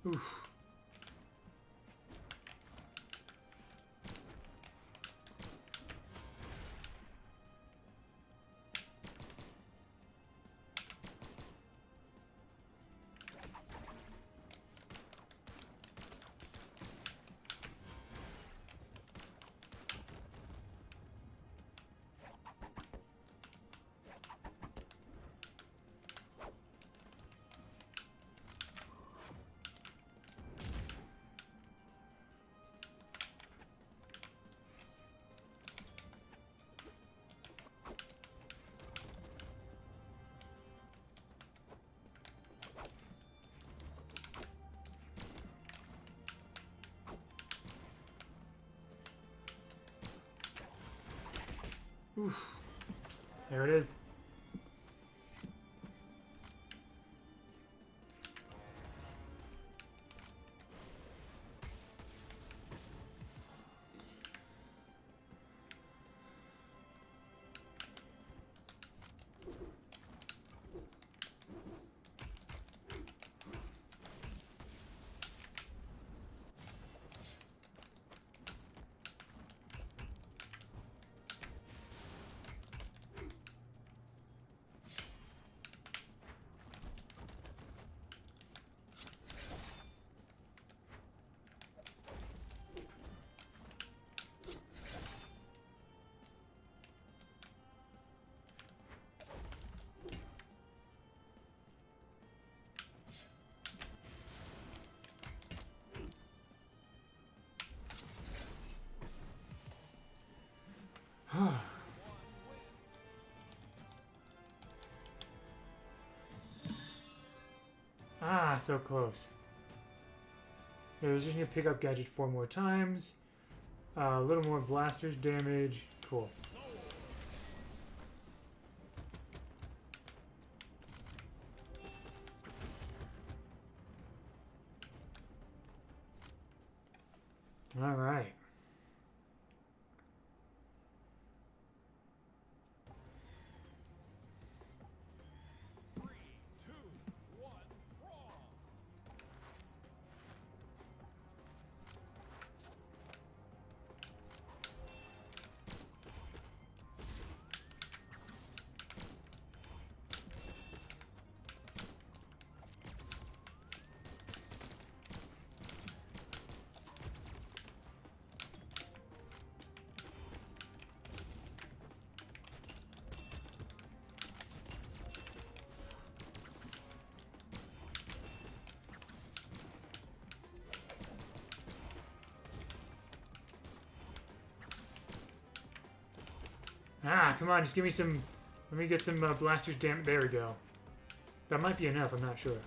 Oof. Oof. There it is. Ah, so close. Yeah, just need to pick up gadget 4 more times. A little more blasters damage. Cool. All right. Three, two, one, draw. Ah, come on, just give me some... Let me get some blasters, damn... There we go. That might be enough, I'm not sure.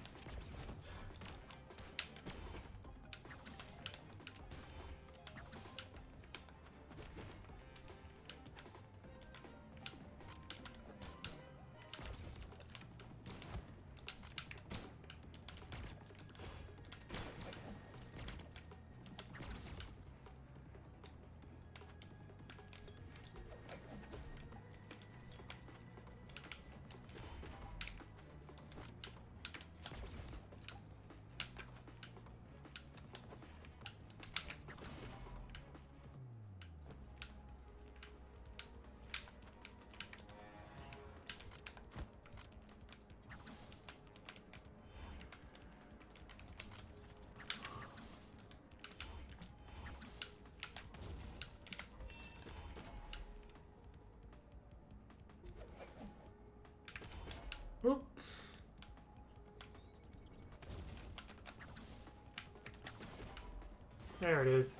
Oop. There it is.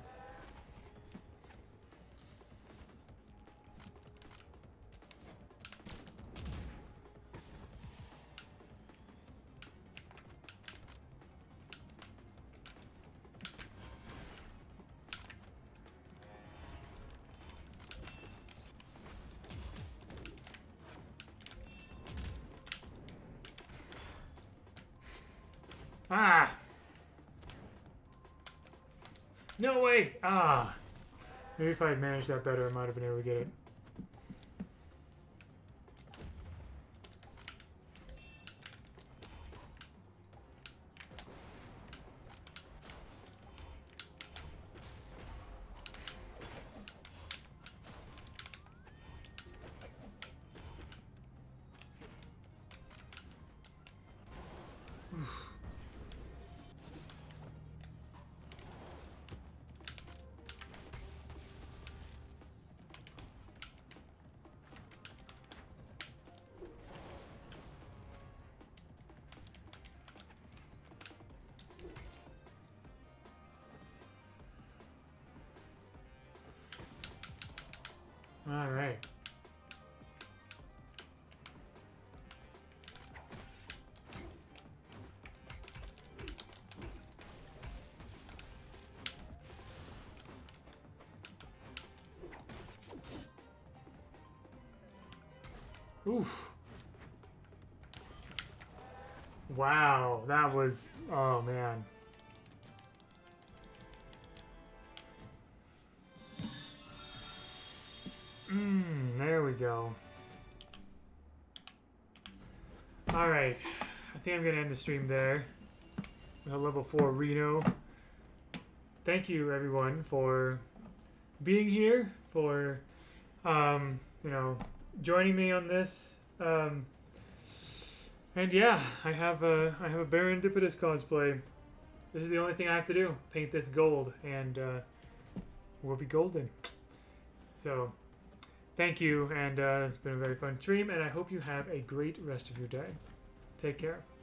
Ah! No way! Ah! Maybe if I had managed that better, I might have been able to get it. All right. Oof. Wow, that was... Oh, man. There we go. Alright. I think I'm going to end the stream there. With a level 4 Reno. Thank you, everyone, for being here, for, you know, joining me on this. And yeah, I have a Serendipitous cosplay. This is the only thing I have to do. Paint this gold, and we'll be golden. So, thank you, and it's been a very fun stream, and I hope you have a great rest of your day. Take care.